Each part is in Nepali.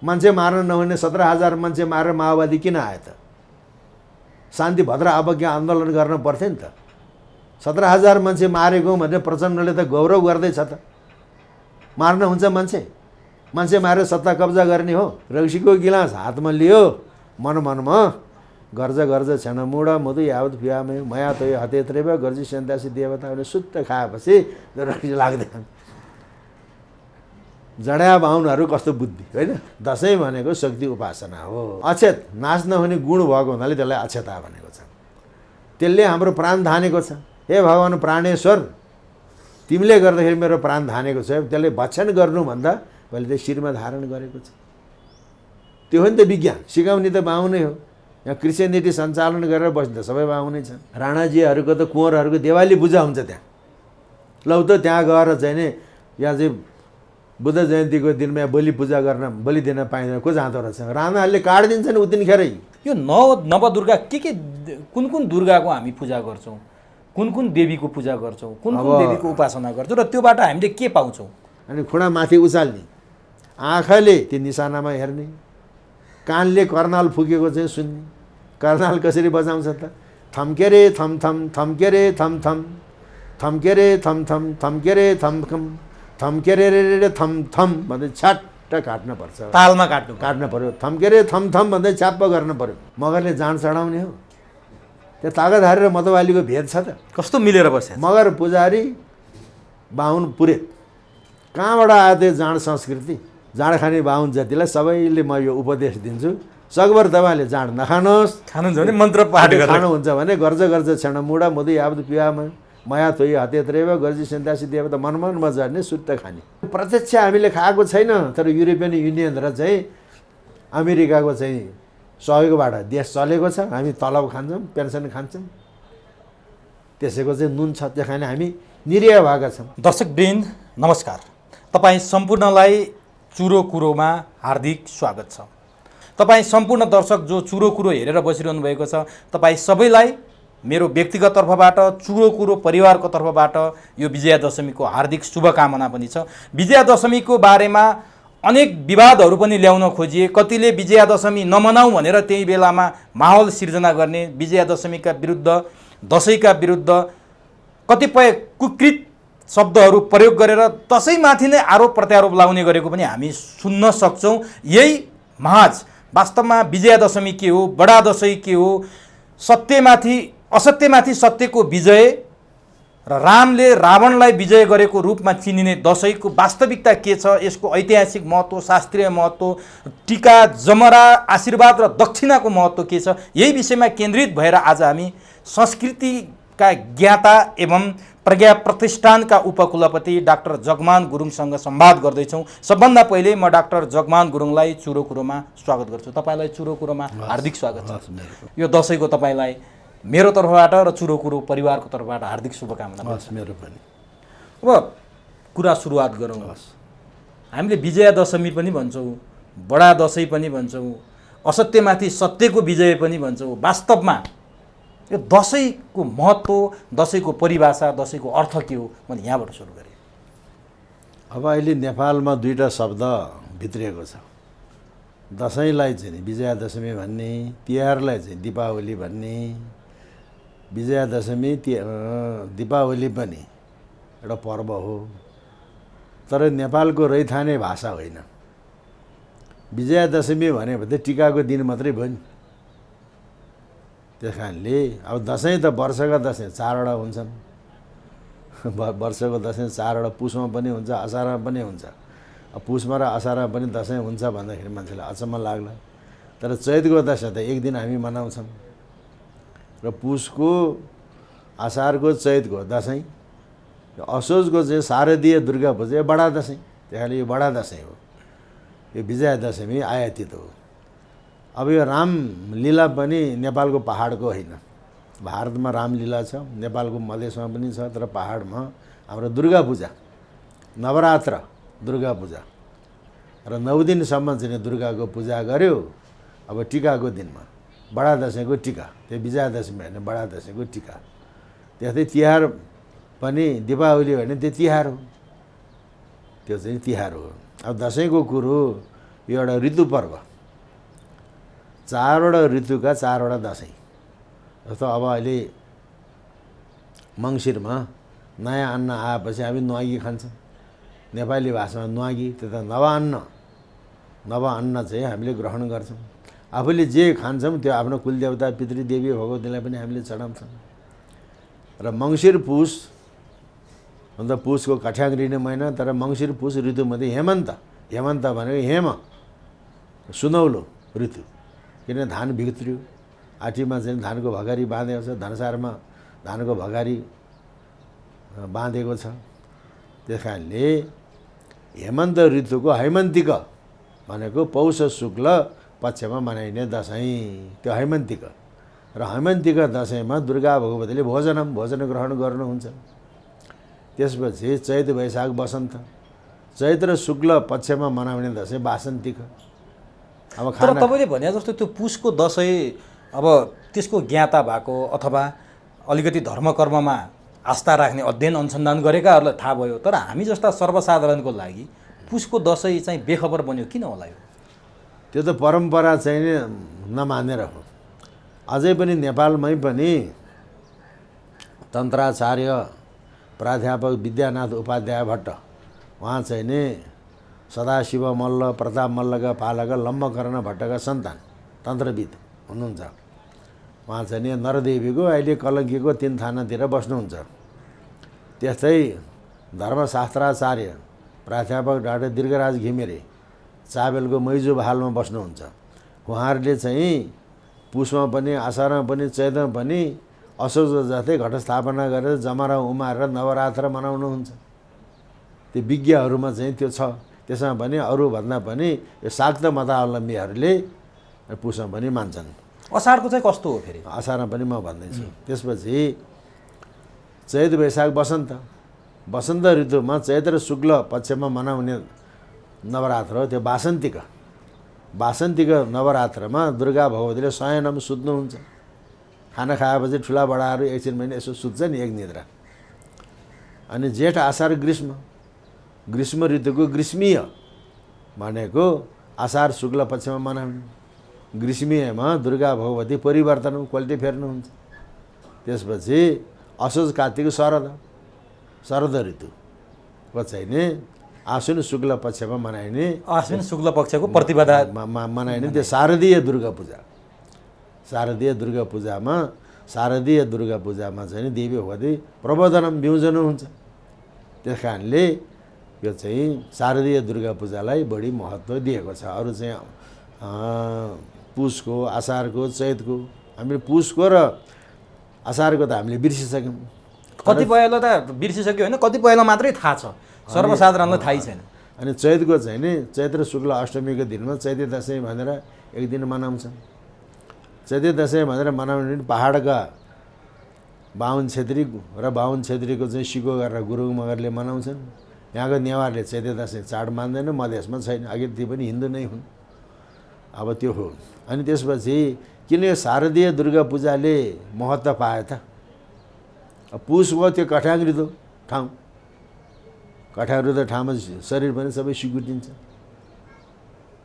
मान्छे मार्न नहुने 17,000 मान्छे मारेर माओवादी किन आयो त? शान्ति भद्र अवज्ञा आन्दोलन गर्न पर्थ्यो नि त। 17,000 मान्छे मारेको भनेर प्रचण्डले त गौरव गर्दैछ त। मार्न हुन्छ मान्छे? मान्छे मारेर सत्ता कब्जा गर्ने हो? रक्सीको गिलास हातमा लियो, मनमनमा गर्ज गर्ज क्षणमुड मधु यावत पियामे मया तय हते त्रेव गर्जी सेन्तासी देवताले सुत्त खाएपछि रक्सी लाग्दैन। जडा बाहुनहरू कस्तो बुद्धि होइन। दसैँ भनेको शक्ति उपासना हो। अक्षत नाश नहुने गुण भएको हुनाले त्यसलाई अक्षता भनेको छ। त्यसले हाम्रो प्राण धानेको छ। हे भगवान् प्राणेश्वर, तिमीले गर्दाखेरि मेरो प्राण धानेको छ। त्यसले भक्षण गर्नुभन्दा पहिले त्यो शिरमा धारण गरेको छ। त्यो हो नि त विज्ञान। सिकाउने त बाहुनै हो। यहाँ क्रिस्चियनिटी सञ्चालन गरेर बस्ने त सबै बाहुनै छन्। राणाजीहरूको त कुँवरहरूको देवाली पूजा हुन्छ त्यहाँ। लौ त त्यहाँ गएर चाहिँ नि यहाँ चाहिँ बुद्ध जयन्तीको दिनमा बलि पूजा गर्न, बलि दिन पाइँदैन। को जाँदो रहेछ? राणाहरूले काटिदिन्छन् उतिनखेरै। यो नवदुर्गा के कुन कुन दुर्गाको हामी पूजा गर्छौँ, कुन कुन देवीको पूजा गर्छौँ, कुन कुन देवीको उपासना गर्छौँ र त्योबाट हामीले के पाउँछौँ? अनि खुँडा माथि उचाल्ने, आँखाले त्यो निशानामा हेर्ने, कानले कर्नाल फुकेको चाहिँ सुन्ने। कर्नाल कसरी बजाउँछ त? थम्के रे थम थम, थम्के रे थम थम, थम्के रे थम थम, थम्के रे थम थम, थम्के रे रे थम थम भन्दै छ्याट्ट काट्नुपर्छ। तालमा काट्नु पर्यो। थम्के रे थम थम भन्दै च्याप्प गर्नु पर्यो। मगरले जाँड चढाउने हो। त्यो तागतहारी र मतवालीको भेद छ त। कस्तो मिलेर बस्छ? मगर पुजारी, बाहुन पुरेत। कहाँबाट आयो त्यो जाँड संस्कृति? जाँड खाने बाहुन जातिलाई सबैले म यो उपदेश दिन्छु, सकभर तपाईँले जाँड नखानुहोस्। खानुहुन्छ भने मन्त्र पाठ गरेर खानुहुन्छ भने गर्ज गर्ज क्षण मुडा मधु यावत पियामा मया तोय हतेत्रेव गर्जी सेन्तासी देवता मनमनमा झर्ने सुत्त खाने। प्रत्यक्ष हामीले खाएको छैन, तर युरोपियन युनियन र चाहिँ अमेरिकाको चाहिँ सहयोगबाट देश चलेको छ। हामी तलब खान्छौँ, पेन्सन खान्छौँ। त्यसैको चाहिँ नुन छ, त्यो खाने हामी निरीह भएका छौँ। दर्शकवृन्द नमस्कार, तपाईँ सम्पूर्णलाई चुरो कुरोमा हार्दिक स्वागत छ। तपाईँ सम्पूर्ण दर्शक जो चुरो कुरो हेरेर बसिरहनु भएको छ, तपाईँ सबैलाई मेरो व्यक्तिगत तर्फबाट, चुरो कुरो परिवारको तर्फबाट यो विजयादशमीको हार्दिक शुभकामना पनि छ। विजयादशमीको बारेमा अनेक विवादहरू पनि ल्याउन खोजिए। कतिले विजयादशमी नमनाऊ भनेर त्यही बेलामा माहौल सिर्जना गर्ने, विजयादशमीका विरुद्ध, दसैँका विरुद्ध कतिपय कुकृत शब्दहरू प्रयोग गरेर दसैँमाथि नै आरोप प्रत्यारोप लाउने गरेको पनि हामी सुन्न सक्छौँ। यही महज वास्तवमा विजयादशमी के हो, बडा दसैँ के हो, असत्यमाथि सत्यको विजय र रामले रावणलाई विजय गरेको रूपमा चिनिने दसैँको वास्तविकता के छ, यसको ऐतिहासिक महत्त्व, शास्त्रीय महत्त्व, टीका, जमरा, आशीर्वाद र दक्षिणाको महत्त्व के छ, यही विषयमा केन्द्रित भएर आज हामी संस्कृतिका ज्ञाता एवं प्रज्ञा प्रतिष्ठानका उपकुलपति डाक्टर जगमान गुरुङसँग संवाद गर्दैछौँ। सबभन्दा पहिले म डाक्टर जगमान गुरुङलाई चुरो कुरोमा स्वागत गर्छु। तपाईँलाई चुरो कुरोमा हार्दिक स्वागत छ। यो दसैँको तपाईँलाई मेरो तर्फबाट र चुरो कुरो परिवारको तर्फबाट हार्दिक शुभकामना। मेरो पनि। अब कुरा सुरुवात गरौँ। हामीले विजयादशमी पनि भन्छौँ, बडा दसैँ पनि भन्छौँ, असत्यमाथि सत्यको विजय पनि भन्छौँ। वास्तवमा यो दसैँको महत्त्व, दसैँको परिभाषा, दसैँको अर्थ के हो? मैले यहाँबाट सुरु गरेँ। अब अहिले नेपालमा दुईवटा शब्द भित्रिएको छ। दसैँलाई चाहिँ विजयादशमी भन्ने, तिहारलाई चाहिँ दीपावली भन्ने। विजयादशमी दीपावली पनि एउटा पर्व हो, तर नेपालको रैथाने भाषा होइन। विजयादशमी भनेको त टिकाको दिन मात्रै भयो नि। त्यस कारणले अब दसैँ त वर्षका दसैँ 4वटा हुन्छन्। वर्षको दसैँ 4वटा, पुसमा पनि हुन्छ, असारमा पनि हुन्छ। अब पुसमा र असारमा पनि दसैँ हुन्छ भन्दाखेरि मान्छेलाई अचम्म लाग्ला। तर चैतको दसैँ त एक दिन हामी मनाउँछौँ र पुसको, असारको, चैतको दसैँ, असोजको चाहिँ शारदीय दुर्गा पूजा बडा दसैँ। त्यही कारणले यो बडा दसैँ हो। यो विजयादशमी आयातित हो। अब यो रामलीला पनि नेपालको पहाडको होइन। भारतमा रामलीला छ, नेपालको मधेसमा पनि छ, तर पहाडमा हाम्रो दुर्गा पूजा, नवरात्र दुर्गा पूजा र 9 दिनसम्म चाहिँ दुर्गाको पूजा गर्यो। अब टिकाको दिनमा बडा दसैँको टिका, त्यो विजयादशमी होइन, बडा दसैँको टिका। त्यस्तै तिहार पनि, दीपावली होइन, त्यो तिहार हो, त्यो चाहिँ तिहार हो। अब दसैँको कुरो यो एउटा ऋतु पर्व, चारवटा ऋतुका चारवटा दसैँ। जस्तो अब अहिले मङ्सिरमा नयाँ अन्न आएपछि हामी न्वागी खान्छौँ, नेपाली भाषामा न्वागी, त्यो त नवान्न, नवान्न चाहिँ हामीले ग्रहण गर्छौँ। आफूले जे खान्छौँ त्यो आफ्नो कुलदेवता पितृदेवी भगवतीलाई पनि हामीले चढाउँछौँ। र मङ्सिर पुस अन्त पुसको कठ्याङ्ग्रिने महिना, तर मङ्सिर पुस ऋतुमध्ये हेमन्त, हेमन्त भनेको हेम सुनौलो ऋतु, किन धान भित्रियो, आँटीमा चाहिँ धानको भगारी बाँधेको छ, धनसारमा धानको भगारी बाँधेको छ। त्यस कारणले हेमन्त ऋतुको हैमन्तिक भनेको पौष शुक्ल पक्षमा मनाइने दसैँ, त्यो हैमन्तिक। र हैमन्तिक दसैँमा दुर्गा भगवतीले भोजन ग्रहण गर्नुहुन्छ। त्यसपछि चैत वैशाख वसन्त, चैत र शुक्ल पक्षमा मनाउने दसैँ वासन्तिक। अब तर तपाईँले भने जस्तो त्यो पुसको दसैँ अब त्यसको ज्ञाता भएको अथवा अलिकति धर्म कर्ममा आस्था राख्ने अध्ययन अनुसन्धान गरेकाहरूलाई थाहा भयो, तर हामी जस्ता सर्वसाधारणको लागि पुसको दसैँ चाहिँ बेखबर बन्यो किन होला यो? त्यो त परम्परा चाहिँ नमानेर हो। अझै पनि नेपालमै पनि तन्त्राचार्य प्राध्यापक विद्यानाथ उपाध्याय भट्ट, उहाँ चाहिँ नि सदाशिव मल्ल प्रताप मल्लका पालक लम्बकर्ण भट्टका सन्तान तन्त्रविद हुनुहुन्छ। उहाँ चाहिँ नि नरदेवीको अहिले कलङ्कीको 3 थानातिर बस्नुहुन्छ। त्यस्तै धर्मशास्त्राचार्य प्राध्यापक डाक्टर दीर्घराज घिमिरे चाबेलको मैजु बहालमा बस्नुहुन्छ। उहाँहरूले चाहिँ पुसमा पनि असारमा पनि चैतमा पनि असोज जस्तै घटस्थापना गरेर जमरा उमारेर नवरात्र मनाउनुहुन्छ। त्यो विज्ञहरूमा चाहिँ त्यो छ। त्यसमा पनि अरूभन्दा पनि यो शाक्त मतावलम्बीहरूले पुसमा पनि मान्छन्। असारको चाहिँ कस्तो हो फेरि? असारमा पनि म भन्दैछु। त्यसपछि चैत वैशाख वसन्त, वसन्त ऋतुमा चैत र शुक्ल पक्षमा मनाउने नवरात्र हो, त्यो वासन्तिक। वासन्तिक नवरात्रमा दुर्गा भगवतीले शयनम सुत्नुहुन्छ। खाना खाएपछि ठुला बडाहरू एकछिन पनि यसो सुत्छ नि एक निद्रा। अनि जेठ असार ग्रीष्म, ग्रीष्म ऋतुको ग्रीष्मीय भनेको असार शुक्ल पक्षमा मनाउने। ग्रीष्मीयमा दुर्गा भगवती परिवर्तन क्वालिटी फेर्नुहुन्छ। त्यसपछि असोज कार्तिक शरद, शरद ऋतुको चाहिँ नि आश्विन शुक्ल पक्षमा मनाइने, आश्विन शुक्ल पक्षको प्रतिपदा मनाइने त्यो शारदीय दुर्गा पूजा। शारदीय दुर्गा पूजामा, शारदीय दुर्गा पूजामा चाहिँ देवी भगवती प्रबोधनम बिउजनु हुन्छ। त्यस कारणले यो चाहिँ शारदीय दुर्गा पूजालाई बढी महत्त्व दिएको छ। अरू चाहिँ पुसको, असारको, चैतको, हामीले पुसको र असारको त हामीले बिर्सिसक्यौँ। कतिपयलाई त बिर्सिसक्यो होइन, कतिपयलाई मात्रै थाहा छ, सर्वसाधारणलाई थाहै छैन। अनि चैतको चाहिँ नि चैत र शुक्ल अष्टमीको दिनमा चैते दसैँ भनेर एक दिन मनाउँछ। चैते दसैँ भनेर मनाउने पहाडका बाहुन छेत्री र बाहुन छेत्रीको चाहिँ सिको गरेर गुरुङ मगरले मनाउँछन्। यहाँको नेवारले चैते दसैँ चाड मान्दैन, मधेसमा छैन, अघि ती पनि हिन्दू नै हुन्। अब त्यो हो। अनि त्यसपछि किन यो शारदीय दुर्गा पूजाले महत्त्व पायो त? पुस भयो त्यो कठ्याङ्ग्रिदो ठाउँ, कठ्याङ्ग्रिदो ठाउँमा शरीर पनि सबै सिकुटिन्छ।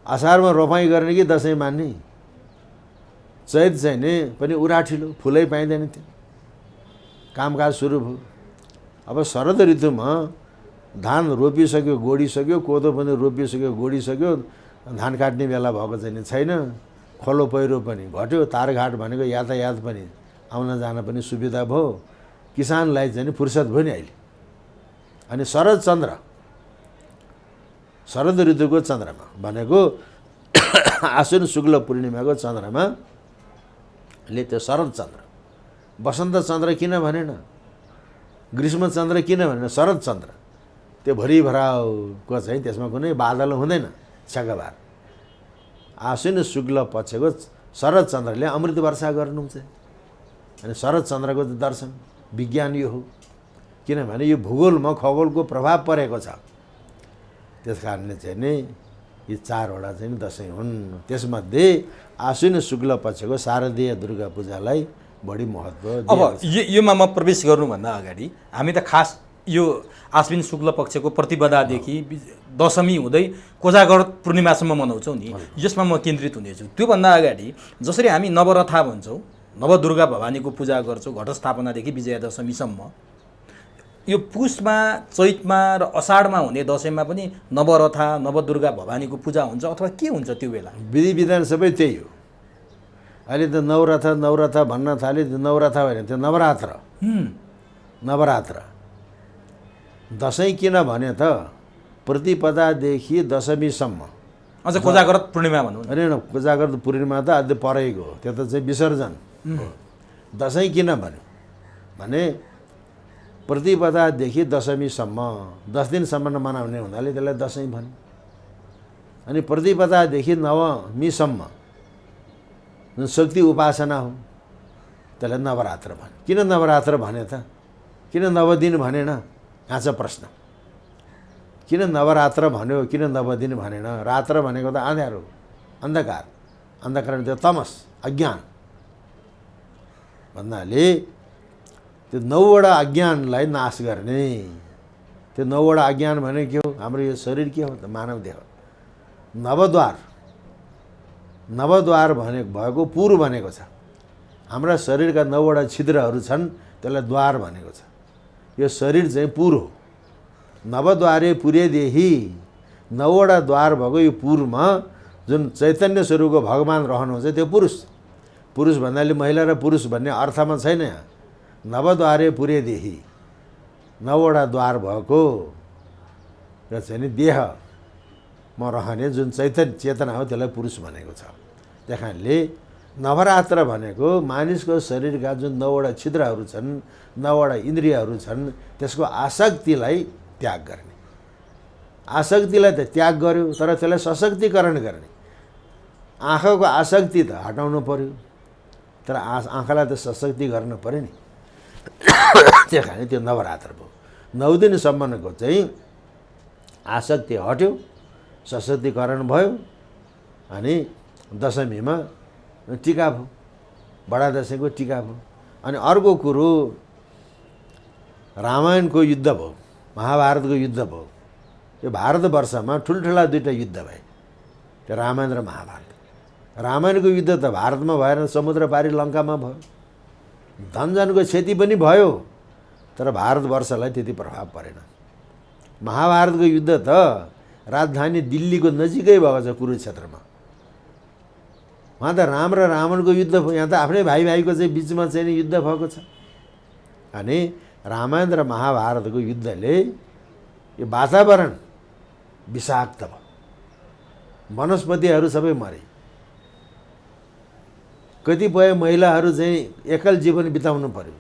असारमा रोपाइँ गर्ने कि दसैँ मान्ने? चैत चाहिँ नि पनि उराठिलो, फुलै पाइँदैन, त्यो कामकाज सुरु भयो। अब शरद ऋतुमा धान रोपिसक्यो, गोडिसक्यो, कोदो पनि रोपिसक्यो, गोडिसक्यो, धान काट्ने बेला भएको चाहिँ छैन। खोलो पहिरो पनि घट्यो, तारघाट भनेको यातायात पनि आउन जान पनि सुविधा भयो। किसानलाई चाहिँ फुर्सद भयो नि अहिले। अनि शरद चन्द्र, शरद ऋतुको चन्द्रमा भनेको आश्विन शुक्ल पूर्णिमाको चन्द्रमाले त्यो शरद चन्द्र, वसन्त चन्द्र किन भनेन, ग्रीष्म चन्द्र किन भनेन, शरद चन्द्र त्यो भरिभराउको चाहिँ त्यसमा कुनै बादल हुँदैन, छकबार। आश्विन शुक्ल पक्षको शरद चन्द्रले अमृत वर्षा गर्नुहुन्छ। अनि शरद चन्द्रको दर्शन विज्ञान यो हो, किनभने यो भूगोलमा खगोलको प्रभाव परेको छ। त्यस कारणले चाहिँ नि यी चारवटा चाहिँ दसैँ हुन्। त्यसमध्ये आश्विन शुक्ल पक्षको शारदीय दुर्गा पूजालाई बढी महत्त्व। अब योमा म प्रवेश गर्नुभन्दा अगाडि हामी त खास यो आश्विन शुक्ल पक्षको प्रतिपदादेखि दशमी हुँदै कोजागर पूर्णिमासम्म मनाउँछौँ नि, यसमा म केन्द्रित हुनेछु। त्योभन्दा अगाडि जसरी हामी नवरथा भन्छौँ, नवदुर्गा भवानीको पूजा गर्छौँ घटस्थापनादेखि विजयादशमीसम्म, यो पुसमा, चैतमा र असाढमा हुने दसैँमा पनि नवरथा नवदुर्गा भवानीको पूजा हुन्छ अथवा के हुन्छ त्यो बेला? विधि विधान सबै त्यही हो। अहिले त नवरथा भन्न थाले, त्यो नवरथा होइन, त्यो नवरात्र। नवरात्र दसैँ किन भने त प्रतिपदादेखि दशमीसम्म, अझ कोजागर पूर्णिमा भनौँ न। होइन, कोजागर पूर्णिमा त अझै परेको हो, त्यो त चाहिँ विसर्जन। दसैँ किन भन्यो भने प्रतिपदादेखि दशमीसम्म 10 दिनसम्म मनाउने हुनाले त्यसलाई दसैँ भन्यो। अनि प्रतिपदादेखि नवमीसम्म जुन शक्ति उपासना हो त्यसलाई नवरात्र भन्यो। किन नवरात्र भने त? किन 9 दिन भनेन? यहाँ छ प्रश्न। किन नवरात्र भन्यो, किन 9 दिन भनेन? रात्र भनेको त अँध्यारो, अन्धकार, अन्धकार त्यो तमस, अज्ञान भन्नाले त्यो 9वटा अज्ञानलाई नाश गर्ने। त्यो 9वटा अज्ञान भने के हो? हाम्रो यो शरीर के हो त? मानव देह। नवद्वार भएको पुर भनेको छ। हाम्रा शरीरका 9वटा छिद्रहरू छन्, त्यसलाई द्वार भनेको छ। यो शरीर चाहिँ पुर हो। नवद्वारे पुरेदेखि 9वटा द्वार भएको यो पुरमा जुन चैतन्य स्वरूपको भगवान् रहनुहुन्छ त्यो पुरुष। पुरुष भन्नाले महिला र पुरुष भन्ने अर्थमा छैन यहाँ। नवद्वारे पुरेदेखि 9वटा द्वार भएको र चाहिँ नि देहमा रहने जुन चेतना हो त्यसलाई पुरुष भनेको छ। त्यही कारणले नवरात्र भनेको मानिसको शरीरका जुन 9वटा छिद्रहरू छन्, 9वटा इन्द्रियहरू छन्, त्यसको आसक्तिलाई त्याग गर्ने। आसक्तिलाई त त्याग गर्यो, तर त्यसलाई सशक्तिकरण गर्ने। आँखाको आसक्ति त हटाउनु पर्यो, तर आँखालाई त सशक्ति गर्न पर्यो नि। त्यही कारण त्यो नवरात्र भयो। 9 दिनसम्मको चाहिँ आसक्ति हट्यो, सशक्तिकरण भयो। अनि दशमीमा टीका भयो, बडा दसैँको टीका भयो। अनि अर्को कुरो रामायणको युद्ध भयो, महाभारतको युद्ध भयो। यो भारतवर्षमा ठुल्ठुला 2टा युद्ध भए, त्यो रामायण र महाभारत। रामायणको युद्ध त भारतमा भएर समुद्र पारी लङ्कामा भयो। धनजनको क्षति पनि भयो, तर भारतवर्षलाई त्यति प्रभाव परेन। महाभारतको युद्ध त राजधानी दिल्लीको नजिकै भएको छ, कुरुक्षेत्रमा। वहाँ त राम र रावणको युद्ध भयो। यहाँ त आफ्नै भाइ भाइको चाहिँ बिचमा चाहिँ युद्ध भएको छ। अनि रामायण र महाभारतको युद्धले यो वातावरण विषाक्त भयो, वनस्पतिहरू सबै मरे। कतिपय महिलाहरू चाहिँ एकल जीवन बिताउनु पर्यो।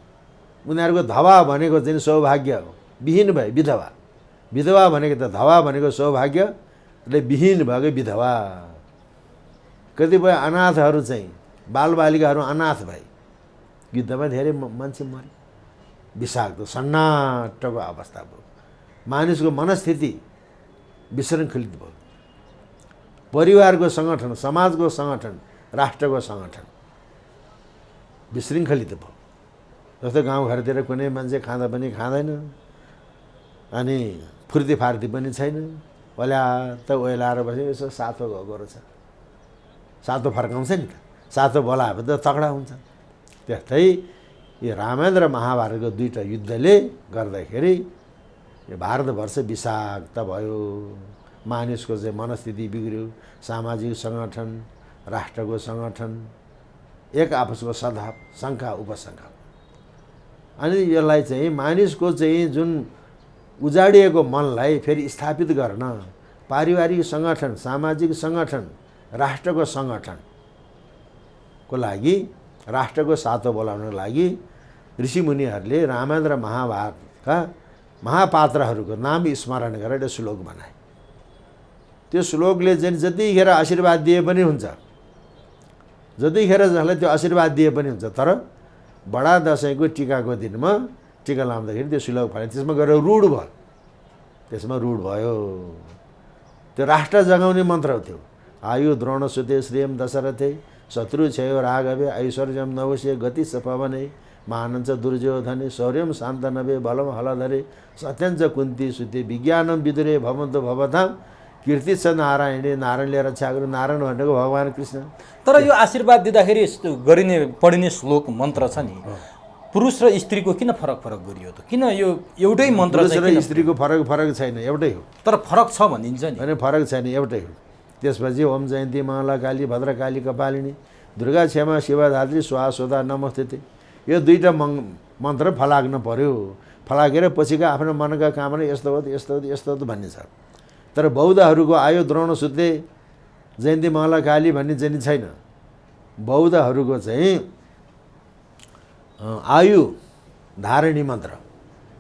उनीहरूको धवा भनेको चाहिँ सौभाग्य हो, विहीन भए विधवा। विधवा भनेको त धवा भनेको सौभाग्य, એટલે विहीन भएको विधवा। कतिपय अनाथहरू चाहिँ बालबालिकाहरू अनाथ भए। युद्धमा धेरै मान्छे मरे। विषाक्त सन्नाटको अवस्था भयो। मानिसको मनस्थिति विशृङ्खलित भयो। परिवारको सङ्गठन, समाजको सङ्गठन, राष्ट्रको सङ्गठन विशृङ्खलित भयो। जस्तो गाउँघरतिर कुनै मान्छे खाँदा पनि खाँदैन, अनि फुर्तीफार्ती पनि छैन, ओल्या त ओइलाएर बस्यो। यसो सातो गएको रहेछ, सातो फर्काउँछ नि त, सातो बोलायो त तगडा हुन्छ। त्यस्तै यो रामायण र महाभारतको 2टा युद्धले गर्दाखेरि यो भारतवर्ष विषाक्त भयो। मानिसको चाहिँ मनस्थिति बिग्रियो, सामाजिक सङ्गठन, राष्ट्रको सङ्गठन, एक आपसको सद्भाव, शङ्का उपशङ्का। अनि यसलाई चाहिँ मानिसको चाहिँ जुन उजाडिएको मनलाई फेरि स्थापित गर्न पारिवारिक सङ्गठन, सामाजिक सङ्गठन, राष्ट्रको सङ्गठनको लागि, राष्ट्रको सातो बोलाउनको लागि ऋषिमुनिहरूले रामायण र महाभारतका महापात्रहरूको नाम स्मरण गरेर एउटा श्लोक बनाए। त्यो श्लोकले चाहिँ जतिखेर आशीर्वाद दिए पनि हुन्छ, जतिखेर जसलाई त्यो आशीर्वाद दिए पनि हुन्छ। तर बडा दसैँको टिकाको दिनमा टिका लाउँदाखेरि त्यो श्लोक फल्यो, त्यसमा गएर रूढ भयो। त्यसमा रूढ भयो। त्यो राष्ट्र जगाउने मन्त्र थियो। आयु द्रोणसुते श्रियम दशरथे शत्रु क्षयो राघवे ऐश्वर्यम नवश्य गति सपवने महानञ्च दुर्योधने शौर्यं शान्तनवे बलं हलधरे सत्यञ्च कुन्ती सुते विज्ञानं विदुरे भवन्तो भवतां कीर्ति छ नारायणले नारायणले रक्षा गर्नु नारायण भनेको भगवान् कृष्ण। तर यो आशीर्वाद दिँदाखेरि यस्तो गरिने पढिने श्लोक मन्त्र छ नि पुरुष र स्त्रीको किन फरक गरियो त? किन यो एउटै मन्त्र पुरुष र स्त्रीको फरक छैन, एउटै हो। तर फरक छ भनिन्छ नि। होइन, फरक छैन, एउटै हो। त्यसपछि ओम जयन्ती मङ्गला काली भद्रकाली कपालिनी दुर्गा क्षमा शिवधात्री स्वाहा स्वधा नमस्ते, यो दुईवटा मन्त्र फलाग्न पर्यो। फलाकेर पछिका आफ्नो मनका कामना यस्तो हो यस्तो हो यस्तो हो भन्ने छ। तर बौद्धहरूको आयो द्रोण सुत्ते जयन्ती मङ्गला काली भन्ने चाहिँ छैन। बौद्धहरूको चाहिँ आयु धारणी मन्त्र।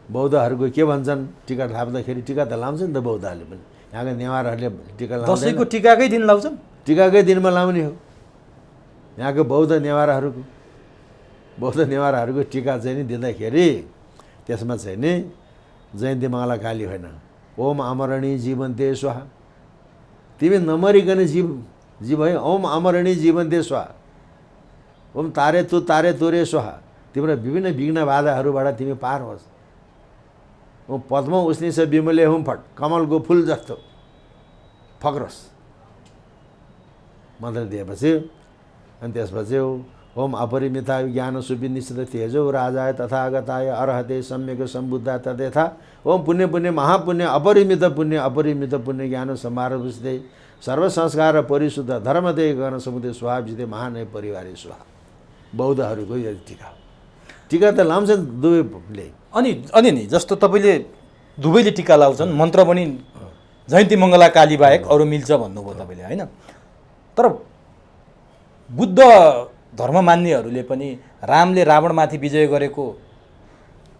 बौद्धहरूको के भन्छन्? टिका थाप्दाखेरि टिका त लाउँछ नि त बौद्धहरूले पनि। यहाँका नेवारहरूले टिका लाउँछ। दसैँको टिकाकै दिन लाउँछन्? टिकाकै दिनमा लाउने हो। यहाँको बौद्ध नेवारहरूको टिका चाहिँ नि दिँदाखेरि त्यसमा चाहिँ नि जयन्ती मङ्गला काली होइन, ओम अमरणी जीवन्ते स्वाहा। तिमी नमरिकन जीव है, ओम अमरणी जीवन्ते स्वाहा, ओम तारे तुरे स्वाहा। तिम्रो विभिन्न विघ्न बाधाहरूबाट तिमी पार होस्। ओम पद्म उस्नी छ विमले हुम फट, कमलको फुल जस्तो फक्रोस् मन्त्र दिएपछि। अनि त्यसपछि ओम अपरिमिता ज्ञान सुविनिश्चित तेजो राजाय तथागताय अर्हते सम्यक सम्बुद्धा तदेथा ओम पुण्य पुण्य महापुण्य अपरिमित पुण्य ज्ञान समारोहते सर्व संस्कार परिशुद्ध धर्मदे गर्न समुदय स्वाहा जिते महानय परिवारे स्वाहा। बौद्धहरूको यो टिका त लाउँछ दुवैले। अनि नि जस्तो तपाईँले दुवैले टिका लाउँछन्, मन्त्र पनि जयन्ती मङ्गला काली बाहेक अरू मिल्छ भन्नुभयो तपाईँले, होइन? तर बुद्ध धर्म मान्नेहरूले पनि रामले रावणमाथि विजय गरेको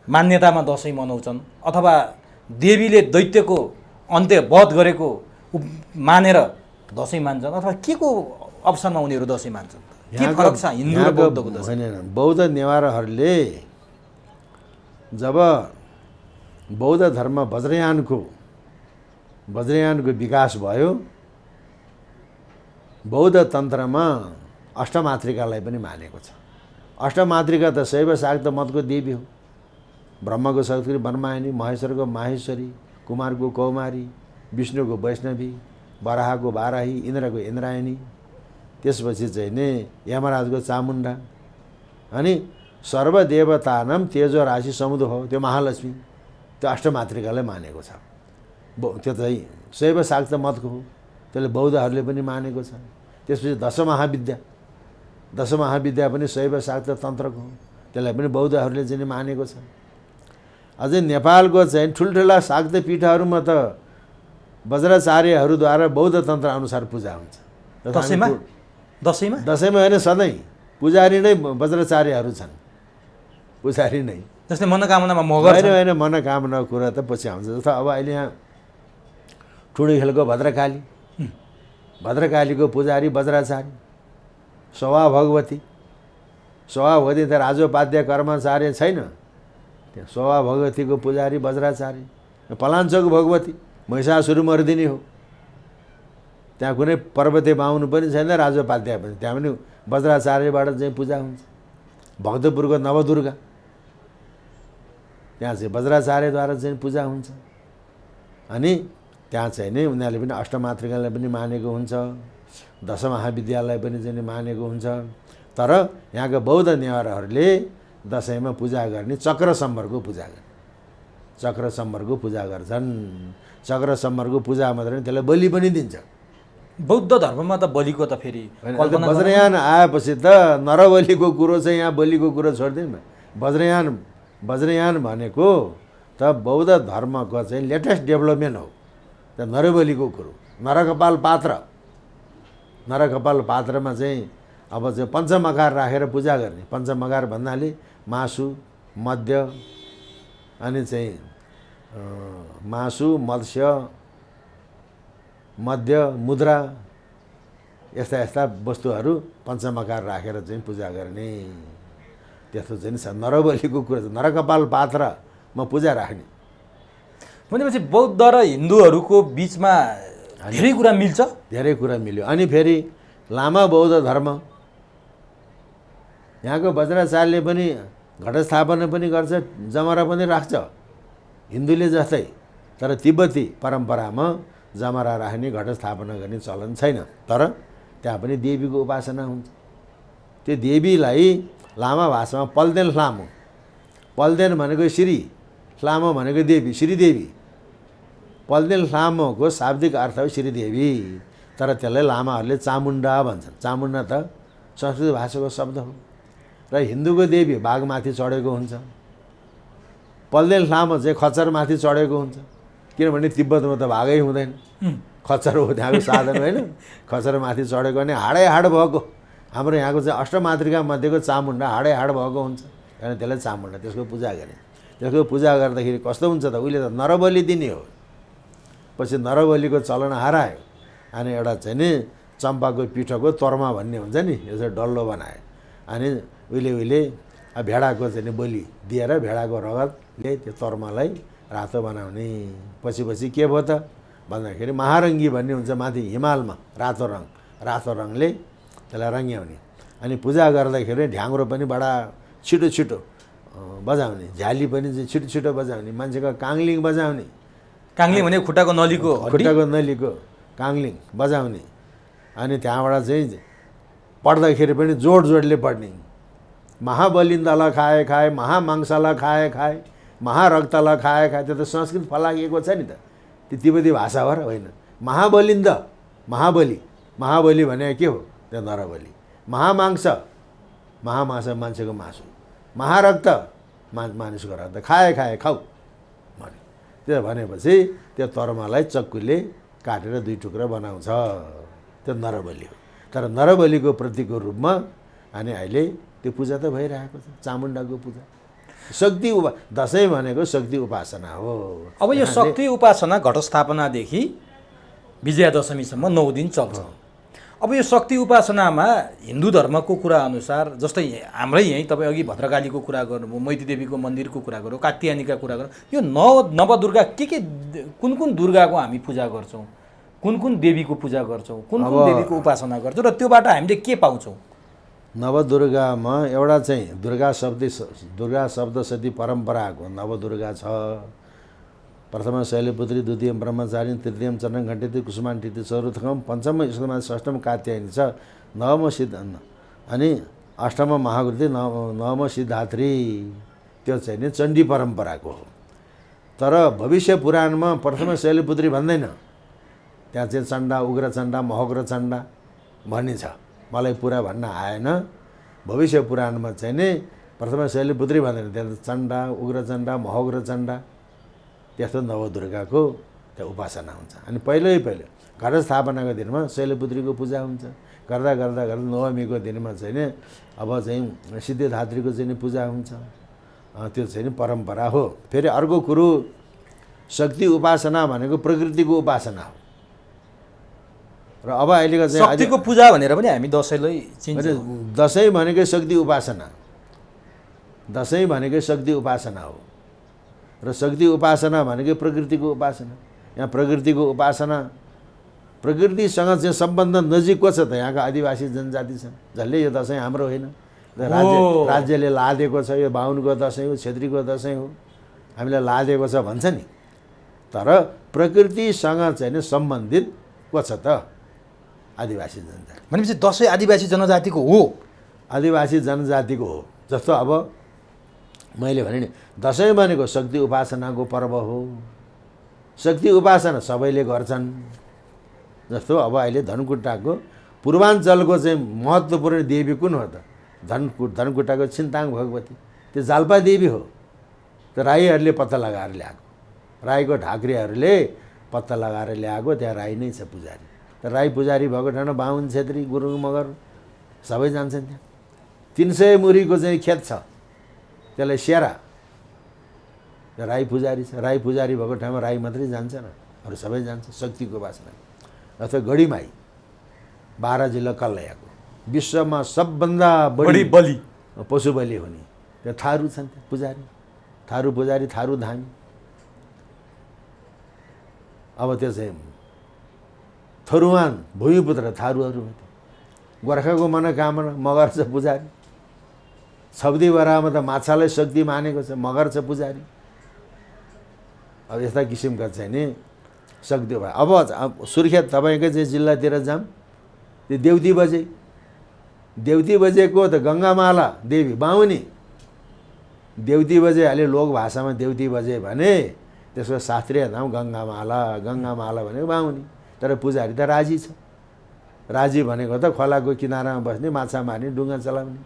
मान्यतामा दसैँ मनाउँछन्, अथवा देवीले दैत्यको अन्त्य वध गरेको मानेर दसैँ मान्छन्, अथवा के को अवसरमा उनीहरू दसैँ मान्छन्? के फरक छ हिन्दू र बौद्धको दसैँ? होइन, बौद्ध नेवारहरूले जब बौद्ध धर्म वज्रयानको विकास भयो, बौद्ध तन्त्रमा अष्टमातृकालाई पनि मानेको छ। अष्टमातृका त शैव शाक्त मतको देवी हो। ब्रह्मको शक्ति ब्रह्मायनी, महेश्वरको माहेश्वरी, कुमारको कौमारी, विष्णुको वैष्णवी, वराहको वाराही, इन्द्रको इन्द्रायणी, त्यसपछि चाहिँ नि यमराजको चामुण्डा, अनि सर्वदेवतानाम तेजो राशि समुद्र हो त्यो महालक्ष्मी। त्यो अष्टमातृकालाई मानेको छ। त्यो चाहिँ शैव शाक्त मतको हो, त्यसले बौद्धहरूले पनि मानेको छ। त्यसपछि दश महाविद्या पनि शैव शाक्त तन्त्रको हो, त्यसलाई पनि बौद्धहरूले चाहिँ मानेको छ। अझै नेपालको चाहिँ ठुल्ठुला शाक्त पीठहरूमा त वज्राचार्यहरूद्वारा बौद्ध तन्त्र अनुसार पूजा हुन्छ। दसैँमा होइन, सधैँ पुजारी नै वज्राचार्यहरू छन्, पुजारी नै। जस्तै मनोकामनामा मगर होइन, मनोकामनाको कुरा त पछि आउँछ। जस्तो अब अहिले यहाँ ठुडीखेलको भद्रकालीको पुजारी वज्राचार्य, सवा भगवती त राजोपाध्याय कर्मचार्य छैन, त्यहाँ सवा भगवतीको पुजारी वज्राचार्य। पलाञ्चोक भगवती महिषासुरमर्दिनी हो, त्यहाँ कुनै पर्वते बाहुन पनि छैन, राजोपाध्याय पनि, त्यहाँ पनि वज्राचार्यबाट चाहिँ पूजा हुन्छ। भक्तपुरको नवदुर्गा, त्यहाँ चाहिँ वज्राचार्यद्वारा चाहिँ पूजा हुन्छ। अनि त्यहाँ चाहिँ नि उनीहरूले पनि अष्टमातृकालाई पनि मानेको हुन्छ, दश महाविद्यालय पनि चाहिँ मानेको हुन्छ। तर यहाँका बौद्ध नेवारहरूले दसैँमा पूजा गर्ने चक्रसम्बरको पूजा गर्छन्। चक्रसम्बरको पूजा मात्रै होइन, त्यसलाई बलि पनि दिन्छ। बौद्ध धर्ममा त बलिको त फेरि वज्रयान आएपछि त नरबलिको कुरो चाहिँ यहाँ बलिको कुरो छोडिदिउँ न। वज्रयान भनेको त बौद्ध धर्मको चाहिँ लेटेस्ट डेभलपमेन्ट हो। त नरबलिको कुरो, नरकपाल पात्रमा चाहिँ अब चाहिँ पञ्चमकार राखेर पूजा गर्ने। पञ्चमकार भन्नाले मासु, मद्य, अनि चाहिँ मासु, मद्य, मुद्रा, यस्ता वस्तुहरू पञ्चमकार राखेर चाहिँ पूजा गर्ने। त्यस्तो चाहिँ छ नरबलिको कुरा। नरकपाल पात्रमा पूजा राख्ने भनेपछि बौद्ध र हिन्दूहरूको बिचमा धेरै कुरा मिल्छ, धेरै कुरा मिल्यो। अनि फेरि लामा बौद्ध धर्म, यहाँको वज्राचार्यले पनि घटस्थापना पनि गर्छ, जमरा पनि राख्छ हिन्दूले जस्तै। तर तिब्बती परम्परामा जमरा राख्ने घटस्थापना गर्ने चलन छैन। तर त्यहाँ पनि देवीको उपासना हुन्छ। त्यो देवीलाई लामा भाषामा पल्देन लामो, पल्देन भनेको श्री, लामो भनेको देवी, श्रीदेवी। पल्देन लामोको शाब्दिक अर्थ हो श्रीदेवी, तर त्यसलाई लामाहरूले चामुण्डा भन्छन्। चामुण्डा त संस्कृत भाषाको शब्द हो र हिन्दूको देवी बाघमाथि चढेको हुन्छ। पल्देन लामो चाहिँ खच्चरमाथि चढेको हुन्छ, किनभने तिब्बतमा त भागै हुँदैन, खच्चर हो त्यहाँको साधन होइन। खच्चरमाथि चढेको अनि हाडै हाड भएको, हाम्रो यहाँको चाहिँ अष्टमातृका मध्येको चामुण्डा हाडै हाड भएको हुन्छ, अनि त्यसलाई चामुण्डा, त्यसको पूजा गरे। त्यसको पूजा गर्दाखेरि कस्तो हुन्छ त, उहिले त नरबली दिने हो, पछि नरबलीको चलन हरायो अनि एउटा चाहिँ नि चम्पाको पिठोको तोर्मा भन्ने हुन्छ नि, यसो डल्लो बनायो। अनि उहिले भेडाको चाहिँ नि बलि दिएर भेडाको रगतले त्यो तोर्मालाई रातो बनाउने। पछि के भयो त भन्दाखेरि महारङ्गी भन्ने हुन्छ माथि हिमालमा, रातो रङले त्यसलाई रङ्ग्याउने। अनि पूजा गर्दाखेरि ढ्याङ्ग्रो पनि बडा छिटो छिटो बजाउने, झ्याली पनि चाहिँ छिटो छिटो बजाउने, मान्छेको काङ्लिङ बजाउने। काङ्लिङ भने खुट्टाको नलीको काङ्लिङ बजाउने। अनि त्यहाँबाट चाहिँ पढ्दाखेरि पनि जोडले पढ्ने। महाबलिन्दलाई खाए खाए, महामांसलाई खाए खाए, महारक्तलाई खाए खाए। त्यो त संस्कृत फलाकिएको छ नि त, त्यो तिब्बती भाषा हो र होइन। महाबलिन्द, महाबली भने के हो, त्यो नरबली। महामांस मान्छेको मासु, महारक्त मानिसको रक्त, खाए खाए खाऊ भने। त्यो भनेपछि त्यो तर्मालाई चक्कुले काटेर 2 टुक्रा बनाउँछ, त्यो नरबली हो। तर नरबलीको प्रतीकको रूपमा अनि अहिले त्यो पूजा त भइरहेको छ, चामुण्डाको पूजा। शक्ति दसैँ भनेको शक्ति उपासना हो। अब यो शक्ति उपासना घटस्थापनादेखि विजयादशमीसम्म 9 दिन चल्छ। अब यो शक्ति उपासनामा हिन्दू धर्मको कुरा अनुसार, जस्तै हाम्रै यहीँ तपाईँ अघि भद्रकालीको कुरा गर्नुभयो, मैती देवीको मन्दिरको कुरा गरौँ, कात्यायनीका कुरा गरौँ, यो नवदुर्गा के कुन दुर्गाको हामी पूजा गर्छौँ, कुन देवीको पूजा गर्छौँ, कुन देवीको उपासना गर्छौँ र त्योबाट हामीले के पाउँछौँ? नवदुर्गामा एउटा चाहिँ दुर्गा सप्तशती परम्पराको नवदुर्गा छ। प्रथम शैलपुत्री, द्वितीय ब्रह्मचारिणी, तृतीयम चरण घण्टिती, कुसुमाण्टिती, चतुर्थम पञ्चम स्कन्द, षष्ठम कात्यायनी छ, नवम सिद्ध अनि अष्टम महाकृति, नवम सिद्धात्री। त्यो चाहिँ नि चण्डी परम्पराको हो। तर भविष्य पुराणमा प्रथम शैलपुत्री भन्दैन, त्यहाँ चाहिँ चण्डा, उग्र चण्डा, महोग्र चण्डा भन्ने छ। मलाई पुरा भन्न आएन। भविष्य पुराणमा चाहिँ नि प्रथम शैलपुत्री भन्दैन, त्यहाँ चण्डा, उग्र चण्डा, महोग्र चण्डा, त्यस्तो नवदुर्गाको त्यहाँ उपासना हुन्छ। अनि पहिलो घटस्थापनाको दिनमा शैलपुत्रीको पूजा हुन्छ। गर्दा नवमीको दिनमा चाहिँ नि अब चाहिँ सिद्धिदात्रीको चाहिँ नि पूजा हुन्छ। त्यो चाहिँ नि परम्परा हो। फेरि अर्को कुरो, शक्ति उपासना भनेको प्रकृतिको उपासना हो। र अब अहिलेको चाहिँ शक्तिको पूजा भनेर पनि हामी दसैँलाई चिन्छौँ। दसैँ भनेकै शक्ति उपासना, दसैँ भनेकै शक्ति उपासना हो। र शक्ति उपासना भनेकै प्रकृतिको उपासना। यहाँ प्रकृतिको उपासना, प्रकृतिसँग चाहिँ सम्बन्ध नजिक को छ त यहाँका आदिवासी जनजाति छन्। झल्लै यो दसैँ हाम्रो होइन, राज्यले लादेको छ, यो बाहुनको दसैँ हो, छेत्रीको दसैँ हो, हामीलाई लादेको छ भन्छ नि। तर प्रकृतिसँग चाहिँ नि सम्बन्धित को छ त? आदिवासी जनजाति। भनेपछि दसैँ आदिवासी जनजातिको हो। आदिवासी जनजातिको हो। जस्तो अब मैले भने नि, दसैँ भनेको शक्ति उपासनाको पर्व हो। शक्ति उपासना सबैले गर्छन्। जस्तो अब अहिले धनकुटाको पूर्वाञ्चलको चाहिँ महत्त्वपूर्ण देवी कुन हो त? धनकुटाको छिन्ताङ भगवती, त्यो जाल्पा देवी हो। त्यो राईहरूले पत्ता लगाएर ल्याएको, राईको ढाक्रेहरूले पत्ता लगाएर ल्याएको, त्यहाँ राई नै छ पुजारी। त राई पुजारी भएको ठाउँमा बाहुन, छेत्री, गुरुङ, मगर सबै जान्छन्। त्यहाँ 300 मुरीको चाहिँ खेत छ, त्यसलाई सेरा। राई पुजारी छ, राई पुजारी भएको ठाउँमा राई मात्रै जान्छ न, अरू सबै जान्छ शक्तिको उपासना। अथवा गढीमाई 12 जिल्ला कल्लयाको विश्वमा सबभन्दा बढी बलि पशु बलि हुने त्यो थारू छन्। त्यहाँ पुजारी, थारू पुजारी, थारू धामी। अब त्यो चाहिँ थरुवान भूमिपुत्र थारूहरू, गोर्खाको मनोकामना, मगर छ पुजारी, छब्दी बरामा त माछालाई शक्ति मानेको छ, मगर छ पुजारी। अब यस्ता किसिमका चाहिँ नि शक्ति भयो। अब सुर्खेत तपाईँकै चाहिँ जिल्लातिर जाऊँ, त्यो देउती बजे, देउती बजेको त गङ्गामाला देवी बाहुनी, देउती बजे अहिले लोक भाषामा देउती बजे भने त्यसको शास्त्रीय नाम गङ्गामाला, गङ्गामाला भनेको बाहुनी। तर पुजारी त राजी छ। राजी भनेको त खोलाको किनारामा बस्ने, माछा मार्ने, डुङ्गा चलाउने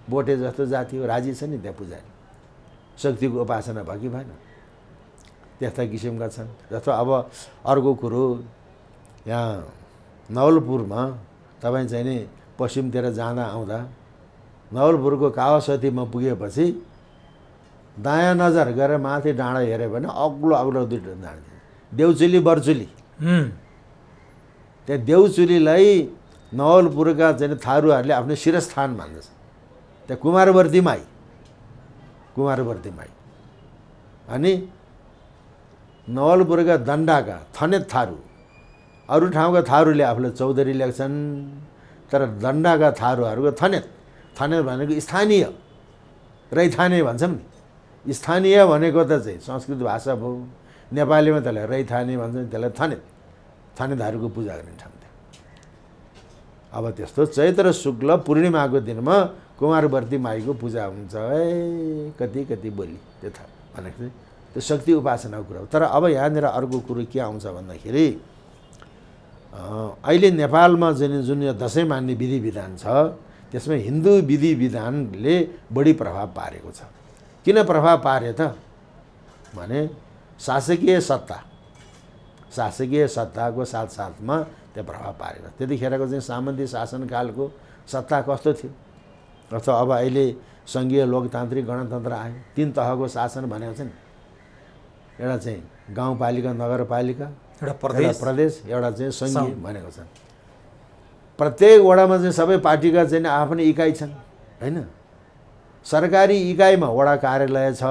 बोटे जस्तो जाति हो, राजी छ नि त्यहाँ पुजारी। शक्तिको उपासना भयो कि भएन? त्यस्ता किसिमका छन्। जस्तो अब अर्को कुरो, यहाँ नवलपुरमा तपाईँ चाहिँ नि पश्चिमतिर जाँदा आउँदा नवलपुरको कावासतीमा पुगेपछि दायाँ नजर गरेर माथि डाँडा हेऱ्यो भने अग्लो अग्लो दुईवटा डाँडा, देउचुली बर्चुली। त्यहाँ देउचुलीलाई नवलपुरका चाहिँ थारूहरूले आफ्नो शिरस्थान मान्दछ। त्यहाँ कुमारवर्ती माई, कुमारवर्ती माई। अनि नवलपुरका दण्डाका थनेत थारू, अरू ठाउँका थारूले आफूलाई चौधरी लेख्छन्, तर दण्डाका थारूहरूको थनेत, थनेत भनेको स्थानीय, रैथाने भन्छौँ नि। स्थानीय भनेको त चाहिँ संस्कृत भाषा भयो, नेपालीमा त्यसलाई रैथाने भन्छन्, त्यसलाई थनेत, थनेतहरूको पूजा गर्ने ठाउँ थियो। अब त्यस्तो चैत्र शुक्ल पूर्णिमाको दिनमा कुमारवर्ती माईको पूजा हुन्छ। कति कति बोली त्यो थाहा भनेको चाहिँ त्यो शक्ति उपासनाको कुरा हो। तर अब यहाँनिर अर्को कुरो के आउँछ भन्दाखेरि अहिले नेपालमा जुन यो दसैँ मान्ने विधि विधान छ त्यसमा हिन्दू विधि विधानले बढी प्रभाव पारेको छ। किन प्रभाव पारे त भने शासकीय सत्ताको साथसाथमा त्यो प्रभाव पारेको। त्यतिखेरको चाहिँ सामन्ती शासनकालको सत्ता कस्तो थियो? अथवा अब अहिले सङ्घीय लोकतान्त्रिक गणतन्त्र आयो, 3 तहको शासन भनेको छ नि। एउटा चाहिँ गाउँपालिका, नगरपालिका, एउटा प्रदेश, एउटा चाहिँ सङ्घीय भनेको छ। प्रत्येक वडामा चाहिँ सबै पार्टीका चाहिँ आफ्नै इकाइ छन् हैन। सरकारी इकाइमा वडा कार्यालय छ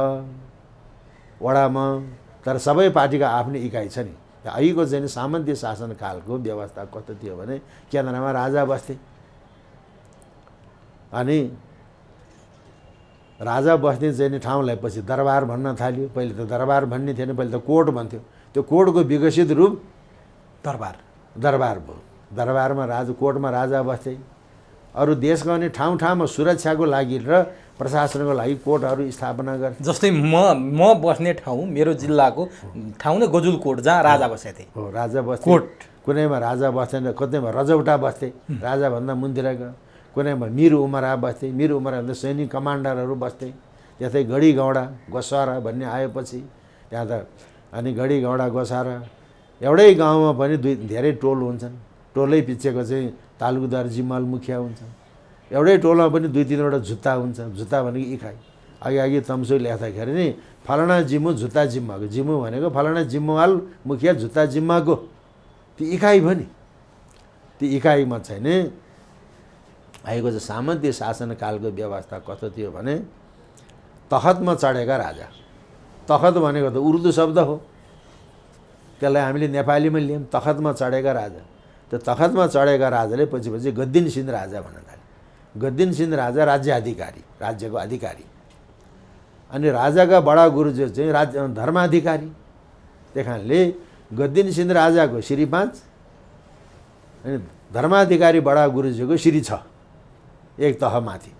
वडामा, तर सबै पार्टीका आफ्नै इकाइ छ नि। अहिलेको चाहिँ सामन्ती शासनकालको व्यवस्था कस्तो थियो भने केन्द्रमा राजा बस्थे, अनि राजा बस्ने चाहिँ ठाउँलाई पछि दरबार भन्न थाल्यो। पहिले त दरबार भन्ने थिएन, पहिले त कोर्ट भन्थ्यो। त्यो कोर्टको विकसित रूप दरबार भयो। दरबारमा कोर्टमा राजा बस्थे। अरू देशका अनि ठाउँ ठाउँमा सुरक्षाको लागि र प्रशासनको लागि कोर्टहरू स्थापना गरे। जस्तै म बस्ने ठाउँ, मेरो जिल्लाको ठाउँ नै गजुल कोट, जहाँ राजा बसेथे। हो, राजा बस्थे। कोट कुनैमा राजा बस्थेन, कतैमा रजौटा बस्थे, राजाभन्दा मुन्तिरका। कुनैमा मिर उमरा बस्थे, मिर उमरा भन्दा सैनिक कमान्डरहरू बस्थे। त्यस्तै गढी गौडा गोसारा भन्ने आएपछि त्यहाँ त अनि गढी गौडा गोसारा एउटै गाउँमा पनि धेरै टोल हुन्छन्। टोलै पिछेको चाहिँ तालुकदार जिम्माल मुखिया हुन्छ। एउटै टोलमा पनि 2-3वटा जुत्ता हुन्छ। जुत्ता भनेको इकाइ। अघि तम्सु लेख्दाखेरि नि फलाना जिम्मु जुत्ता जिम्माको, जिम्मु भनेको फलाना जिम्मुवाल मुखिया जुत्ता जिम्माको, त्यो इकाइ भयो नि। त्यो इकाइमा चाहिँ नि आएको चाहिँ सामन्ती शासनकालको व्यवस्था कस्तो थियो भने तखतमा चढेका राजा। तखत भनेको त उर्दू शब्द हो, त्यसलाई हामीले नेपालीमा लियौँ, तखतमा चढेका राजा। त्यो तखतमा चढेका राजाले पछि गद्दिन सिंह राजा भन्न थाले। गद्दिन सिंह राजा राज्याधिकारी, राज्यको अधिकारी। अनि राजाका बडा गुरुजी चाहिँ धर्माधिकारी। त्यही कारणले गद्दिन सिंह राजाको श्री 5 अनि धर्माधिकारी बडा गुरुजीको श्री 6, एक तह माथि।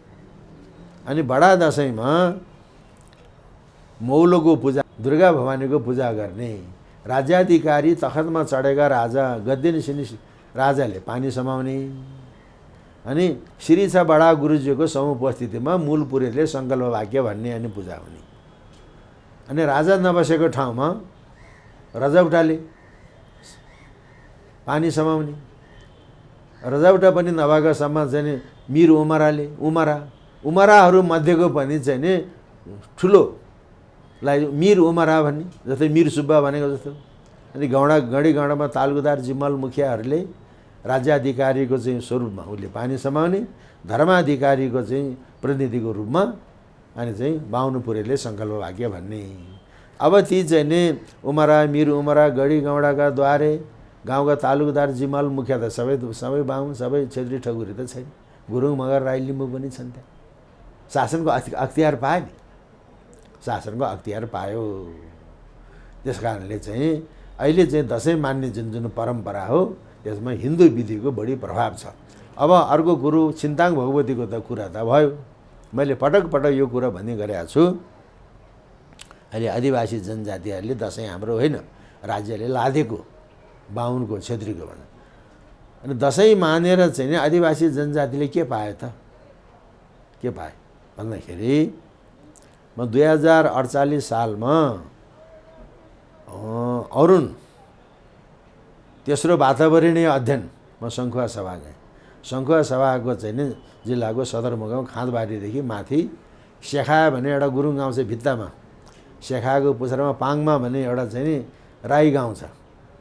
अनि बडा दसैँमा मौलोको पूजा, दुर्गा भवानीको पूजा गर्ने। राज्याधिकारी तखतमा चढेका राजा गद्दिन सिंह राजाले पानी समाउने। अनि श्री 6 बडा गुरुजीको समुपस्थितिमा मूल पुरोहितले सङ्कल्प वाक्य भन्ने अनि पूजा हुने। अनि राजा नबसेको ठाउँमा रजौटाले पानी समाउने। रजौटा पनि नभएको सम्म चाहिँ मिर उमराले, उमराहरू मध्येको पनि चाहिँ नि ठुलोलाई मिर उमरा भन्ने, जस्तै मिर सुब्बा भनेको जस्तो। अनि गढी गौडामा तालुकदार जिम्मल मुखियाहरूले राज्याधिकारीको चाहिँ स्वरूपमा उसले पानी समाउने, धर्माधिकारीको चाहिँ प्रतिनिधिको रूपमा अनि चाहिँ बाहुन पुरोहितले सङ्कल्प वाक्य भन्ने। अब ती चाहिँ नि उमरा, मिर उमरा, गढी गौडाका द्वारे गाउँका तालुकदार जिम्मल मुखिया त सबै बाहुन, सबै छेत्री ठकुरी त छैन। गुरुङ मगर राई लिम्बू पनि छन् त्यहाँ। शासनको अख्तियार पायो नि, शासनको अख्तियार पायो। त्यस कारणले चाहिँ अहिले चाहिँ दसैँ मान्ने जुन परम्परा हो त्यसमा हिन्दू विधिको बढी प्रभाव छ। अब अर्को कुरो छिन्ताङ भगवतीको त कुरा त भयो, मैले पटक पटक यो कुरा भन्ने गरेको छु। अहिले आदिवासी जनजातिहरूले दसैँ हाम्रो होइन राज्यले लादेको बाहुनको छेत्रीको भन्दा, अनि दसैँ मानेर चाहिँ नि आदिवासी जनजातिले के पायो त, के पाए भन्दाखेरि म 2048 सालमा अरुण तेस्रो वातावरणीय अध्ययन म सङ्खुवा सभा गएँ। सङ्खुवा सभाको चाहिँ नि जिल्लाको सदरमुकाम खाँदबारीदेखि माथि सेखा भन्ने एउटा गुरुङ गाउँ छ भित्तामा, सेखाको पुछारमा पाङमा भन्ने एउटा चाहिँ नि राई गाउँ छ।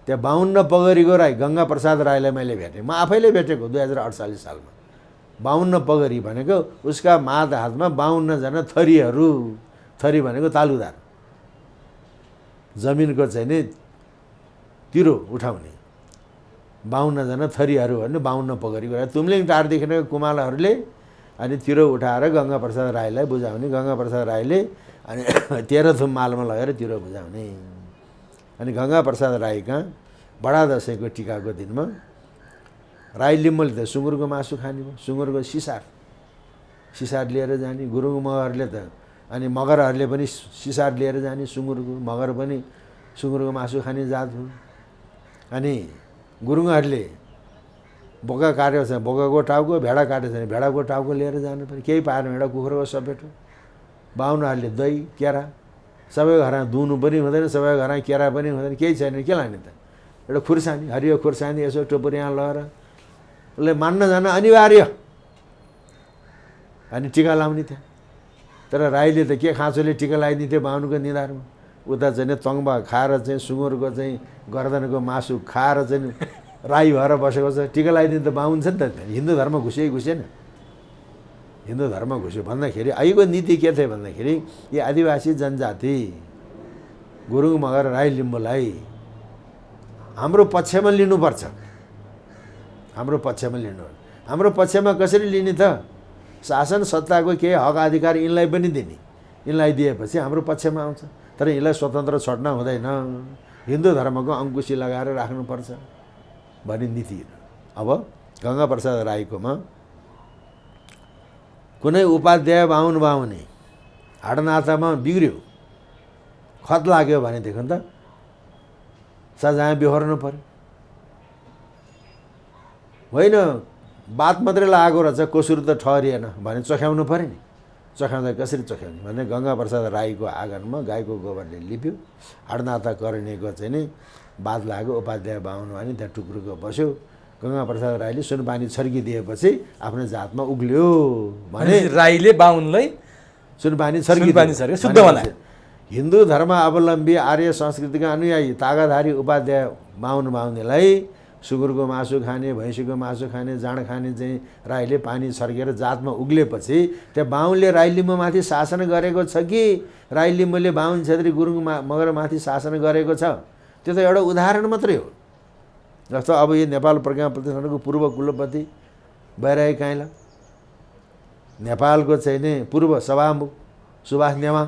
त्यहाँ 52 पगरीको राई गङ्गा प्रसाद राईलाई मैले भेटेँ, म आफैले भेटेको 2048 सालमा। 52 पगरी भनेको उसका मात हातमा 52 जना थरीहरू, थरी भनेको तालुदार, जमिनको चाहिँ नि तिरो उठाउने 52 जना थरीहरू भन्ने 52 पगरीको राई। तुमलिङ टारदेखिको कुमालाहरूले अनि तिरो उठाएर गङ्गा प्रसाद राईलाई बुझाउने, गङ्गा प्रसाद राईले अनि 13 थुम मालमा लगेर तिरो बुझाउने। अनि गङ्गा प्रसाद राई कहाँ बडा दसैँको टिकाको दिनमा राई लिम्बूले त सुँगुरको मासु खाने भयो, सुँगुरको सिसार लिएर जाने। गुरुङ मगरले त अनि मगरहरूले पनि सिसार लिएर जाने सुँगुरको, मगर पनि सुँगुरको मासु खाने जात हो। अनि गुरुङहरूले बोका काटेको छ बोकाको टाउको, भेडा काटेको छ भने भेडाको टाउको लिएर जानु पर्यो, केही पाएन भेडा कुखुराको सपेटो। बाहुनहरूले दही केरा, सबै घरमा दुहुनु पनि हुँदैन, सबै घरमा केरा पनि हुँदैन, केही छैन, के लाने त? एउटा खुर्सानी, हरियो खुर्सानी यसो टोपरी यहाँ लगाएर उसले मान्न जान अनिवार्य। अनि टिका लाउने थियो, तर राईले त के खाँचोले टिका लगाइदिन्थ्यो बाहुनको निधारमा। उता चाहिँ तङ्बा खाएर चाहिँ सुँगुरको चाहिँ गर्दनको मासु खाएर चाहिँ राई भएर बसेको छ, टिका लगाइदिनु त बाहुन छ नि त। हिन्दू धर्म घुसेन, हिन्दू धर्म घुस्यो भन्दाखेरि अहिलेको नीति के थियो भन्दाखेरि यो आदिवासी जनजाति गुरुङ मगर राई लिम्बूलाई हाम्रो पक्षमा लिनुपर्छ, हाम्रो पक्षमा लिनु। हाम्रो पक्षमा कसरी लिने त? शासन सत्ताको केही हक अधिकार यिनलाई पनि दिने, यिनलाई दिएपछि हाम्रो पक्षमा आउँछ। तर यिनलाई स्वतन्त्र छोड्न हुँदैन, हिन्दू धर्मको अङ्कुशी लगाएर राख्नुपर्छ भन्ने नीति। अब गङ्गा प्रसाद राईकोमा कुनै उपाध्याय बाहुन बाहुनी हाडनातामा बिग्रियो, खत लाग्यो भनेदेखि त सजाय बिहोर्नु पर्यो। होइन बात मात्रै लागेको रहेछ, कसुर त ठहरिएन भने चख्याउनु पऱ्यो नि। चख्याउँदा कसरी चख्याउने भने गङ्गा प्रसाद राईको आँगनमा गाईको गोबरले लिप्यो, हाडनाता करणीको चाहिँ नि बात लाग्यो, उपाध्याय बाहुन भने त्यहाँ टुक्रुको बस्यो। गङ्गा प्रसाद राईले सुनपानी छर्किदिएपछि आफ्नो जातमा उग्लियो भने राईले बाहुनलाई सुनपानी छर्किदियो, शुद्ध बनायो। हिन्दू धर्म अवलम्बी आर्य संस्कृतिका अनुयायी तागाधारी उपाध्याय बाहुन बाहुनीलाई सुँगुरको मासु खाने, भैँसीको मासु खाने, जाँड खाने चाहिँ राईले पानी छर्केर जातमा उग्लेपछि त्यहाँ बाहुनले राई लिम्बूमाथि शासन गरेको छ कि राई लिम्बूले बाहुन छेत्री गुरुङ मगरमाथि शासन गरेको छ? त्यो त एउटा उदाहरण मात्रै हो। जस्तो अब यो नेपाल प्रज्ञा प्रतिष्ठानको पूर्व कुलपति बैरागी काइला, नेपालको चाहिँ नि पूर्व सभामुख सुभाष नेवाङ,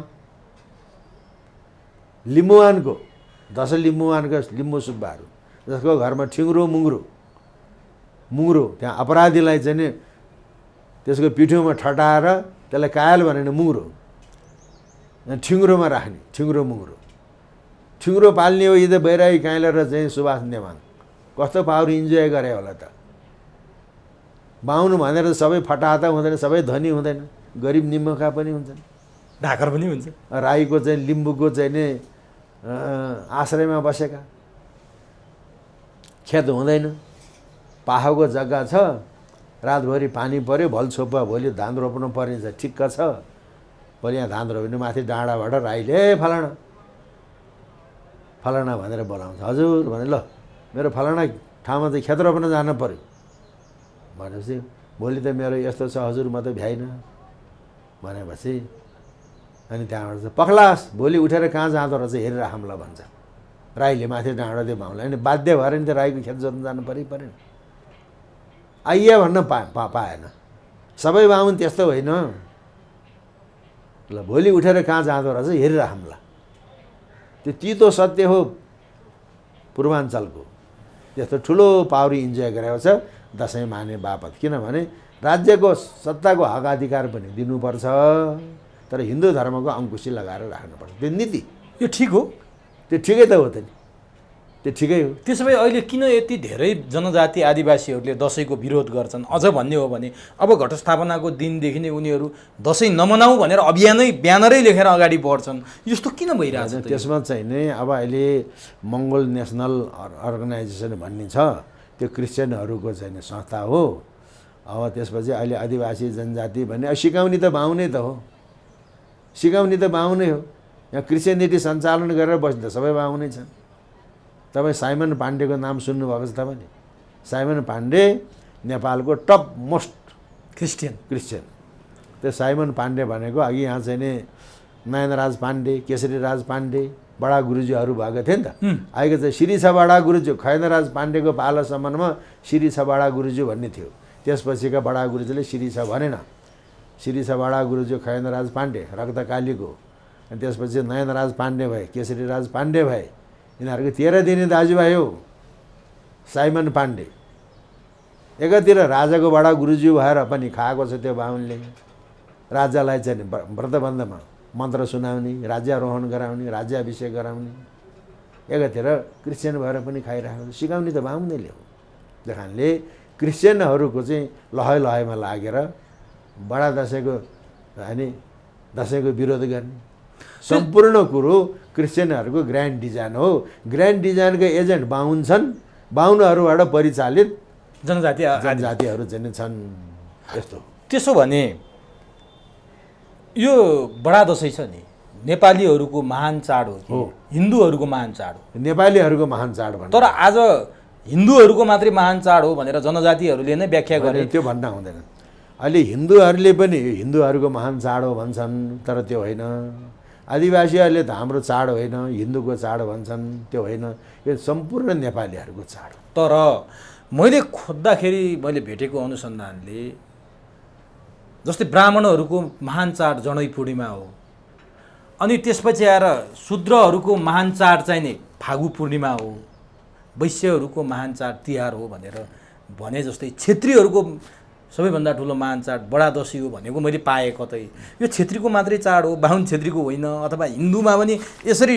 लिम्बुवानको 10 लिम्बुवानका लिम्बू सुब्बाहरू जसको घरमा ठिङ्ग्रो मुङ्ग्रो त्यहाँ अपराधीलाई चाहिँ नि त्यसको पिठोमा ठटाएर त्यसलाई कायल भनेर मुङ्ग्रो ठिङ्ग्रोमा राख्ने, ठिङ्ग्रो मुङ्ग्रो ठिङ्ग्रो पाल्ने हो। यी त बैरागी काइला र चाहिँ सुभाष नेवाङ कस्तो पावर इन्जोय गरे होला त। बाहुन भनेर सबै फटाहा हुँदैन, सबै धनी हुँदैन, गरिब निम्बुखा पनि हुन्छन्, ढाकर पनि हुन्छ। राईको चाहिँ लिम्बूको चाहिँ नि आश्रयमा बसेका, खेत हुँदैन, पाहाको जग्गा छ, रातभरि पानी पऱ्यो, भल छोप्पा भोलि धान रोप्नु पर्ने छ, ठिक्क छ। भोलि यहाँ धान रोप्ने माथि डाँडाबाट राईले फलाना भनेर बोलाउँछ। हजुर भने ल मेरो फलाना ठाउँमा चाहिँ खेत रोप्न जानु पऱ्यो भनेपछि भोलि त मेरो यस्तो छ हजुर म त भ्याइनँ भनेपछि अनि त्यहाँबाट चाहिँ पख्लास भोलि उठेर कहाँ जाँदो रहेछ हेरेर हामीलाई भन्छ। राईले माथि डाँडा दियो बाहुनलाई, अनि बाध्य भएर नि त राईको खेत जोत्न जानु परेन। आइया भन्न पाएन। सबै बाहुन त्यस्तो होइन, ल भोलि उठेर कहाँ जाँदो रहेछ हेरिराखौँला। त्यो तितो सत्य हो पूर्वाञ्चलको। त्यस्तो ठुलो पावरी इन्जोय गरेको छ दसैँ माने बापत। किनभने राज्यको सत्ताको हक अधिकार पनि दिनुपर्छ, तर हिन्दू धर्मको अङ्कुशी लगाएर राख्नुपर्छ। त्यो नीति यो ठिक हो। त्यो ठिकै त हो त नि, त्यो ठिकै हो। त्यसो भए अहिले किन यति धेरै जनजाति आदिवासीहरूले दसैँको विरोध गर्छन्? अझ भन्ने हो भने अब घटस्थापनाको दिनदेखि नै उनीहरू दसैँ नमनाऊ भनेर ब्यानरै लेखेर अगाडि बढ्छन्। यस्तो किन भइरहेछ त? त्यसमा चाहिँ नि अब अहिले मङ्गोल नेसनल अर्गनाइजेसन भन्ने छ, त्यो क्रिस्चियनहरूको चाहिँ संस्था हो। अब त्यसपछि अहिले आदिवासी जनजाति भन्ने सिकाउने त बाहुनै त हो, सिकाउने त बाहुनै हो। यहाँ क्रिस्चियनिटी सञ्चालन गरेर बस्ने त सबै बाहुनै छन्। तपाईँ साइमन पाण्डेको नाम सुन्नुभएको छ तपाईँले? साइमन पाण्डे नेपालको टप मोस्ट क्रिस्चियन। त्यो साइमन पाण्डे भनेको अघि यहाँ चाहिँ नि नयनराज पाण्डे, केशरीराज पाण्डे बडा गुरुजीहरू भएको थियो नि त। अहिले चाहिँ श्री छ बडा गुरुजी, खैनराज पाण्डेको पालासम्ममा श्री छ बडा गुरुजी भन्ने थियो। त्यसपछिका बडा गुरुजीले श्री छ भनेन, श्री छ बडा गुरुजी खैनराज पाण्डे रक्तकालीको। अनि त्यसपछि नयनराज पाण्डे भए, केशरीराज पाण्डे भए। यिनीहरूको 13 दिने दाजुभाइ हो साइमन पाण्डे। एकातिर राजाको बडा गुरुजी भएर पनि खाएको छ त्यो बाहुनले। राजालाई चाहिँ व्रतबन्धमा मन्त्र सुनाउने, राज्यारोहण गराउने, राज्याभिषेक गराउने। एकातिर क्रिस्चियन भएर पनि खाइरहेको छ। सिकाउने त बाहुनले हो। त्यही कारणले क्रिस्चियनहरूको चाहिँ लहै लहैमा लागेर बडा दसैँको अनि दसैँको विरोध गर्ने सम्पूर्ण कुरो क्रिस्चियनहरूको ग्रान्ड डिजाइन हो। ग्रान्ड डिजाइनको एजेन्ट बाहुन छन्, बाहुनहरूबाट परिचालित जनजातिहरू चाहिँ छन्। यस्तो त्यसो भने यो बडा दसैँ छ नि नेपालीहरूको महान चाड हो, हिन्दूहरूको महान चाड हो? नेपालीहरूको महान चाड भन्छ। तर आज हिन्दूहरूको मात्रै महान चाड हो भनेर जनजातिहरूले नै व्याख्या गरे। त्यो भन्न हुँदैन। अहिले हिन्दूहरूले पनि हिन्दूहरूको महान चाड हो भन्छन्, तर त्यो होइन। आदिवासीहरूले त हाम्रो चाड होइन, हिन्दूको चाड भन्छन्, त्यो होइन। यो सम्पूर्ण नेपालीहरूको चाड हो। तर मैले खोज्दाखेरि मैले भेटेको अनुसन्धानले जस्तै ब्राह्मणहरूको महान चाड जनै पूर्णिमा हो, अनि त्यसपछि आएर शूद्रहरूको महान चाड चाहिँ नि फागु पूर्णिमा हो, वैश्यहरूको महान चाड तिहार हो भनेर भने जस्तै क्षेत्रीहरूको सबैभन्दा ठुलो महान चाड बडा दसैँ हो भनेको मैले पाएँ। कतै यो क्षेत्रीको मात्रै चाड हो, बाहुन क्षेत्रीको होइन, अथवा हिन्दूमा पनि यसरी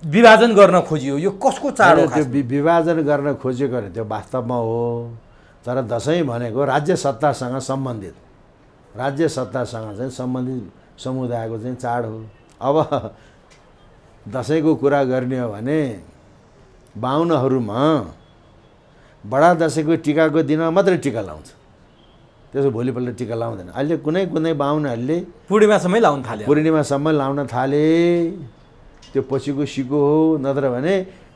विभाजन गर्न खोजियो। यो कसको चाड हो? त्यो विभाजन गर्न खोजेको भने त्यो वास्तवमा हो। तर दसैँ भनेको राज्य सत्तासँग सम्बन्धित, राज्य सत्तासँग चाहिँ सम्बन्धित समुदायको चाहिँ चाड हो। अब दसैँको कुरा गर्ने हो भने बाहुनहरूमा बडा दसैँको टिकाको दिनमा मात्रै टिका लाउँछ, त्यसो भोलिपल्ट टिका लाउँदैन। अहिले कुनै कुनै बाहुनहरूले पूर्णिमासम्मै लाउन थाले, पूर्णिमासम्म लाउन थाले। त्यो पछिको सिको हो। नत्र भने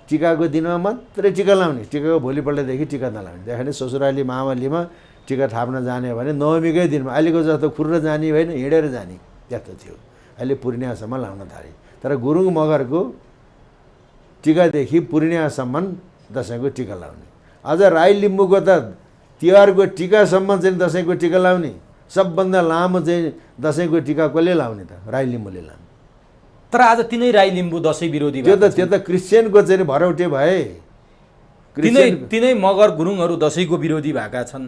टिकाको दिनमा मात्रै टिका लाउने, टिकाको भोलिपल्टदेखि टिका नलाउने। त्यहाँदेखि ससुराली मावलीमा टिका थाप्न जाने भने नवमीकै दिनमा, अहिलेको जस्तो खुर्र जाने होइन, हिँडेर जाने त्यस्तो थियो। अहिले पूर्णिमासम्म लाउन थाले। तर गुरुङ मगरको टिकादेखि पूर्णिमासम्म दसैँको टिका लाउने। अझ राई लिम्बूको त तिहारको टिकासम्म चाहिँ दसैँको टिका लाउने। सबभन्दा लामो चाहिँ दसैँको टिका कसले लाउने त? राई लिम्बूले लाउने। तर आज तिनै राई लिम्बू दसैँ विरोधी त्यो त क्रिस्चियनको चाहिँ भरौटे भए। तिनै मगर गुरुङहरू दसैँको विरोधी भएका छन्।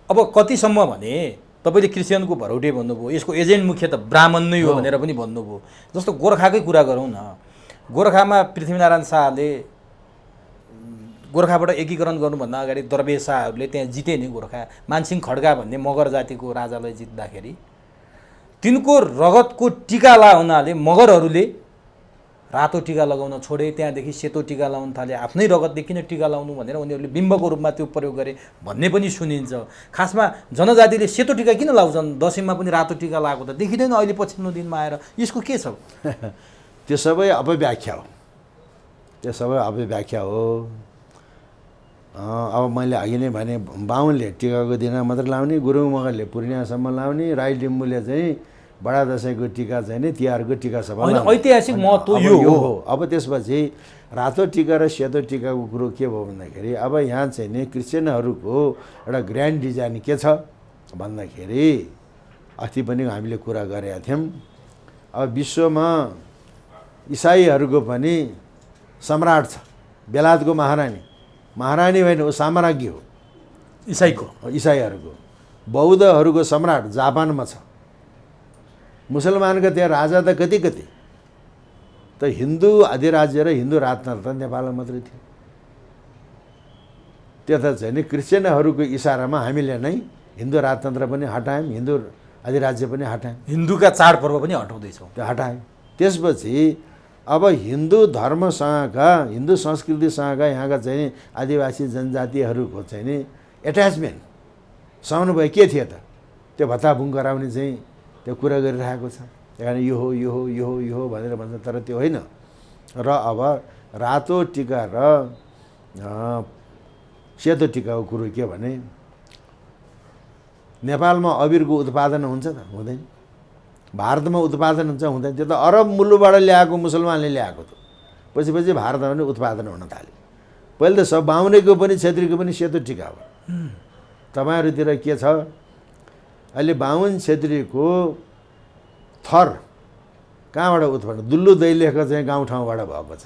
अब कतिसम्म भने तपाईँले क्रिस्चियनको भरौटे भन्नुभयो, यसको एजेन्ट मुख्य त ब्राह्मण नै हो भनेर पनि भन्नुभयो। जस्तो गोर्खाकै कुरा गरौँ न। गोर्खामा पृथ्वीनारायण शाहले गोर्खाबाट एकीकरण गर्नुभन्दा अगाडि दरवेश शाहहरूले त्यहाँ जिते नि। गोर्खा मानसिंह खड्गा भन्ने मगर जातिको राजालाई जित्दाखेरि तिनको रगतको टिका लाउनाले मगरहरूले रातो टिका लगाउन छोडे, त्यहाँदेखि सेतो टिका लाउन थाले। आफ्नै रगतले किन टिका लाउनु भनेर उनीहरूले बिम्बको रूपमा त्यो प्रयोग गरे भन्ने पनि सुनिन्छ। खासमा जनजातिले सेतो टिका किन लाउँछन्, दसैँमा पनि रातो टिका लगाएको त देखिँदैन अहिले पछिल्लो दिनमा आएर। यसको के छ? त्यो सबै अपव्याख्या हो, त्यो सबै अपव्याख्या हो। अब मैले अघि नै भने बाहुनले टिकाको दिनमा मात्रै लाउने, गुरुङ मगरले पूर्णिमासम्म लाउने, राई लिम्बूले चाहिँ बडा दसैँको टिका चाहिँ नि तिहारको टिकासम्म लाउने। ऐतिहासिक महत्त्व यो हो। अब त्यसपछि रातो टिका र सेतो टिकाको कुरो के भयो भन्दाखेरि अब यहाँ चाहिँ नि क्रिस्चियनहरूको एउटा ग्रान्ड डिजाइन के छ भन्दाखेरि अस्ति पनि हामीले कुरा गरेका थियौँ। अब विश्वमा इसाईहरूको पनि सम्राट छ, बेलायतको महारानी होइन, ऊ साम्राज्ञी हो इसाईहरूको। बौद्धहरूको सम्राट जापानमा छ। मुसलमानको त्यहाँ राजा त कति त हिन्दू अधिराज्य र हिन्दू राजतन्त्र त नेपालमा मात्रै थियो। त्यता चाहिँ नि क्रिस्चियनहरूको इसारामा हामीले नै हिन्दू राजतन्त्र पनि हटायौँ, हिन्दू अधिराज्य पनि हटायौँ, हिन्दूका चाडपर्व पनि हटाउँदैछौँ, त्यो हटायौँ। त्यसपछि अब हिन्दू धर्मसँगका, हिन्दू संस्कृतिसँगका यहाँका चाहिँ आदिवासी जनजातिहरूको चाहिँ नि एट्याचमेन्ट समन्वय के थियो त? त्यो भत्ताभुङ गराउने चाहिँ त्यो कुरा गरिरहेको छ। त्यही कारण यो हो यो हो यो हो यो हो भनेर भन्छ, तर त्यो होइन। र अब रातो टिका र सेतो टिकाको कुरो के भने, नेपालमा अबिरको उत्पादन हुन्छ त? हुँदैन। भारतमा उत्पादन हुन्छ? हुँदैन। त्यो त अरब मुलुकबाट ल्याएको, मुसलमानले ल्याएको त। पछि भारतमा पनि उत्पादन हुन थाल्यो। पहिले त सब बाहुनेको पनि छेत्रीको पनि सेतो टिका हो। तपाईँहरूतिर के छ, अहिले बाहुन छेत्रीको थर कहाँबाट उत्पन्न? दुल्लु दैलेखको चाहिँ गाउँठाउँबाट भएको छ।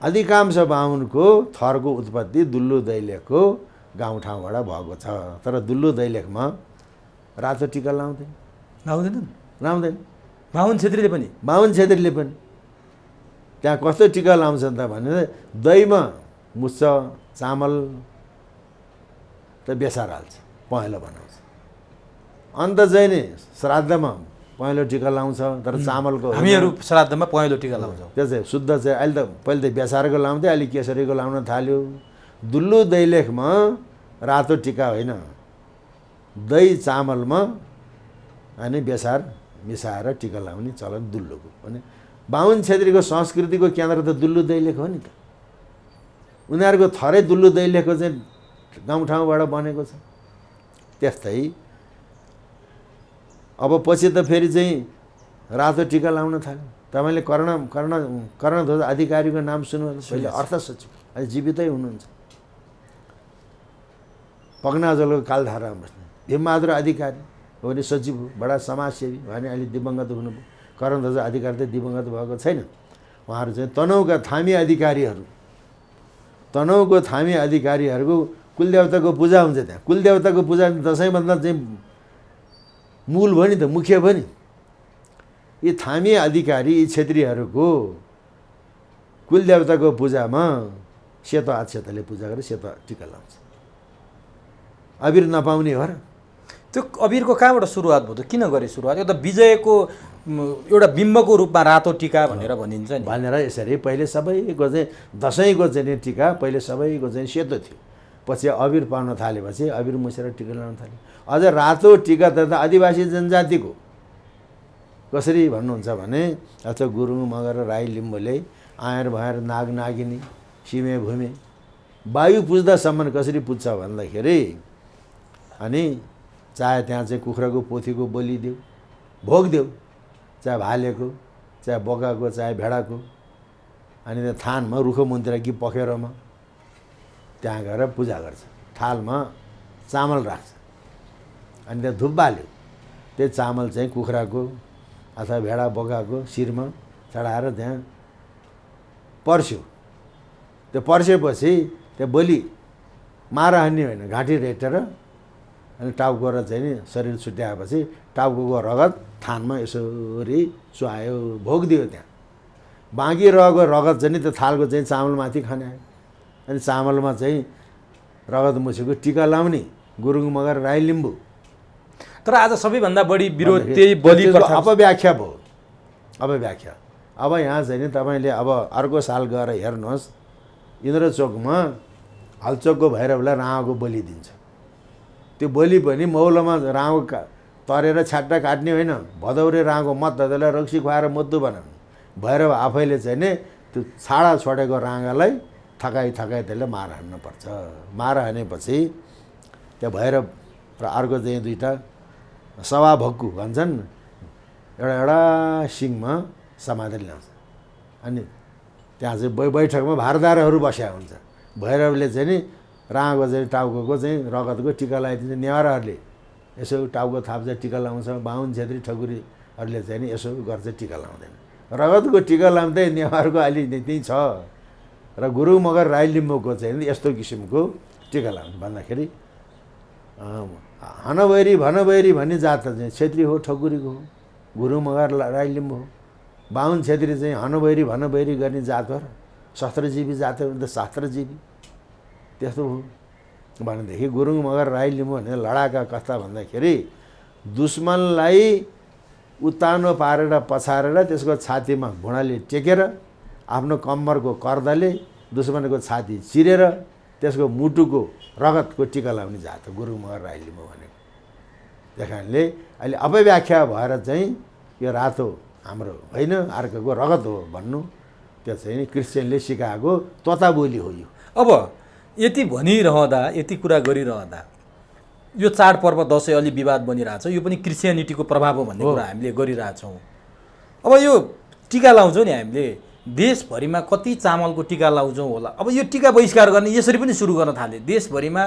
अधिकांश बाहुनको थरको उत्पत्ति दुल्लु दैलेखको गाउँठाउँबाट भएको छ। तर दुल्लु दैलेखमा रातो टिका लाउँदैन। बाहुन छेत्रीले पनि त्यहाँ कस्तो टिका लाउँछन् त भने, दहीमा मुस्छ, चामल त बेसार हाल्छ, पहेँलो बनाउँछ। अन्त चाहिँ नि श्राद्धमा पहेँलो टिका लाउँछ, तर चामलको हामीहरू श्राद्धमा पहेँलो टिका लाउँछौँ। त्यो चाहिँ शुद्ध चाहिँ अहिले त पहिले त बेसारको लाउँथे, अहिले केसरीको लाउन थाल्यो। दुल्लु दैलेखमा रातो टिका होइन, दही चामलमा अनि बेसार मिसाएर टिका लाउने चलन दुल्लुको। भने बाहुन छेत्रीको संस्कृतिको केन्द्र त दुल्लु दैलेख हो नि त। उनीहरूको थरै दुल्लु दैलेखको चाहिँ गाउँठाउँबाट बनेको छ। त्यस्तै अब पछि त फेरि चाहिँ रातो टिका लाउन थाल्यो। तपाईँले कर्णध्वज अधिकारीको नाम सुन्नुहोस्। पहिले अर्थ सचिव, अहिले जीवितै हुनुहुन्छ, पगनाजलको कालधारामा बस्ने भीमबहादुर अधिकारी हो भने सचिव हो, बडा समाजसेवी भने अहिले दिवंगत हुनुभयो। कर्णध्वज अधिकारी त दिवंगत भएको छैन। उहाँहरू चाहिँ तनहुँका थामी अधिकारीहरूको कुलदेवताको पूजा हुन्छ। त्यहाँ कुलदेवताको पूजा दसैँभन्दा चाहिँ मूल भयो नि त, मुख्य भयो नि। यी थामी अधिकारी, यी क्षेत्रीहरूको कुलदेवताको पूजामा सेतो अक्षताले पूजा गरेर सेतो टिका लाउँछ। अबिर नपाउने हो र? त्यो अबिरको कहाँबाट सुरुवात भयो त? किन गरे सुरुवात? यो त विजयको एउटा बिम्बको रूपमा रातो टिका भनेर भनिन्छ नि। भनेर यसरी पहिले सबैको चाहिँ दसैँको चाहिँ टिका पहिले सबैको चाहिँ सेतो थियो। पछि अबिर पाउन थालेपछि अबिर मुछेर टिका लाउन थाल्यो। अझ रातो टिका त आदिवासी जनजातिको कसरी भन्नुहुन्छ भने, अथवा गुरुङ मगर राई लिम्बूले आएर भएर नाग नागिनी सिमे भूमे वायु पुज्दासम्म कसरी पुज्छ भन्दाखेरि, अनि चाहे त्यहाँ चाहिँ कुखुराको पोथीको बलि देऊ, भोग देऊ, चाहे भालेको, चाहे बोकाको, चाहे भेडाको, अनि त्यो थानमा रुखो मुन्तिर कि पखेरोमा त्यहाँ गएर पूजा गर्छ। थालमा चामल राख्छ, अनि त्यहाँ धुप बाल्यो। त्यो चामल चाहिँ कुखुराको अथवा भेडा बोकाको शिरमा चढाएर त्यहाँ पर्स्यो। त्यो पर्सेपछि त्यो बलि मार हान्ने होइन, घाँटी रेटेर अनि टाउको र चाहिँ नि शरीर छुट्याएपछि टाउको रगत थानमा यसरी चुहायो, भोग दियो। त्यहाँ बाँकी रहेको रगत चाहिँ नि त्यो थालको चाहिँ चामलमाथि खन्यायो। अनि चामलमा चाहिँ रगत मुछेको टिका लाउने गुरुङ मगर राई लिम्बू। तर आज सबैभन्दा बढी विरोध त्यही बलि प्रथा। अपव्याख्या भयो, अपव्याख्या। अब यहाँ चाहिँ नि तपाईँले अब अर्को साल गएर हेर्नुहोस्, इन्द्रचोकमा हलचोकको भैरवलाई राँगोको बलि दिन्छ। त्यो बलि पनि मौलोमा राँगो तरेर छ्याट्टा काट्ने होइन, भदौरे राँगो मत त्यसलाई रक्सी खुवाएर मुद्दु बनाउने। भैरव आफैले चाहिँ नि त्यो छाडा छोडेको राँगालाई थकाइ त्यसले मार हान्नुपर्छ। मार हानेपछि त्यो भैरव र अर्को चाहिँ दुईवटा सवा भक्कु भन्छन्, एउटा सिङमा समातेर ल्याउँछ। अनि त्यहाँ चाहिँ बैठकमा भारदारहरू बस्या हुन्छ। भैरवले चाहिँ नि राँगो चाहिँ टाउको चाहिँ रगतको टिका लगाइदिन्छ। नेवारहरूले यसो टाउको थाप्छ टिका लाउँछ, बाहुन छेत्री ठकुरीहरूले चाहिँ नि यसो गर्छ टिका लाउँदैन। रगतको टिका लाउँदै नेवारको अलि त्यही छ र गुरुङ मगर राई लिम्बूको चाहिँ नि यस्तो किसिमको टिका लाउँछ भन्दाखेरि हनबैरी भनबैरी भन्ने जात चाहिँ छेत्री हो, ठकुरीको हो, गुरुङ मगर राई लिम्बू हो। बाहुन छेत्री चाहिँ हनबैरी भनबैरी गर्ने जात हो र शस्त्रजीवी जात हो भने त शास्त्रजीवी त्यस्तो हो भनेदेखि गुरुङ मगर राई लिम्बू भने लडाका कस्ता भन्दाखेरि दुश्मनलाई उत्तानो पारेर पछारेर त्यसको छातीमा घुँडाले टेकेर आफ्नो कम्मरको कर्दले दुश्मनको छाती चिरेर त्यसको मुटुको रगतको टिका लाउने जात हो गुरुङ मगर राई लिम्बू भनेको। त्यस कारणले अहिले अपव्याख्या भएर चाहिँ यो रातो हाम्रो होइन अर्काको रगत हो भन्नु त्यो चाहिँ क्रिस्चियनले सिकाएको तोता बोली हो यो। अब यति भनिरहँदा यति कुरा गरिरहँदा यो चाडपर्व दसैँ अलि विवाद बनिरहेछ, यो पनि क्रिस्चियनिटीको प्रभाव हो भन्ने कुरा हामीले गरिरहेछौँ। अब यो टिका लाउँछौँ नि हामीले, देशभरिमा कति चामलको टिका लाउँछौँ होला। अब यो टिका बहिष्कार गर्ने यसरी पनि सुरु गर्न थाले, देशभरिमा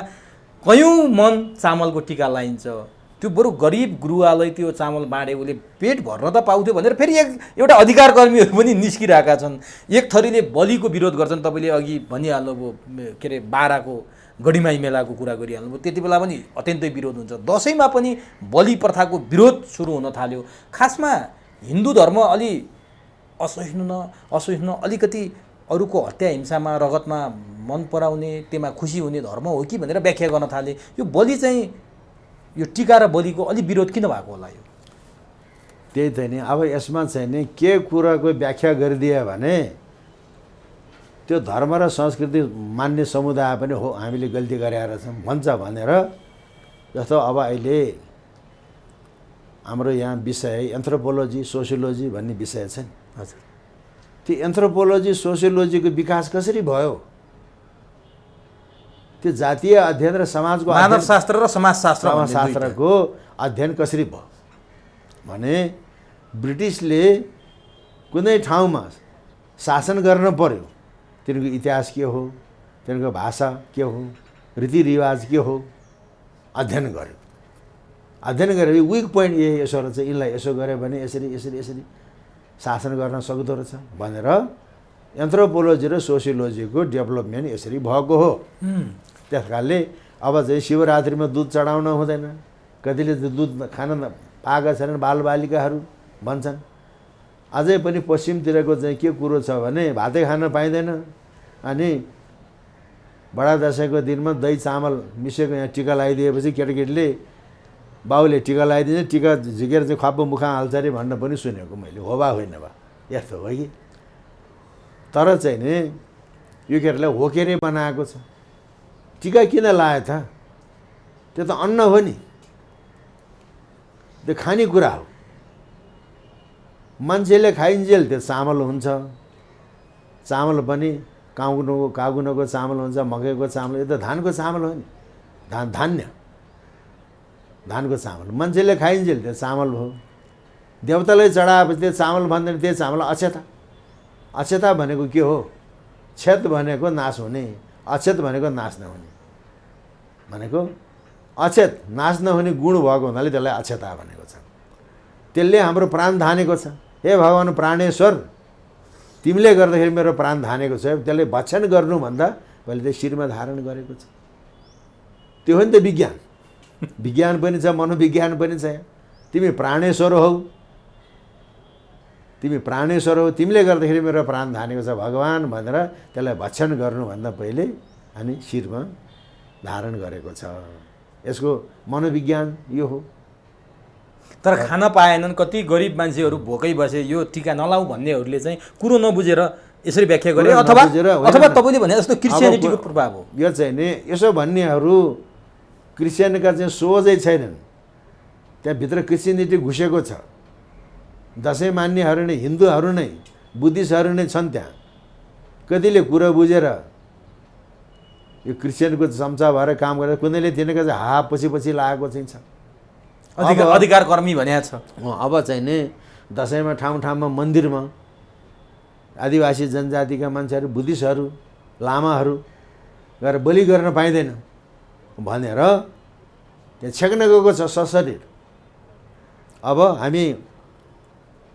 कयौँ मन चामलको टिका लाइन्छ, त्यो बरु गरिब गुरुवालाई त्यो चामल बाँडे उसले पेट भर्न त पाउँथ्यो भनेर फेरि एउटा अधिकार कर्मीहरू पनि निस्किरहेका छन्। एक थरीले बलिको विरोध गर्छन्, तपाईँले अघि भनिहाल्नुभयो के अरे बाराको गढीमाई मेलाको कुरा गरिहाल्नुभयो, त्यति बेला पनि अत्यन्तै विरोध हुन्छ। दसैँमा पनि बलि प्रथाको विरोध सुरु हुन थाल्यो। खासमा हिन्दू धर्म अलि असहिष्णु अलिकति अरूको हत्या हिंसामा रगतमा मन पराउने त्यसमा खुसी हुने धर्म हो कि भनेर व्याख्या गर्न थाले। यो बलि चाहिँ यो टिका र बलिको अलि विरोध किन भएको होला? यो त्यही त नि। अब यसमा चाहिँ नि के कुराको व्याख्या गरिदियो भने त्यो धर्म र संस्कृति मान्ने समुदाय पनि हो हामीले गल्ती गरेर छौँ भन्छ भनेर। जस्तो अब अहिले हाम्रो यहाँ विषय एन्थ्रोपोलोजी सोसियोलोजी भन्ने विषय छ नि। हजुर, त्यो एन्थ्रोपोलोजी सोसियोलोजीको विकास कसरी भयो? त्यो जातीय अध्ययन र समाजको मानवशास्त्र र समाजशास्त्रको अध्ययन कसरी भयो भने ब्रिटिसले कुनै ठाउँमा शासन गर्न पर्यो, तिनीहरूको इतिहास के हो, तिनीहरूको भाषा के हो, रीतिरिवाज के हो अध्ययन गर्यो। अध्ययन गरेर विक पोइन्ट यसो रहेछ, यिनलाई यसो गऱ्यो भने यसरी यसरी यसरी शासन गर्न सक्दो रहेछ भनेर एन्थ्रोपोलोजी र सोसियोलोजीको डेभलपमेन्ट यसरी भएको हो। त्यस कारणले अब चाहिँ शिवरात्रिमा दुध चढाउन हुँदैन, कतिले त दुध खान पाएका छैनन् बालबालिकाहरू भन्छन्। अझै पनि पश्चिमतिरको चाहिँ के कुरो छ भने भातै खान पाइँदैन। अनि बडा दसैँको दिनमा दही चामल मिसेको यहाँ टिका लगाइदिएपछि केटाकेटीले बाउले टिका लगाइदिन्छ, टिका झिकेर चाहिँ खप्पो मुखा हाल्छ अरे भन्न पनि सुनेको मैले। हो बा होइन बा यस्तो हो कि। तर चाहिँ नि यो केटालाई होकेरै बनाएको छ। टिका किन लायो त? त्यो त अन्न हो नि, त्यो खानेकुरा हो। मान्छेले खाइन्जेल त्यो चामल हुन्छ, चामल पनि कागुनको चामल हुन्छ, मकैको चामल, यो त धानको चामल हो नि, धानको चामल मान्छेले खाइन्जेल त्यो चामल हो। देवतालाई चढाएपछि त्यो चामल भन्दैन, त्यो चामल अक्षता भनेको के हो? क्षत भनेको नाश हुने, अक्षत भनेको नाश नहुने भनेको। अक्षत नाश नहुने गुण भएको हुनाले त्यसलाई अक्षता भनेको छ। त्यसले हाम्रो प्राण धानेको छ। हे भगवान् प्राणेश्वर, तिमीले गर्दाखेरि मेरो प्राण धानेको छ। त्यसले भक्षण गर्नुभन्दा पहिले त्यो शिरमा धारण गरेको छ। त्यो हो नि त विज्ञान। विज्ञान पनि छ, मनोविज्ञान पनि छ। तिमी प्राणेश्वर हौ, तिमीले गर्दाखेरि मेरो प्राण धानेको छ भगवान् भनेर त्यसलाई भक्षण गर्नुभन्दा पहिले अनि शिरमा धारण गरेको छ। यसको मनोविज्ञान यो हो। तर खान पाएनन्, कति गरिब मान्छेहरू भोकै बसे, यो टिका नलाऊ भन्नेहरूले चाहिँ कुरो नबुझेर यसरी व्याख्या गरे, अथवा तपाईँले भने जस्तो क्रिस्चियनिटीको प्रभाव हो। यो चाहिँ नि यसो भन्नेहरू क्रिस्चियनका चाहिँ सोझै छैनन्, त्यहाँभित्र क्रिस्चियनिटी घुसेको छ। दसैँ मान्नेहरू नै हिन्दूहरू नै बुद्धिस्टहरू नै छन् त्यहाँ। कतिले कुरो बुझेर यो क्रिस्चियनको चम्चा भएर काम गरेर कुनैले तिनीहरूको चाहिँ पछि लागेको चाहिँ छ। अधिकार कर्मी भनेको छ। अब चाहिँ नि दसैँमा ठाउँमा मन्दिरमा आदिवासी जनजातिका मान्छेहरू, बुद्धिस्टहरू, लामाहरू गएर बलि गर्न पाइँदैन भनेर त्यहाँ छेक्न गएको छ सशरीर। अब हामी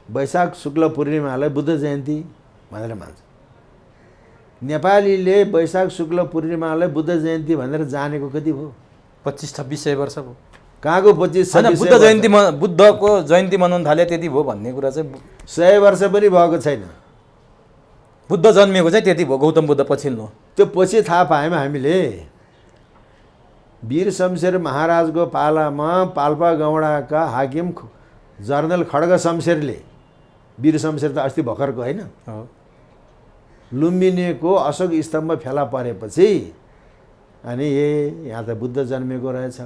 वैशाख शुक्ल पूर्णिमालाई बुद्ध जयन्ती भनेर मान्छ। नेपालीले वैशाख शुक्ल पूर्णिमालाई बुद्ध जयन्ती भनेर जानेको कति भयो? 25-26 वर्ष भयो। कहाँको 25-26? बुद्ध जयन्ती बुद्धको जयन्ती मनाउन थाले त्यति भयो भन्ने कुरा चाहिँ 100 वर्ष पनि भएको छैन। बुद्ध जन्मिएको चाहिँ त्यति भयो, गौतम बुद्ध पछिल्लो। त्यो पछि थाहा पायौँ हामीले। वीर शमशेर महाराजको पालामा पाल्पा गौडाका हाकिम जर्नल खड्ग शमशेरले, वीर शमशेर त अस्ति भर्खरको होइन, लुम्बिनीको अशोक स्तम्भ फेला परेपछि अनि यहाँ त बुद्ध जन्मेको रहेछ,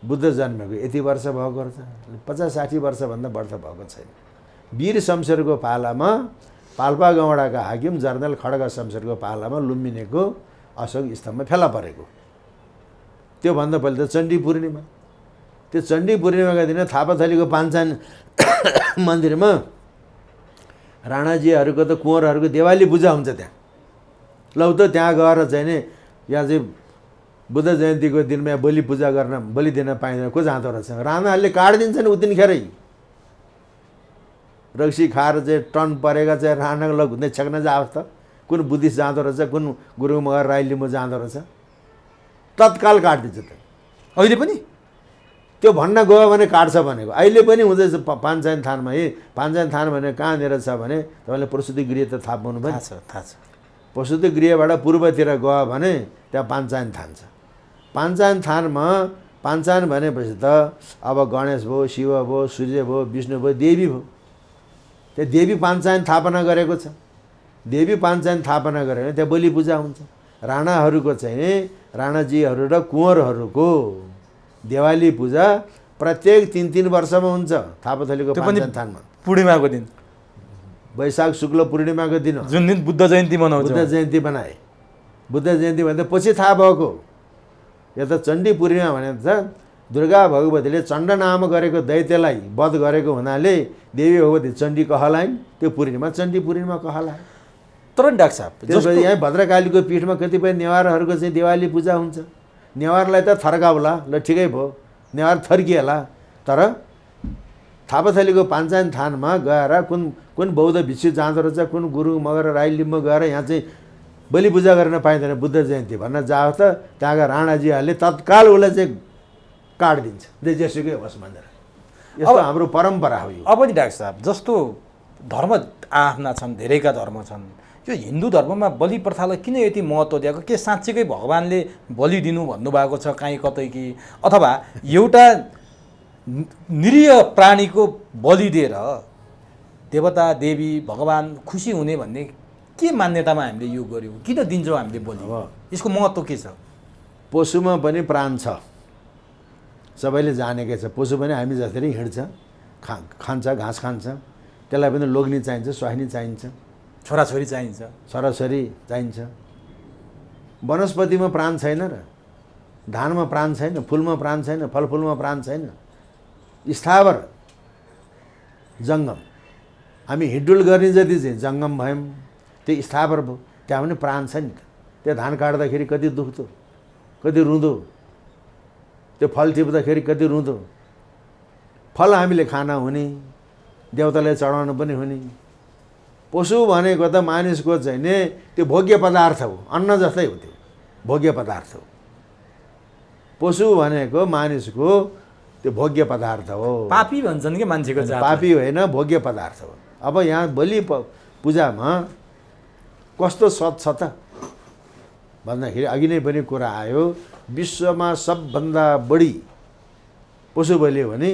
बुद्ध जन्मेको यति वर्ष भएको रहेछ, 50-60 वर्षभन्दा बढ्ता भएको छैन। वीर शमशेरको पालामा पाल्पा गौडाका हाकिम जर्नल खड्ग शमशेरको पालामा लुम्बिनीको अशोक स्तम्भ फेला परेको। त्योभन्दा पहिले त चण्डी पूर्णिमा। त्यो चण्डी पूर्णिमाका दिन थापाथलीको पाञ्चान मन्दिरमा राणाजीहरूको त कुँवरहरूको देवाली पूजा हुन्छ त्यहाँ। लौ त त्यहाँ गएर चाहिँ नि यहाँ चाहिँ बुद्ध जयन्तीको दिनमा बलि पूजा गर्न, बलि दिन पाइँदैन, को जाँदो रहेछ? राणाहरूले काटिदिन्छ नि उतिनखेरै। रक्सी खाएर चाहिँ टन परेका चाहिँ राणाको लग हुँदै छेक्न जाओस् त, कुन बुद्धिस्ट जाँदो रहेछ, कुन गुरुङ मगर राई लिम्बू जाँदो रहेछ, तत्काल काटिदिन्छ त। अहिले पनि त्यो भन्न गयो भने काट्छ भनेको अहिले पनि हुँदैछ। पाञ्चायन थानमा पाञ्चायन थान भने कहाँनिर छ भने तपाईँले प्रसुति गृह त थाहा पाउनु भयो। थाहा छ। प्रसुति गृहबाट पूर्वतिर गयो भने त्यहाँ पाञ्चायन थान छ। पाञ्चायन थानमा पाञ्चायन भनेपछि त अब गणेश भयो, शिव भयो, सूर्य भयो, विष्णु भयो, देवी भयो। त्यहाँ देवी पाञ्चायन स्थापना गरेको छ। देवी पाञ्चायन स्थापना गऱ्यो भने त्यहाँ बलि पूजा हुन्छ। राणाहरूको चाहिँ राणाजीहरू र कुँवरहरूको देवाली पूजा प्रत्येक 3-3 वर्षमा हुन्छ थापाथलीको पाञ्चायन थानमा। पूर्णिमाको दिन, वैशाख शुक्ल पूर्णिमाको दिन जुन दिन बुद्ध जयन्ती मनाउँछ। बुद्ध जयन्ती बनाए। बुद्ध जयन्ती भन्दा पछि थाहा भएको। यो त चण्डी पूर्णिमा भनेको छ दुर्गा भगवतीले चण्ड नाम गरेको दैत्यलाई वध गरेको हुनाले देवी भगवती चण्डी कहलाइन्। त्यो पूर्णिमा चण्डी पूर्णिमा कहलाए। तर डाक्टर साहब त्यसपछि यहाँ भद्रकालीको पीठमा कतिपय नेवारहरूको चाहिँ दिवाली पूजा हुन्छ। नेवारलाई त थर्काउला, ल ठिकै भयो, नेवार थर्किएला। तर थापाथलीको पाञ्चायन थानमा गएर कुन बौद्ध भिक्षु जाँदो रहेछ, कुन गुरुङ मगर राई लिम्बू गएर यहाँ चाहिँ बलि पूजा गर्न पाइँदैन बुद्ध जयन्ती भन्न जाओ त त्यहाँका राणाजीहरूले तत्काल उसलाई चाहिँ काटिदिन्छ, जेसुकै होस् भनेर। यस्तो हाम्रो परम्परा हो यो। अब नि डाक्टर साहब जस्तो धर्म आफ्ना छन्, धेरैका धर्म छन्, यो हिन्दू धर्ममा बलि प्रथालाई किन यति महत्त्व दिएको? के साँच्चीकै भगवान्ले बलि दिनु भन्नुभएको छ काहीँ कतै कि अथवा एउटा निरीह प्राणीको बलि दिएर देवता देवी भगवान् खुसी हुने भन्ने के मान्यतामा हामीले यो गर्यौँ? किन दिन्छौँ हामीले बलि? यसको महत्त्व के छ? पशुमा पनि प्राण छ, सबैले जानेकै छ। पशु पनि हामी जसरी हिँड्छ, खान्छ, घाँस खान्छ, त्यसलाई पनि लोग्ने चाहिन्छ, स्वाहिनी चाहिन्छ, छोराछोरी चाहिन्छ, छोराछोरी चाहिन्छ। वनस्पतिमा प्राण छैन र, धानमा प्राण छैन, फुलमा प्राण छैन, फलफुलमा प्राण छैन। स्थावर जङ्गम, हामी हिँडुल गर्ने जति चाहिँ जङ्गम भयौँ, त्यो स्थावर भयो, त्यहाँ पनि प्राण छ नि त। त्यो धान काट्दाखेरि कति दुख्दो, कति रुँदो, त्यो फल टिप्दाखेरि कति रुँदो। फल हामीले खाना हुने, देवतालाई चढाउनु पनि हुने। पशु भनेको त मानिसको चाहिँ नि त्यो भोग्य पदार्थ हो, अन्न जस्तै हो, त्यो भोग्य पदार्थ हो। पशु भनेको मानिसको त्यो भोग्य पदार्थ हो। पापी भन्छन् कि मान्छेको जात? पापी होइन, भोग्य पदार्थ हो। अब यहाँ बलि पूजामा कस्तो सत छ त भन्दाखेरि अघि नै पनि कुरा आयो, विश्वमा सबभन्दा बढी पशु बलि हो भने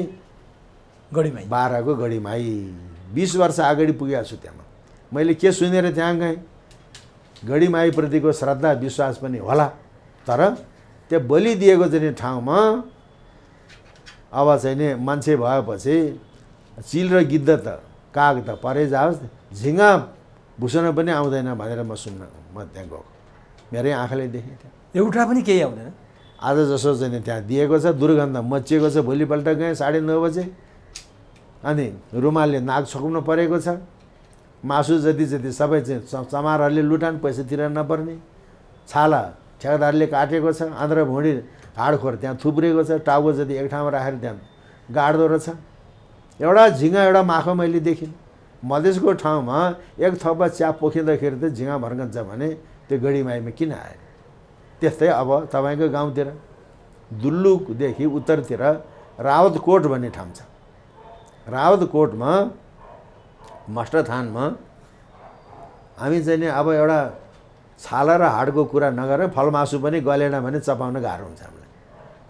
गढीमाई, बाह्रको गढीमाई। 20 वर्ष अगाडि पुगेको छु त्यहाँ। मैले के सुनेर त्यहाँ गएँ, गढीमाईप्रतिको श्रद्धा विश्वास पनि होला। तर त्यो बलि दिएको चाहिँ ठाउँमा अब चाहिँ नि मान्छे भएपछि चिल र गिद्ध त काग त परै जाओस्, झिँगा भुसुन पनि आउँदैन भनेर म त्यहाँ गएको, मेरै आँखाले देखेँ। त्यहाँ एउटा पनि केही आउँदैन। आज जसो चाहिँ त्यहाँ दिएको छ, दुर्गन्ध मचिएको छ। भोलिपल्ट गएँ 9:30 बजे, अनि रुमालले नाक छोक्नु परेको छ। मासु जति सबै चाहिँ चमारहरूले लुटान, पैसा तिर्न नपर्ने। छाला ठेकेदारले काटेको छ, आन्द्र भुँडी हाडखोर त्यहाँ थुप्रिएको छ, टाउको जति एक ठाउँमा राखेर त्यहाँ गाड्दो रहेछ। एउटा झिँगा एउटा माखो मैले देखेँ। मधेसको ठाउँमा एक थप्पा च्याप पोखिँदाखेरि त झिँगा भर्कन्छ भने त्यो गढीमाईमा किन आयो? त्यस्तै अब तपाईँको गाउँतिर दुल्लुदेखि उत्तरतिर रावतकोट भन्ने ठाउँ छ। रावतकोटमा मस्टरथानमा हामी चाहिँ नि अब एउटा छाला र हाडको कुरा नगरेर फलमासु पनि गलेन भने चपाउन गाह्रो हुन्छ हामीलाई।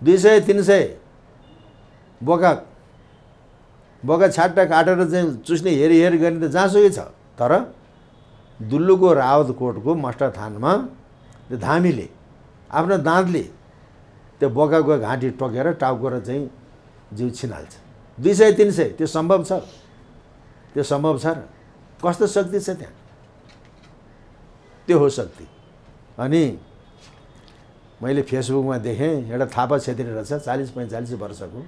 200-300 बोका छाट्टा काटेर चाहिँ चुस्ने हेरी गर्ने त जहाँसुकै छ। तर दुल्लुको रावतकोटको मस्टरथानमा त्यो धामीले आफ्नो दाँतले त्यो बोकाको घाँटी टोकेर टाउको र चाहिँ जिउ छिनाल्छ। 200-300 त्यो सम्भव छ? त्यो सम्भव छ र? कस्तो शक्ति छ त्यहाँ? त्यो हो शक्ति। अनि मैले फेसबुकमा देखेँ एउटा थापा छेत्री रहेछ 40-45 वर्षको।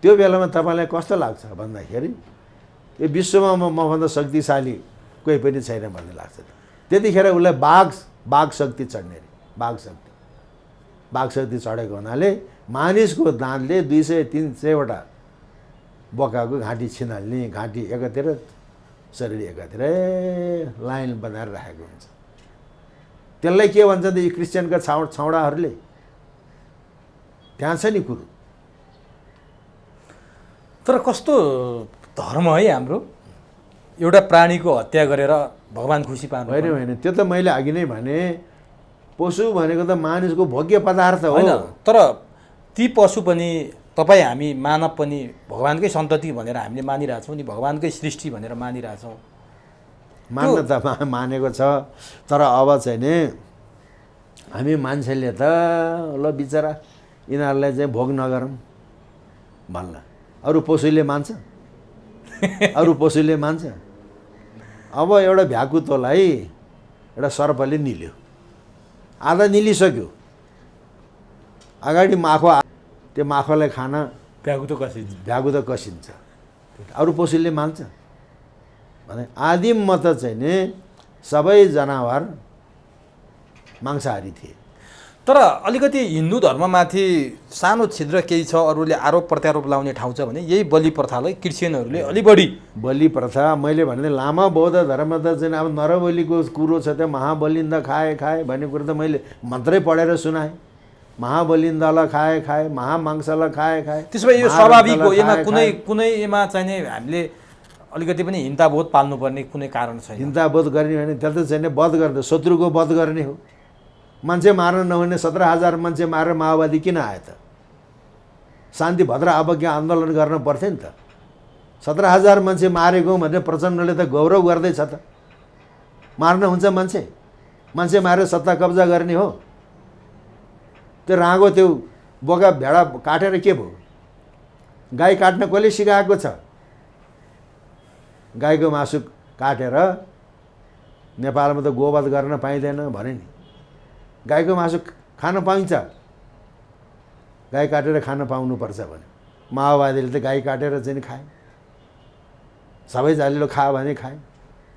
त्यो बेलामा तपाईँलाई कस्तो लाग्छ भन्दाखेरि यो विश्वमा मभन्दा शक्तिशाली कोही पनि छैन भन्ने लाग्छ। त्यतिखेर उसलाई बाघ शक्ति चढ्ने अरे, बाघ शक्ति चढेको हुनाले मानिसको दाँतले 200-300वटा बोकाको घाँटी छिनाल्ने, घाँटी एकातिर शरीर एकातिर लाइन बनाएर राखेको हुन्छ। त्यसलाई के भन्छ त यी क्रिस्चियनका छाउडाहरूले? त्यहाँ छ नि कुरो। तर कस्तो धर्म है हाम्रो, एउटा प्राणीको हत्या गरेर भगवान खुसी पार्नु? होइन, त्यो त मैले अघि नै भने, पशु भनेको त मानिसको भोग्य पदार्थ हो। होइन, तर ती पशु पनि तपाईँ हामी मानव पनि भगवानकै सन्तति भनेर हामीले मानिरहेछौँ नि, भगवानकै सृष्टि भनेर मानिरहेछौँ। मान्न त मानेको छ, तर अब चाहिँ नि हामी मान्छेले त ल बिचरा यिनीहरूलाई चाहिँ भोग नगरौँ भन्ला। अरू पशुले मान्छ? अरू पशुले मान्छ? अब एउटा भ्याकुतोलाई एउटा सर्पले निल्यो, आधा निलिसक्यो, अगाडि माखो, त्यो माखोलाई खान भ्याकुतो कसिन्छ। अरू पशुले मान्छ भने? आदिममा त चाहिँ नि सबै जनावर मांसाहारी थिए। तर अलिकति हिन्दू धर्ममाथि सानो छिद्र केही छ, अरूले आरोप प्रत्यारोप लाउने ठाउँ छ भने यही बलि प्रथालाई क्रिस्चियनहरूले अलि बढी। बलि प्रथा मैले भने लामा बौद्ध धर्म त चाहिँ अब नरबलिको कुरो छ, त्यो महाबलिन्द खाए भन्ने कुरो त मैले मन्त्रै पढेर सुनाएँ। महाबलिन्दलाई खाए, महामांसलाई खाए। त्यसो भए यो स्वाभाविक हो, यसमा कुनै यसमा चाहिँ हामीले अलिकति पनि हिंसाबोध पाल्नुपर्ने कुनै कारण छैन। हिंसाबोध गर्ने भने त्यसले चाहिँ वध गर्ने, शत्रुको वध गर्ने हो। मान्छे मार्न नहुने 17,000 मान्छे मारेर माओवादी किन आयो त? शान्ति भद्र अवज्ञा आन्दोलन गर्न पर्थ्यो नि त। 17,000 मान्छे मारेको भनेर प्रचण्डले त गौरव गर्दैछ त। मार्न हुन्छ मान्छे मारेर सत्ता कब्जा गर्ने हो? त्यो राँगो त्यो बोका भेडा काटेर के भयो? गाई काट्न कसले सिकाएको छ? गाईको मासु काटेर नेपालमा त गोवध गर्न पाइँदैन भने नि, गाईको मासु खान पाइन्छ? गाई काटेर खान पाउनुपर्छ भने माओवादीले त गाई काटेर चाहिँ खाए, सबै जालीलो खायो भने खाए।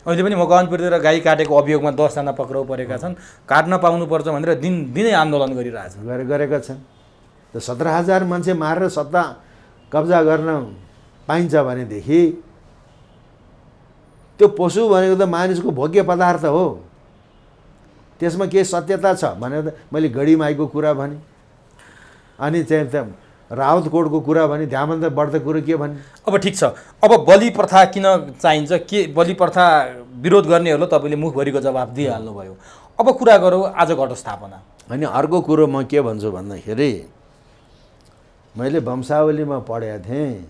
अहिले पनि मकवानपुरतिर गाई काटेको अभियोगमा 10 जना पक्राउ परेका छन्। काट्न पाउनुपर्छ भनेर दिनै आन्दोलन गरेका छन्। त 17,000 मान्छे मारेर सत्ता कब्जा गर्न पाइन्छ भनेदेखि त्यो पशु भनेको त मानिसको भोग्य पदार्थ हो। त्यसमा के सत्यता छ भनेर मैले गढीमाईको कुरा भने, अनि चाहिँ रावतकोटको कुरा भने, त्यहाँभन्दा बढ्दो कुरो के भने? अब ठिक छ, अब बलि प्रथा किन चाहिन्छ? के बलि प्रथा विरोध गर्नेहरूलाई तपाईँले मुखभरिको जवाब दिइहाल्नुभयो। अब कुरा गरौँ आज घटस्थापना। अनि अर्को कुरो म के भन्छु भन्दाखेरि, मैले वंशावलीमा पढेको थिएँ,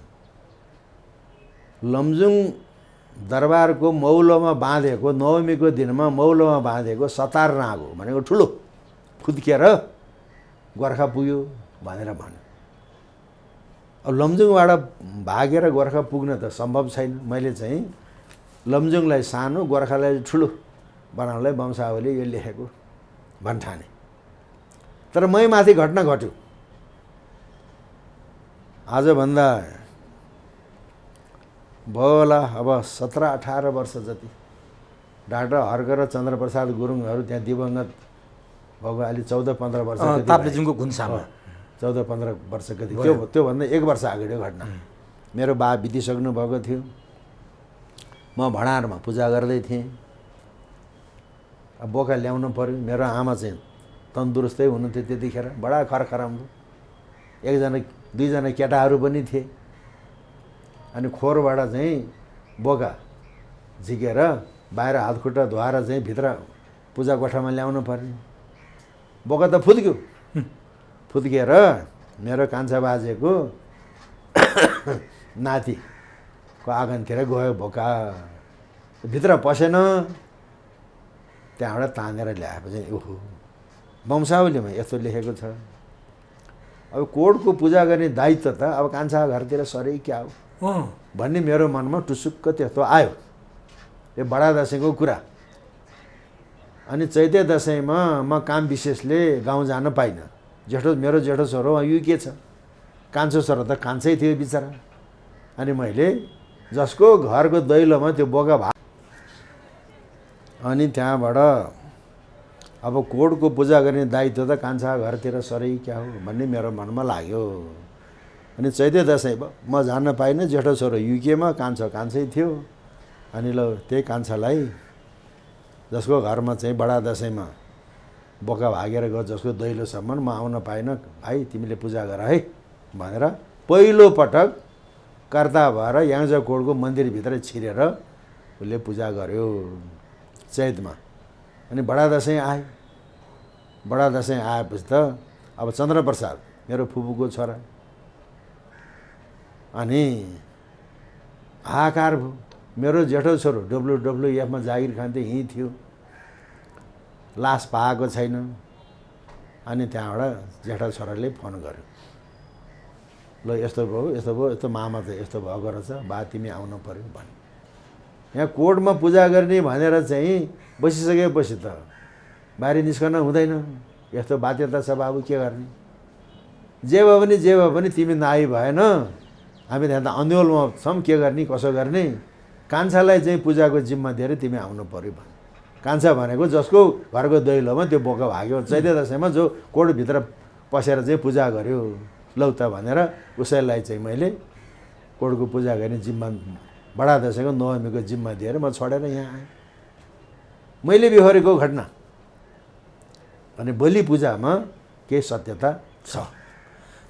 लमजुङ दरबारको मौलोमा बाँधेको, नवमीको दिनमा मौलोमा बाँधेको सतार राँगो भनेको ठुलो फुत्किएर गोर्खा पुग्यो भनेर भन्यो। अब लमजुङबाट भागेर गोर्खा पुग्न त सम्भव छैन। मैले चाहिँ लमजुङलाई सानो, गोर्खालाई ठुलो बनाउनलाई वंशावली यो लेखेको भन्ठाने। तर मै माथि घटना घट्यो। आजभन्दा भयो होला अब 17-18 वर्ष जति डाक्टर हर्क र चन्द्रप्रसाद गुरुङहरू त्यहाँ दिवंगत भएको अलि 14-15 वर्ष कति ताप्लेजुङको घुन्सामा 14-15 वर्ष कति त्योभन्दा 1 वर्ष अगाडि घटना। मेरो बा बितिसक्नु भएको थियो, म भँडारमा पूजा गर्दै थिएँ। अब बोका ल्याउनु पऱ्यो। मेरो आमा चाहिँ तन्दुरुस्तै हुनुहुन्थ्यो त्यतिखेर, बडा खरखराउँदो। 1-2जना केटाहरू पनि थिए। अनि खोरबाट चाहिँ बोका झिकेर बाहिर हातखुट्टा धुवाएर चाहिँ भित्र पूजा कोठामा ल्याउनु पर्ने। बोका त फुत्क्यो। फुत्केर मेरो कान्छा बाजेको नातिको आँगनतिर गयो बोका। भित्र पसेन। त्यहाँबाट तानेर ल्याएपछि ओहो वंशावलीमा यस्तो लेखेको छ। अब कोडको पूजा गर्ने दायित्व त अब कान्छा घरतिर सरै क्या हो भन्ने मेरो मनमा टुसुक्क त्यस्तो आयो। यो बडा दसैँको कुरा। अनि चैते दसैँमा म काम विशेषले गाउँ जान पाइनँ। मेरो जेठो छोरो युके छ। कान्छो छोरो त कान्छै थियो बिचरा। अनि मैले जसको घरको दैलोमा त्यो बोका भा अनि त्यहाँबाट अब कोडको पूजा गर्ने दायित्व त कान्छा घरतिर सरै क्या हो भन्ने मेरो मनमा लाग्यो। अनि चैते दसैँ म जान्न पाइनँ। जेठो छोरो युकेमा, कान्छै थियो। अनि ल त्यही कान्छालाई जसको घरमा चाहिँ बडा दसैँमा बोका भागेर गयो, जसको दैलोसम्म म आउन पाइनँ, भाइ तिमीले पूजा गर है भनेर पहिलोपटक कर्ता भएर याङ्जा कोडको मन्दिरभित्र छिरेर उसले पूजा गर्यो चैतमा। अनि बडा दसैँ आयो। बडा दसैँ आएपछि त अब चन्द्रप्रसाद मेरो फुपूको छोरा। अनि हाहाकार भयो। मेरो जेठो छोरो WWFमा जागिर खान्थ्यो, यहीँ थियो। लास पाएको छैन। अनि त्यहाँबाट जेठा छोराले फोन गर्यो, ल यस्तो भयो, यस्तो मामा त यस्तो भएको रहेछ, बा तिमी आउनु पऱ्यो भन्यो। यहाँ कोर्टमा पूजा गर्ने भनेर चाहिँ बसिसकेपछि त बाहिर निस्कन हुँदैन। यस्तो बाध्यता छ बाबु, के गर्ने। जे भए पनि तिमी नआई भएन। हामी त्यहाँ त अन्यलमा छौँ, के गर्ने कसो गर्ने। कान्छालाई चाहिँ पूजाको जिम्मा दिएर तिमी आउनु पऱ्यो भन्यो। कान्छा भनेको जसको घरको दैलोमा त्यो बोका भाग्यो। चैते दसैँमा जो कोर्टभित्र पसेर चाहिँ पूजा गर्यो, लौ त भनेर उसैलाई चाहिँ मैले कोर्टको पूजा गर्ने जिम्मा, बडा दसैँको नवमीको जिम्मा दिएर म छोडेर यहाँ आएँ। मैले बिहोरेको घटना। अनि बलि पूजामा केही सत्यता छ।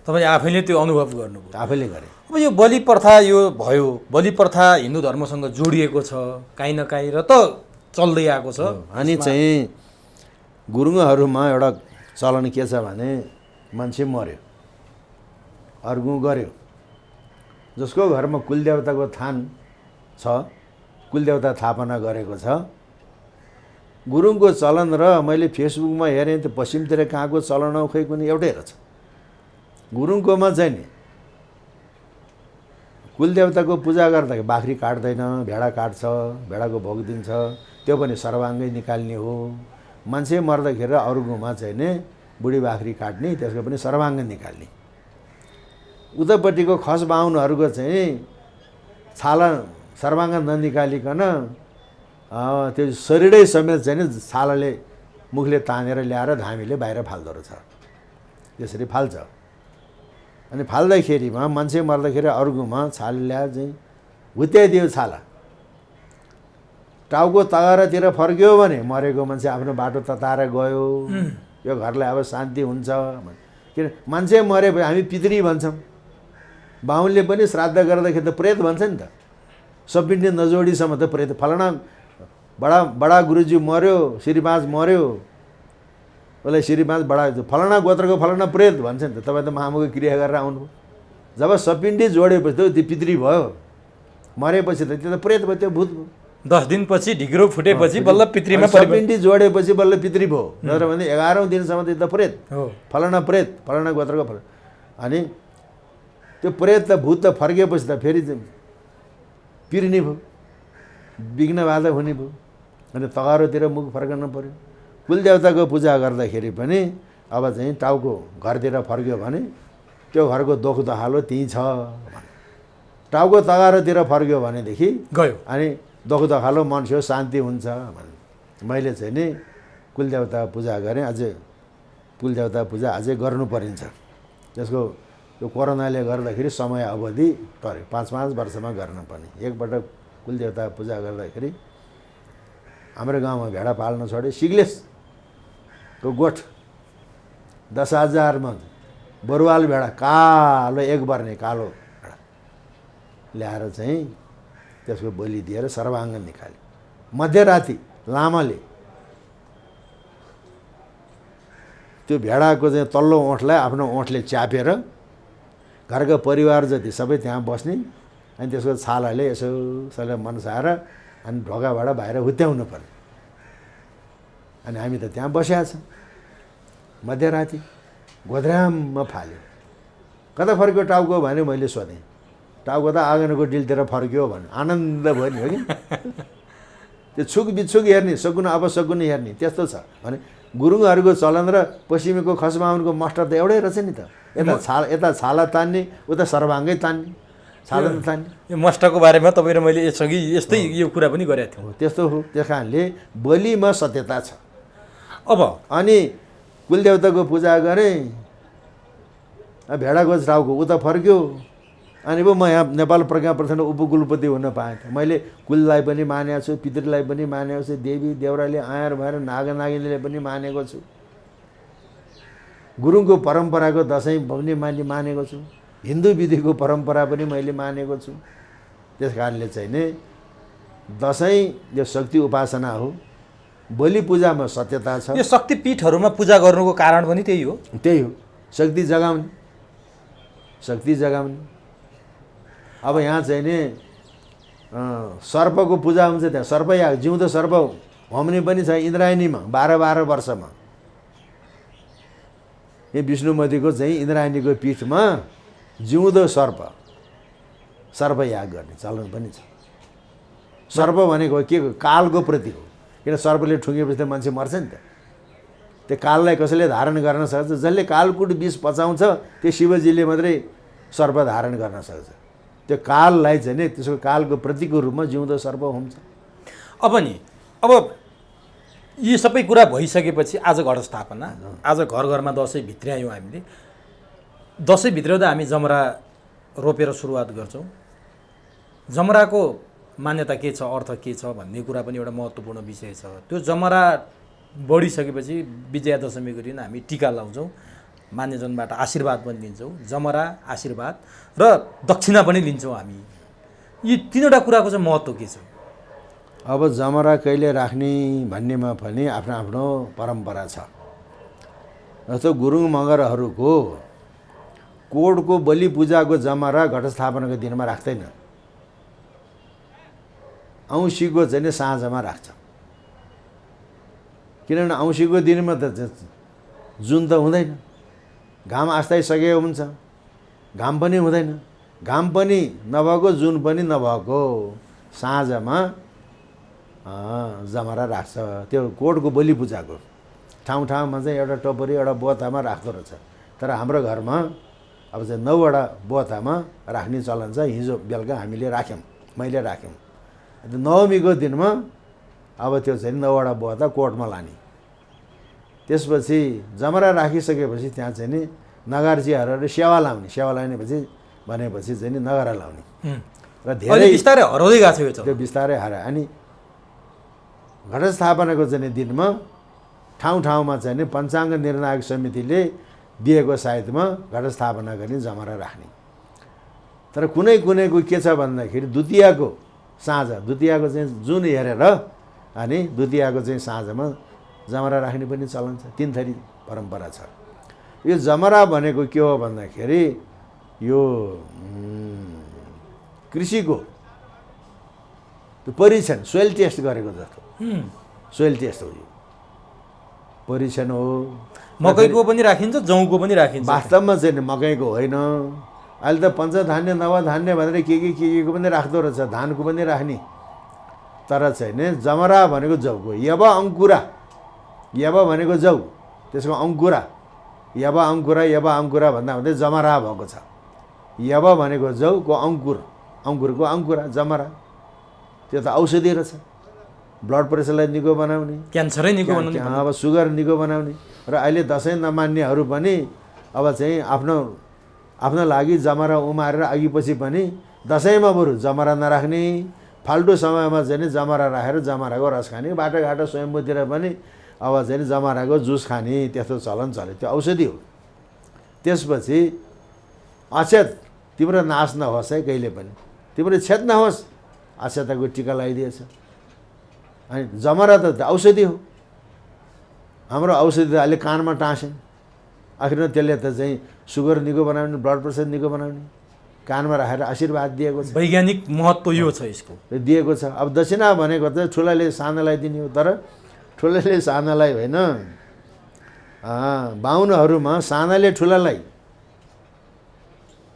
तपाईँ आफैले त्यो अनुभव गर्नुभयो? आफैले गरेँ। अब यो बलि प्रथा यो भयो, बलि प्रथा हिन्दू धर्मसँग जोडिएको छ काहीँ न काहीँ, र त चल्दै आएको छ। अनि चाहिँ गुरुङहरूमा एउटा चलन के छ भने मान्छे मऱ्यो, अर्गुँ गर्यो, जसको घरमा कुलदेवताको थान छ, कुलदेवता स्थापना गरेको छ, गुरुङको चलन र मैले फेसबुकमा हेरेँ त्यो पश्चिमतिर कहाँको चलन हो खै कुनै एउटै रहेछ। गुरुङकोमा चाहिँ नि कुलदेवताको पूजा गर्दाखेरि बाख्री काट्दैन, भेडा काट्छ, भेडाको भोग दिन्छ, त्यो पनि सर्वाङ्गै निकाल्ने हो। मान्छे मर्दाखेरि अर्कोमा चाहिँ नि बुढी बाख्री काट्ने, त्यसको पनि सर्वाङ्ग निकाल्ने। उतापट्टिको खस बाहुनहरूको चाहिँ छाला सर्वाङ्ग ननिकालिकन त्यो शरीरै समेत चाहिँ नि छालाले मुखले तानेर ल्याएर धामीले बाहिर फाल्दो रहेछ। त्यसरी फाल्छ। अनि फाल्दाखेरिमा मान्छे मर्दाखेरि अर्कोमा छाला ल्याएर चाहिँ हुत्याइदियो छाला। टाउको तगारातिर फर्क्यो भने मरेको मान्छे आफ्नो बाटो तताएर गयो, यो घरलाई अब शान्ति हुन्छ। किन मान्छे मरेपछि हामी पितृ भन्छौँ। बाहुनले पनि श्राद्ध गर्दाखेरि त प्रेत भन्छ नि त। सपिन्डी नजोडीसम्म त प्रेत, फलाना बडा गुरुजी मऱ्यो, श्रीपाँच मऱ्यो, उसलाई श्रीपाँच बडा, फलाना गोत्रको फलाना प्रेत भन्छ नि त। तपाईँ त मामुको क्रिया गरेर आउनुभयो। जब सपिन्डी जोडेपछि त त्यो पितृ भयो। मरेपछि त त्यो त प्रेत भयो, त्यो भूत भयो। 10 दिनपछि ढिग्रो फुटेपछि बल्ल पितृमा सपिन्डी जोडेपछि बल्ल पितृ भयो। नत्र भने 11औं दिनसम्म त प्रेत हो, फलाना प्रेत, फलाना गोत्रको फलाना। अनि त्यो प्रेत त भूत त फर्केपछि त फेरि पिर्ने भयो, विघ्न बाधा हुने भयो। अनि तगारोतिर मुख फर्कनु पऱ्यो। कुलदेवताको पूजा गर्दाखेरि पनि अब चाहिँ टाउको घरतिर फर्क्यो भने त्यो घरको दुःख दहालो त्यहीँ छ। टाउको तगारोतिर फर्क्यो भनेदेखि गयो, अनि दुःख दखालो मान्छे शान्ति हुन्छ भने मैले चाहिँ नि कुलदेवता पूजा गरेँ। अझै कुलदेवता पूजा अझै गर्नु परिन्छ। त्यसको यो कोरोनाले गर्दाखेरि समय अवधि टर्यो, 5-5 वर्षमा गर्नुपर्ने। एकपटक कुलदेवता पूजा गर्दाखेरि हाम्रो गाउँमा भेडा पाल्न छोड्यो। सिग्लेसको गोठ 10,000 मा बरुवाल भेडा, कालो एक वर्णे कालो भेडा ल्याएर चाहिँ त्यसको बलि दिएर सर्वाङ्ग निकाल्यो। मध्यराति लामाले त्यो भेडाको चाहिँ तल्लो ओठलाई आफ्नो ओठले च्यापेर घरका परिवार जति सबै त्यहाँ बस्ने, अनि त्यसको छालाले यसो सबै मनसाएर अनि ढोकाबाट बाहिर हुत्याउनु पर्यो। अनि हामी त त्यहाँ बसेका छौँ। मध्यराति गोद्राममा फाल्यो। कता फर्क्यो टाउको भने मैले सोधेँ। टाउको त आँगनको डिलतिर फर्क्यो भने आनन्द भयो नि, हो कि? त्यो छुक बिछुक हेर्ने, सकुन अपसकुन हेर्ने त्यस्तो छ भने गुरुङहरूको चलन र पश्चिमीको खसबाहुनको मस्टर त एउटै रहेछ नि त। यता छाला तान्ने, उता सर्वाङ्गै तान्ने, छाला तान्ने। यो मस्टरको बारेमा तपाईँ र मैले यसअघि यस्तै यो कुरा पनि गरेका थियौँ। त्यस्तो हो। त्यस कारणले बलिमा सत्यता छ। अब अनि कुलदेवताको पूजा गरेँ, भेडाको टाउको उता फर्क्यो। अनि पो म यहाँ नेपाल प्रज्ञा प्रतिष्ठानको उपकुलपति हुन पाएँ। मैले कुललाई पनि मानेको छु, पितृलाई पनि मानेको छु, देवी देउराले आएर भएर नागनागिनीले पनि मानेको छु, गुरुङको परम्पराको दसैँ पनि मानेको छु, हिन्दू विधिको परम्परा पनि मैले मानेको छु। त्यस कारणले चाहिँ नि दसैँ यो शक्ति उपासना हो। बलि पूजामा सत्यता छ। यो शक्तिपीठहरूमा पूजा गर्नुको कारण पनि त्यही हो। त्यही हो, शक्ति जगाउने, शक्ति जगाउने। अब यहाँ चाहिँ नि सर्पको पूजा हुन्छ। त्यहाँ सर्प या जिउँदो सर्प होम्ने पनि छ इन्द्रायणीमा 12-12 वर्षमा। यो विष्णुमतीको चाहिँ इन्द्रायणीको पीठमा जिउँदो सर्पयाग गर्ने चलन पनि छ। सर्प भनेको के हो? कालको प्रतीक हो। किन सर्पले ठुङ्गेपछि त मान्छे मर्छ नि त। त्यो काललाई कसैले धारण गर्न सक्छ? जसले कालकुट विष पचाउँछ त्यो शिवजीले मात्रै सर्प धारण गर्न सक्छ। त्यो काललाई चाहिँ नि त्यसको कालको प्रतीकको रूपमा जिउँदो सर्प हुन्छ। अब यी सबै कुरा भइसकेपछि आज घटस्थापना, आज घर घरमा दसैँ भित्र्यायौँ हामीले। दसैँ भित्र्याउँदा हामी जमरा रोपेर सुरुवात गर्छौँ। जमराको मान्यता के छ, अर्थ के छ भन्ने कुरा पनि एउटा महत्त्वपूर्ण विषय छ। त्यो जमरा बढिसकेपछि विजयादशमीको दिन हामी टिका लाउँछौँ, मान्यजनबाट आशीर्वाद पनि लिन्छौँ। जमरा, आशीर्वाद र दक्षिणा पनि लिन्छौँ हामी। यी तिनवटा कुराको चाहिँ महत्त्व के छ? अब जमरा कहिले राख्ने भन्नेमा पनि आफ्नो आफ्नो परम्परा छ। जस्तो गुरुङ मगरहरूको कोडको बलि पूजाको जमरा घटस्थापनाको दिनमा राख्दैन, औँसीको चाहिँ नि साँझमा राख्छ। किनभने औँसीको दिनमा त जुन त हुँदैन, घाम आस्ताइसकेको हुन्छ, घाम पनि हुँदैन, घाम पनि नभएको जुन पनि नभएको साँझमा जमरा राख्छ। त्यो कोडको बलि पूजाको ठाउँ ठाउँमा चाहिँ एउटा टोपरी एउटा बोथामा राख्दो रहेछ। तर हाम्रो घरमा अब चाहिँ 9वटा बोथामा राख्ने चलन छ। हिजो बेलुका हामीले राख्यौँ, मैले राख्यौँ। नवमीको दिनमा अब त्यो चाहिँ 9वटा बोथा कोटमा लाने। त्यसपछि जमरा राखिसकेपछि त्यहाँ चाहिँ नि नगरचियाहरूले सेवा लाउने। सेवा लानेपछि भनेपछि चाहिँ नि नगरा लाउने र धेरै बिस्तारै हराउँदै गएको छ। त्यो बिस्तारै हरायो। अनि घटस्थापनाको चाहिँ दिनमा ठाउँ ठाउँमा चाहिँ नि पञ्चाङ्ग निर्णायक समितिले दिएको साइतमा घटस्थापना गर्ने जमरा राख्ने। तर कुनै कुनैको के छ भन्दाखेरि द्वितीयाको साँझ, द्वितीयाको चाहिँ जुन हेरेर अनि द्वितीयाको चाहिँ साँझमा जमरा राख्ने पनि चलन छ। 3 थरी परम्परा छ। यो जमरा भनेको के हो भन्दाखेरि यो कृषिको त्यो परीक्षण, सोइल टेस्ट गरेको जस्तो सोइल टेस्ट हो। यो परीक्षण हो। मकैको पनि राखिन्छ, जौँको पनि राखिन्छ। वास्तवमा चाहिँ मकैको होइन, अहिले त पञ्चधान्य नवधान्य भनेर के को पनि राख्दो रहेछ, धानको पनि राख्ने। तर चाहिँ नि जमरा भनेको जौको, यब अङ्कुरा, यब भनेको जौ, त्यसको अङ्कुरा, यब अङ्कुरा भन्दा भन्दै जमरा भएको छ। यब भनेको जौको अङ्कुर, अङ्कुरको अङ्कुरा जमरा। त्यो त औषधि रहेछ। ब्लड प्रेसरलाई निको बनाउने, क्यान्सरै निको बनाउने अब सुगर निको बनाउने। र अहिले दसैँ नमान्नेहरू पनि अब चाहिँ आफ्नो लागि जमरा उमारेर अघिपछि पनि दसैँमा बरु जमरा नराख्ने, फाल्टु समयमा चाहिँ जमरा राखेर जमराको रस खाने, बाटोघाटो स्वयम्भूतिर पनि अब चाहिँ जमराको जुस खाने, त्यस्तो चलन चल्यो। त्यो औषधि हो। त्यसपछि अक्षत तिम्रो नाश नहोस् है कहिले पनि, तिम्रो क्षत नहोस्, अक्षताको टिका लगाइदिएछ। अनि जमरा त औषधि हो। हाम्रो औषधि त अहिले कानमा टाँस्यौँ, आखिरमा त्यसले त चाहिँ सुगर निको बनाउने, ब्लड प्रेसर निको बनाउने, कानमा राखेर आशीर्वाद दिएको छ। वैज्ञानिक महत्त्व यो छ यसको, दिएको छ। अब दक्षिणा भनेको त ठुलाले सानालाई दिने हो, तर ठुलाले सानालाई होइन, बाहुनहरूमा सानाले ठुलालाई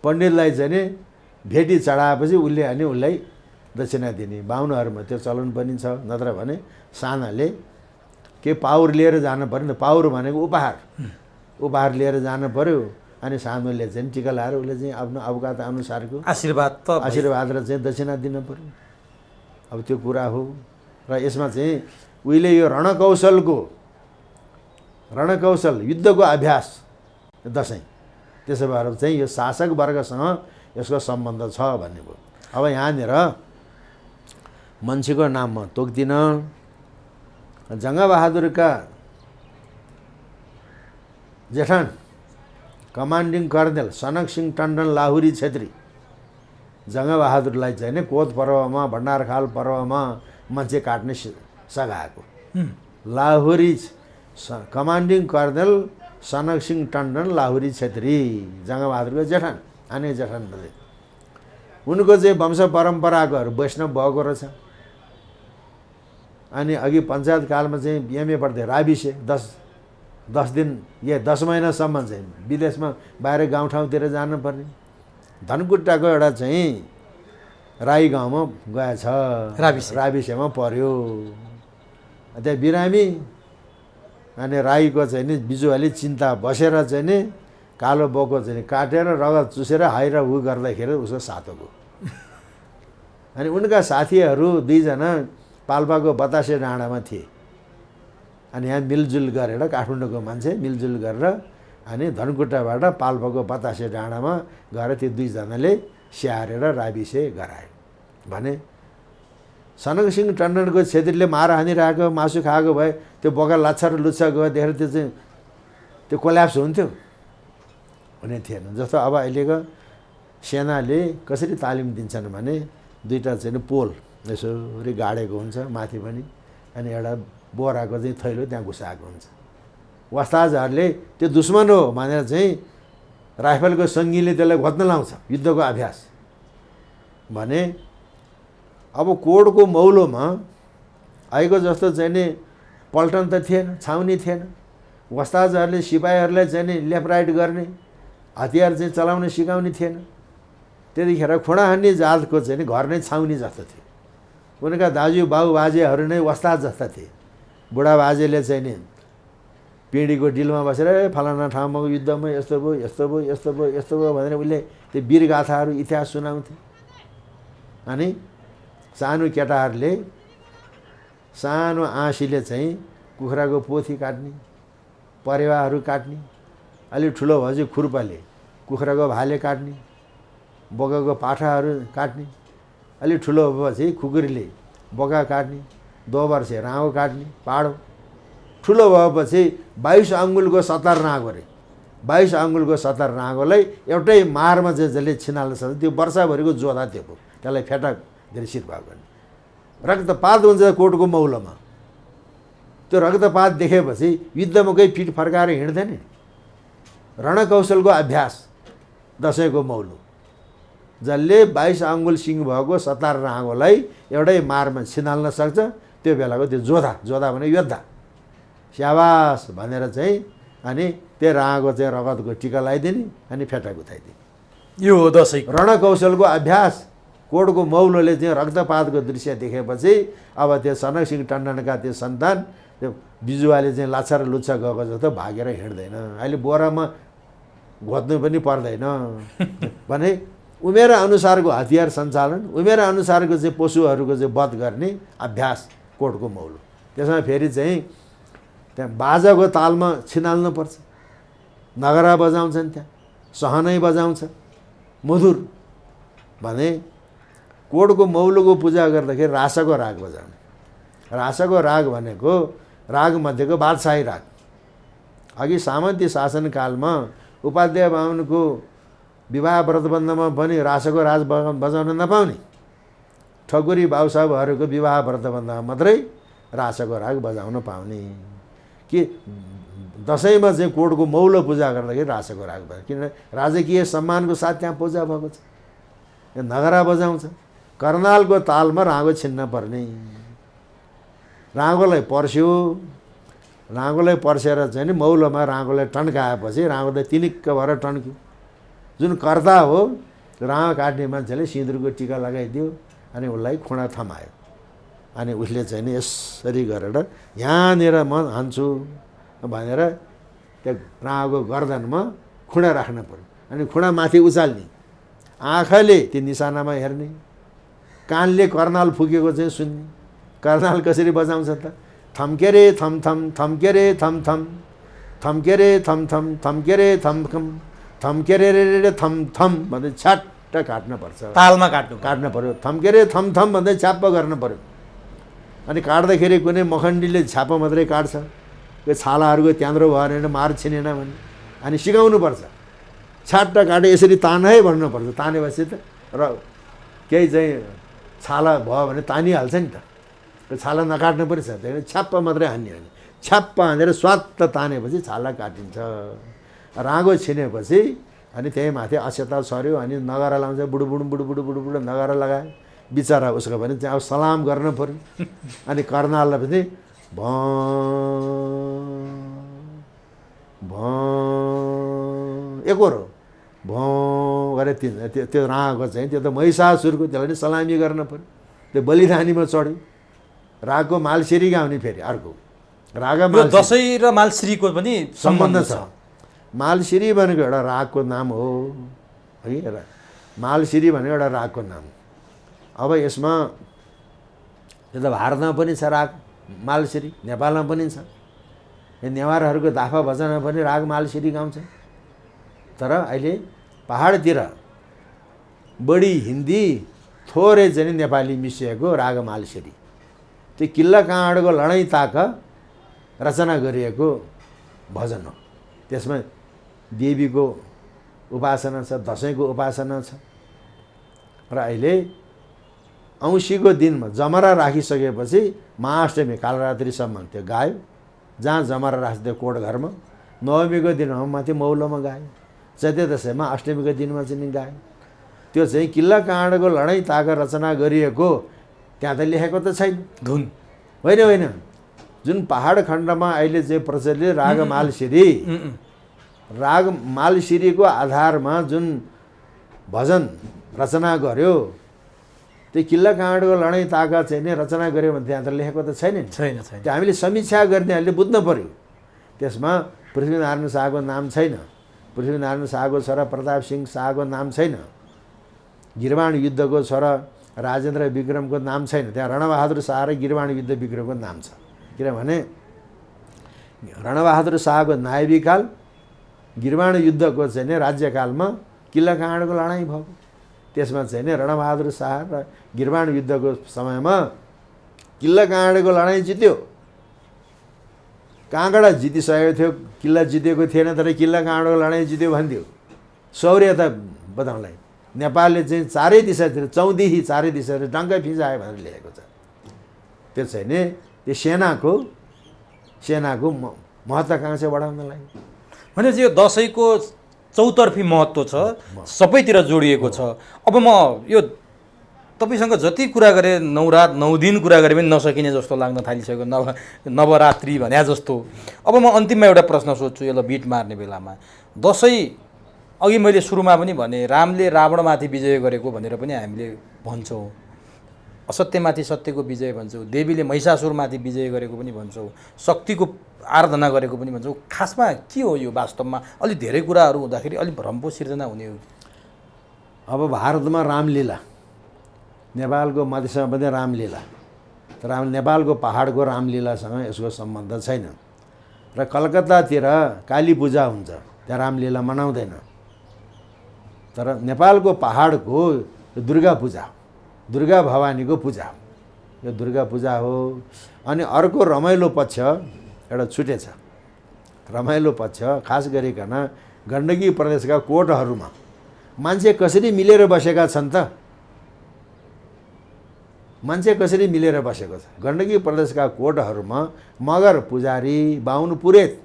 पण्डितलाई चाहिँ नि भेटी चढाएपछि उसले अनि उसलाई दक्षिणा दिने बाहुनहरूमा त्यो चलन पनि छ। नत्र भने सानाले के पाउर लिएर जानु पऱ्यो नि त, पाउर भनेको उपहार लिएर जानु पऱ्यो। अनि सानोले चाहिँ टिका लाएर उसले चाहिँ आफ्नो अवकात अनुसारको आशीर्वाद र चाहिँ दक्षिणा दिनु पऱ्यो। अब त्यो कुरा हो। र यसमा चाहिँ उहिले यो रणकौशल युद्धको अभ्यास दसैँ, त्यसो भएर चाहिँ यो शासक वर्गसँग यसको सम्बन्ध छ भन्ने भयो। अब यहाँनिर मान्छेको नाम म तोक्दिनँ। जङ्गबहादुरका जेठान कमान्डिङ कर्नेल सनक सिंह टन्डन लाहुरी छेत्री जङ्गबहादुरलाई चाहिँ नि कोत पर्वमा, भण्डारखाल पर्वमा मान्छे काट्ने सघाएको। लाहुरी कमान्डिङ कर्नेल सनक सिंह टन्डन लाहुरी छेत्री जङ्गबहादुरको जेठान, आने जेठान बोले। उनको चाहिँ वंश परम्पराकोहरू वैष्णव भएको रहेछ। अनि अघि पञ्चायत कालमा चाहिँ एमए पढ्थे राबिसे 10 दिन 10 महिनासम्म चाहिँ विदेशमा बाहिर गाउँठाउँतिर जानुपर्ने। धनकुट्टाको एउटा चाहिँ राई गाउँमा गएछ, राबिसेमा पर्यो। त्यहाँ बिरामी अनि राईको चाहिँ नि बिजुवाले चिन्ता बसेर चाहिँ नि कालो बोको चाहिँ काटेर रगत चुसेर हाइर उ गर्दाखेरि उसको सातोको। अनि उनका साथीहरू 2 जना पाल्पाको बतासे डाँडामा थिए। अनि यहाँ मिलजुल गरेर काठमाडौँको मान्छे मिलजुल गरेर अनि धनकुट्टाबाट पाल्पाको बतासे डाँडामा गएर त्यो 2 जनाले स्याहारेर राबिसे गरायो भने सनक सिंह टन्डनको छेत्रीले मार हानिरहेको मासु खाएको भए त्यो बोका लाच्छा र लुच्छा गयो देखेर त्यो चाहिँ त्यो कोल्याप्स हुन्थ्यो, हुने थिएन। जस्तो अब अहिलेको सेनाले कसरी तालिम दिन्छन् भने 2टा चाहिँ पोल यसरी गाडेको हुन्छ माथि पनि, अनि एउटा बोराको चाहिँ थैलो त्यहाँ घुसाएको हुन्छ। वस्ताजहरूले त्यो दुश्मन हो भनेर चाहिँ राइफलको सङ्गीले त्यसलाई घोत्न लाउँछ, युद्धको अभ्यास भने। अब कोडको मौलोमा आएको जस्तो चाहिँ नि पल्टन त थिएन, छाउनी थिएन। वस्ताजहरूले सिपाहीहरूलाई चाहिँ नि लेफ्ट राइट गर्ने, हतियार चाहिँ चलाउन सिकाउने थिएन। त्यतिखेर खुँडाहान्ने जातको चाहिँ नि घर नै छाउनी जस्तो थियो। उनका दाजु बाउ बाजेहरू नै वस्ताद जस्ता थिए। बुढा बाजेले चाहिँ नि पिँढीको डिलमा बसेर फलाना ठाउँमा युद्धमा यस्तो भयो यस्तो भयो यस्तो भयो यस्तो भयो भनेर उसले त्यो वीरगाथाहरू इतिहास सुनाउँथे। अनि सानो केटाहरूले सानो आँसीले चाहिँ कुखुराको पोथी काट्ने, परेवाहरू काट्ने, अलि ठुलो भएपछि खुर्पाले कुखुराको भाले काट्ने, बोकाको पाठाहरू काट्ने, अलि ठुलो भएपछि खुकुरीले बोका काट्ने, 2 वर्ष राँगो काट्ने पाडो, ठुलो भएपछि 22 अङ्गुलको 70 राँगो रे 22 अङ्गुलको 70 राँगोलाई एउटै मारमा चाहिँ जसले छिनाल्न सक्छ त्यो वर्षभरिको जोधा त्यो त्यसलाई फेटक धेरै शिरभाग गर्ने। रक्तपात हुन्छ कोटको मौलोमा। त्यो रक्तपात देखेपछि युद्धमा कोही पिठ फर्काएर हिँड्दैन। रणकौशलको अभ्यास दसैँको मौलो, जसले 22 अङ्गुल सिङ भएको 70 राँगोलाई एउटै मारमा छिनाल्न सक्छ त्यो बेलाको त्यो जोधा भने योद्धा स्याबास भनेर चाहिँ अनि त्यो राँगो चाहिँ रगतको टिका लगाइदिने अनि फेटा गुथाइदिने। यो हो दसैँ रणकौशलको अभ्यास। कोडको मौलोले चाहिँ रक्तपातको दृश्य देखेपछि अब त्यो सनक सिंह टन्डनका त्यो सन्तान त्यो बिजुवाले चाहिँ लाच्छा र लुच्छा गएको जस्तो भागेर हिँड्दैन। अहिले बोरामा घोत्नु पनि पर्दैन भने उमेर अनुसारको हतियार सञ्चालन, उमेर अनुसारको चाहिँ पशुहरूको चाहिँ वध गर्ने अभ्यास कोटको मौलो। त्यसमा फेरि चाहिँ त्यहाँ बाजाको तालमा छिनाल्नुपर्छ, नगरा बजाउँछन्, त्यहाँ सहनै बजाउँछ मधुर भने कोटको मौलोको पूजा गर्दाखेरि रासको राग बजाउने। रासको राग भनेको रागमध्येको बादशाही राग। अघि सामन्ती शासनकालमा उपाध्याय बाहुनको विवाह व्रतबन्धमा पनि रासको राग बजाउन नपाउने, ठकुरी बाबुसाहेबहरूको विवाह व्रतबन्धमा मात्रै रासको राग बजाउन पाउने। कि दसैँमा चाहिँ कोटको मौलो पूजा गर्दाखेरि रासको राग बजाउँछ, किनभने राजकीय सम्मानको साथ त्यहाँ पूजा भएको छ। नगरा बजाउँछ, कर्नालको तालमा राँगो छिन्न पर्ने। राँगोलाई पर्स्यो, राँगोलाई पर्सेर चाहिँ नि मौलोमा राँगोलाई टन्काएपछि राँगोलाई तिनिक्क भएर टन्क्यो। जुन कर्ता हो राँगो काट्ने मान्छेले सिन्दुरको टिका लगाइदियो अनि उसलाई खुँडा थमायो। अनि उसले चाहिँ नि यसरी गरेर यहाँनिर म हान्छु भनेर त्यो राँगोको गर्दनमा खुँडा राख्न पर्यो। अनि खुँडा माथि उचाल्ने, आँखाले त्यो निशानामा हेर्ने, कानले कर्नाल फुकेको चाहिँ सुन्ने। कर्नाल कसरी बजाउँछ त? थम्के रे थम थम, थम्के रे थम थम, थम्के रे थम थम, थम्के रे थम थम, थम्के रे थम थम भन्दै छ्याट्ट काट्नुपर्छ। तालमा काट्नु पर्यो। थम्के रे थम थम भन्दै छ्याप्प गर्नु पर्यो। अनि काट्दाखेरि कुनै मखण्डीले छ्याप मात्रै काट्छ, त्यो छालाहरूको त्यान्द्रो भएन भने मार छिनेन भने। अनि सिकाउनुपर्छ, छ्याट्ट काटे यसरी तान है भन्नुपर्छ। तानेपछि त र केही चाहिँ छाला भयो भने तानिहाल्छ नि त, त्यो छाला नकाट्नु पर्छ। त्यही छ्याप्प मात्रै हान्ने हो नि, छ्याप्प हानेर स्वात्त तानेपछि छाला काटिन्छ। राँगो छिनेपछि अनि त्यही माथि अक्षता सर्यो, अनि नगारा लाउँछ, बुडुबुडु बुडुबुडु बुडुबुडु नगारा लगायो। बिचरा उसको पनि चाहिँ अब सलाम गर्नु पऱ्यो। अनि कर्नाललाई पनि भ एकहोरो भ गरे त्यो राँगो चाहिँ त्यो त महिषासुरको, त्यसलाई पनि सलामी गर्न पऱ्यो। त्यो बलिदानीमा चढ्यो। रागको मालसिरी गाउने फेरि अर्को राग। दसैँ र मालसिरीको पनि सम्बन्ध छ। मालसिरी भनेको एउटा रागको नाम हो है। मालसिरी भनेको एउटा रागको नाम। अब यसमा यो त भारतमा पनि छ राग मालसिरी, नेपालमा पनि छ। यो नेवारहरूको दाफा भजनमा पनि राग मालसिरी गाउँछ। तर अहिले पहाडतिर बढी हिन्दी, थोरै चाहिँ नेपाली मिसिएको राग मालसिरी। त्यो किल्ला काँडको लडाइँ ताक रचना गरिएको भजन हो। त्यसमा देवीको उपासना छ, दसैँको उपासना छ। र अहिले औँसीको दिनमा जमरा राखिसकेपछि महाअष्टमी कालरात्रिसम्म त्यो गायो। जहाँ जमरा राख्छ त्यो कोट घरमा। नवमीको दिनमा माथि मौलोमा गायो। चैते दसैँमा अष्टमीको दिनमा चाहिँ गायो। त्यो चाहिँ किल्ला काँडको लडाइँ ताक रचना गरिएको त्यहाँ त लेखेको त छैन धुन। होइन होइन, जुन पहाड खण्डमा अहिले चाहिँ प्रचलित राग मालसिरी, राग मालसिरीको आधारमा जुन भजन रचना गर्यो, त्यो किल्ला काँडको लडाइँ ताका चाहिँ नि रचना गर्यो भने त्यहाँ त लेखेको त छैन नि। छैन। त्यो हामीले समीक्षा गर्नेहरूले बुझ्नु पऱ्यो। त्यसमा पृथ्वीनारायण शाहको नाम छैन, पृथ्वीनारायण शाहको छोरा प्रताप सिंह शाहको नाम छैन, गिरवाण युद्धको छोरा राजेन्द्र विक्रमको नाम छैन। त्यहाँ रणबहादुर शाह र गिरवाण युद्ध विक्रमको नाम छ। किनभने रणबहादुर शाहको नायबीकाल, गिरवाण युद्धको चाहिँ नि राज्यकालमा किल्ला काँडको लडाइँ भएको। त्यसमा चाहिँ नि रणबहादुर शाह र गिरवाण युद्धको समयमा किल्ला काँडको लडाइँ जित्यो। काँगडा जितिसकेको थियो, किल्ला जितेको थिएन, तर किल्ला काँडको लडाइँ जित्यो भन्थ्यो। शौर्यता बताउनलाई नेपालले चाहिँ चारै दिशातिर, चौदिही चारै दिशातिर डङ्कै फिजायो भनेर लेखेको छ। त्यो चाहिँ नि त्यो सेनाको महत्त्वाकांक्षा बढाउनलाई। भनेपछि यो दसैँको चौतर्फी महत्त्व छ, सबैतिर जोडिएको छ। अब म यो तपाईँसँग जति कुरा गरेँ, 9 रात 9 दिन कुरा गरेँ पनि नसकिने जस्तो लाग्न थालिसक्यो, नवरात्रि भन्या जस्तो। अब म अन्तिममा एउटा प्रश्न सोध्छु यसलाई बिट मार्ने बेलामा। दसैँ अघि मैले सुरुमा पनि भने रामले रावणमाथि विजय गरेको भनेर पनि हामीले भन्छौँ, असत्यमाथि सत्यको विजय भन्छौँ, देवीले महिषासुरमाथि विजय गरेको पनि भन्छौँ, शक्तिको आराधना गरेको पनि भन्छौँ। खासमा के हो यो वास्तवमा? अलिक धेरै कुराहरू हुँदाखेरि अलिक भ्रम पो सिर्जना हुने हो। अब भारतमा रामलीला, नेपालको मधेसमा पनि रामलीला, नेपालको पहाडको रामलीलासँग यसको सम्बन्ध छैन। र कलकत्तातिर काली पूजा हुन्छ, त्यहाँ रामलीला मनाउँदैन। तर नेपालको पहाडको दुर्गा पूजा, दुर्गा भवानीको पूजा हो, यो दुर्गा पूजा हो। अनि अर्को रमाइलो पक्ष एउटा छुटेछ। रमाइलो पक्ष खास गरिकन गण्डकी प्रदेशका कोटहरूमा मान्छे कसरी मिलेर बसेका छन् त? मान्छे कसरी मिलेर बसेको छ? गण्डकी प्रदेशका कोटहरूमा मगर पुजारी, बाहुन पुरेत,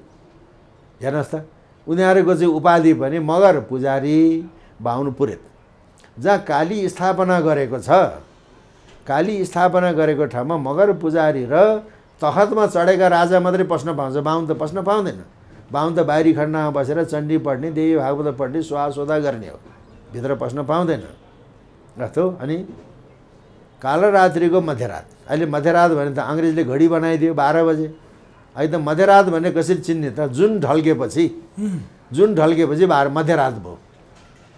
हेर्नुहोस् त, उनीहरूको चाहिँ उपाधि पनि मगर पुजारी, बाहुन पुरेत। जहाँ काली स्थापना गरेको छ, काली स्थापना गरेको ठाउँमा मगर पुजारी र तखतमा चढेका राजा मात्रै पस्न पाउँछ, बाहुन त पस्न पाउँदैन। बाहुन त बाहिरी खण्डमा बसेर चण्डी पढ्ने, देवी भागवत पढ्ने, सुहासोदा गर्ने हो, भित्र पस्न पाउँदैन। जस्तो अनि कालरात्रिको मध्यरात, अहिले मध्यरात भने त अङ्ग्रेजले घडी बनाइदियो 12 बजे। अहिले त मध्यरात भने कसरी चिन्ने त? जुन ढल्केपछि 12 मध्यरात भयो।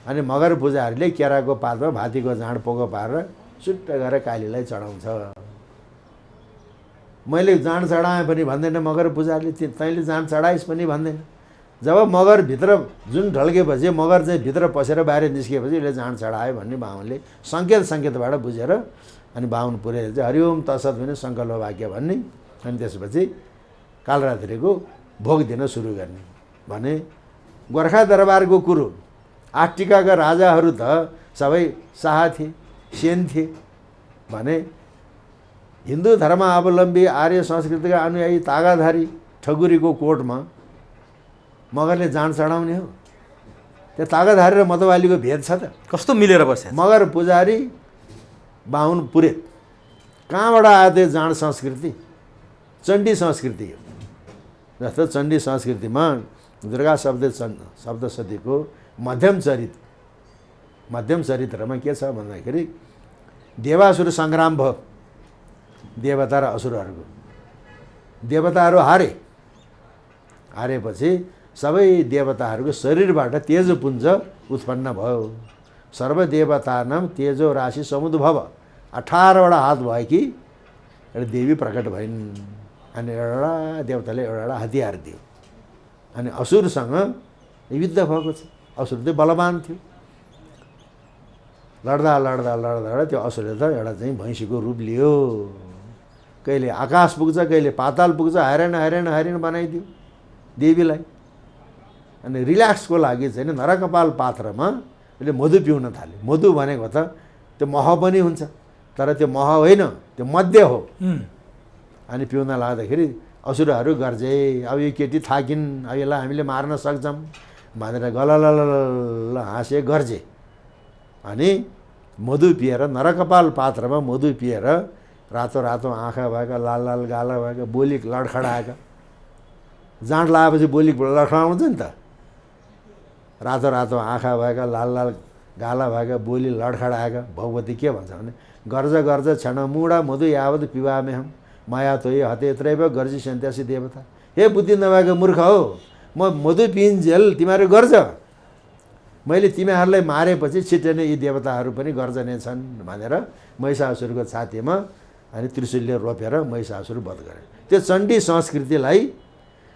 अनि मगर पूजाहरूले केराको पातमा भातीको जाँड पोको पारेर सुट्ट गरेर कालीलाई चढाउँछ। मैले जाँड चढाएँ पनि भन्दैन मगर पूजाहरूले, तैँले जाँड चढाइस् पनि भन्दैन। जब मगर भित्र जुन ढल्केपछि, मगर चाहिँ भित्र पसेर बाहिर निस्किएपछि यसले जाँड चढायो भन्ने बाहुनले सङ्केतबाट बुझेर अनि बाहुन पुरेर चाहिँ हरिओम तत्सत भने सङ्कल्प वाक्य भन्ने। अनि त्यसपछि कालरात्रिको भोग दिन सुरु गर्ने भने गोर्खा दरबारको कुरो। 8 टिकाका राजाहरू त सबै शाह थिए, सेन थिए भने हिन्दू धर्मावलम्बी आर्य संस्कृतिका अनुयायी तागाधारी ठगुरीको कोटमा मगरले जाँड चढाउने हो? त्यो तागाधारी र मतवालीको भेद छ त? कस्तो मिलेर बसे? मगर पुजारी, बाहुन पुरेत, कहाँबाट आयो त्यो जाँड संस्कृति? चण्डी संस्कृति हो। जस्तो चण्डी संस्कृतिमा दुर्गा सप्तशतीको मध्यम चरित्रमा के छ भन्दाखेरि देवासुर सङ्ग्राम भयो, देवता र असुरहरूको। देवताहरू हारेपछि सबै देवताहरूको शरीरबाट तेजपुञ्ज उत्पन्न भयो। सर्वदेवतानाम तेजो राशि समुद्भव। 18वटा हात भएकी एउटा देवी प्रकट भइन्। अनि एउटा देवताले एउटा हतियार दियो। अनि असुरसँग युद्ध भएको छ। असुर चाहिँ बलवान थियो। लड्दा त्यो असुरले त एउटा चाहिँ भैँसीको रूप लियो। कहिले आकाश पुग्छ, कहिले पाताल पुग्छ, हैरान बनाइदियो देवीलाई। अनि रिल्याक्सको लागि चाहिँ नरकपाल पात्रमा उसले मधु पिउन थाल्यो। मधु भनेको त त्यो मह पनि हुन्छ, तर त्यो मह होइन, त्यो मध्य हो। अनि पिउन लाग्दाखेरि असुरहरू गर्जे, अब यो केटी थाकिन्, अब यसलाई हामीले मार्न सक्छौँ भनेर गललल हाँसे गर्जे। अनि मधु पिएर, नरकपाल पात्रमा मधु पिएर रातो आँखा भएका, लाल गाला भएका, बोली लडखडाएका, जाँड लगाएपछि बोली लडखडाउँछ नि त। रातो आँखा भएका, लाल गाला भएका, बोली लडखडाएका भगवती के भन्छ भने गर्ज क्षण मुडा मधु यावत पिवामे हम माया तोय हते त्रैव गर्जी सन्त्यासी देवता। हे बुद्धि नभएको मूर्ख हो, म मधु पिइन्जेल तिमीहरू गर्ज, मैले तिमीहरूलाई मारेपछि छिट्टै नै यी देवताहरू पनि गर्जने छन् भनेर महिषासुरको छातीमा अनि त्रिशूलले रोपेर महिषासुर वध गरे। त्यो चण्डी संस्कृतिलाई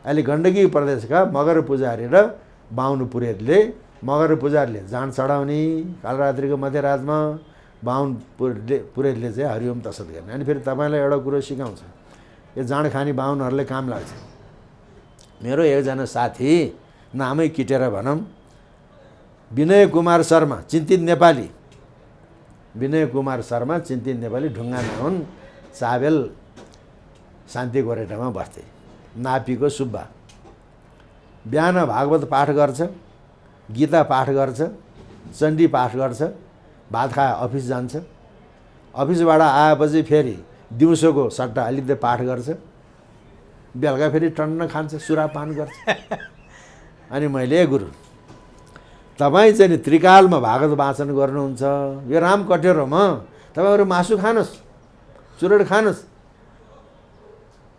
अहिले गण्डकी प्रदेशका मगर पुजारी र बाहुन पुरेतले, मगर पुजारीले जाँड चढाउने कालरात्रिको मध्यरातमा, बाहुन पुरेतले चाहिँ हरिओम तत्सत गर्ने। अनि फेरि तपाईँलाई एउटा कुरो सिकाउँछ, यो जाँड खाने बाहुनहरूले काम लाग्छ। मेरो एकजना साथी, नामै किटेर भनौँ, विनय कुमार शर्मा, चिन्तित नेपाली, ढुङ्गामा हुन्, चाबेल शान्ति गोरेटामा बस्थे। नापीको सुब्बा बिहान भागवत पाठ गर्छ, गीता पाठ गर्छ, चण्डी पाठ गर्छ, भात खाए अफिस जान्छ। अफिसबाट आएपछि फेरि दिउँसोको सट्टा अलिकति पाठ गर्छ, बेलुका फेरि टन्न खान्छ, सुरापान गर्छ। अनि मैले गुरु तपाईँ चाहिँ नि त्रिकालमा भागवत वाचन गर्नुहुन्छ, यो राम कटेरोमा तपाईँहरू मासु खानुहोस्, चुरोट खानुहोस्,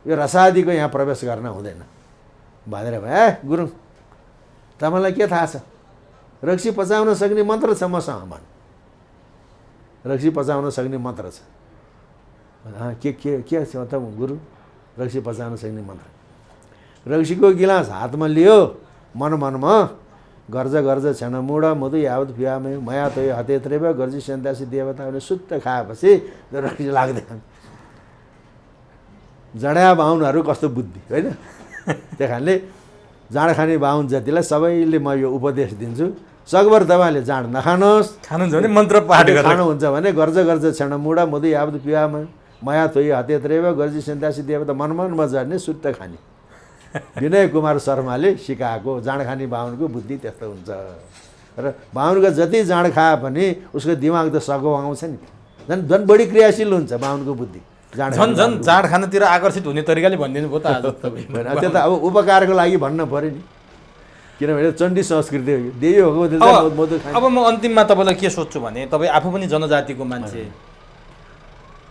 यो रसादीको यहाँ प्रवेश गर्न हुँदैन भनेर ए गुरुङ तपाईँलाई के थाहा छ, रक्सी पचाउन सक्ने मन्त्र छ मसँग भन्। रक्सी पचाउन सक्ने मन्त्र छ के छ त गुरु? रक्सी पचाउन सक्ने मन्त्र। रक्सीको गिलास हातमा लियो, मनमा गर्ज गर्ज क्षण मुड मधु यावत पियामे मया तय हते त्रेव गर्जी सन्तासी देवता भने सुत्त खाएपछि रक्सी लाग्दैन। जडा बाहुनहरू कस्तो बुद्धि होइन। त्यही कारणले जाँड खाने बाहुन जतिलाई सबैले म यो उपदेश दिन्छु, सकभर तपाईँले जाँड नखानुहोस्। खानुहुन्छ भने मन्त्र पाठ गरेर खानुहुन्छ भने गर्ज गर्ज क्षण मुड मधु यावत पियामे मया तय हते त्रेव गर्जी सन्तासी देवता मनमनमा जड्ने सुत्त खाने विनय कुमार शर्माले सिकाएको जाँड खाने बाहुनको बुद्धि त्यस्तो हुन्छ। र बाहुनको जति जाँड खाए पनि उसको दिमाग त सघाउ आउँछ नि, झन् बढी क्रियाशील हुन्छ बाहुनको बुद्धि। झन् जाँड खानतिर आकर्षित हुने तरिकाले भनिदिनु भयो त आज तपाईँ। त्यो त अब उपकारको लागि भन्न पऱ्यो नि, किनभने चण्डी संस्कृति हो यो। देवी हो। अब म अन्तिममा तपाईँलाई के सोध्छु भने, तपाईँ आफू पनि जनजातिको मान्छे,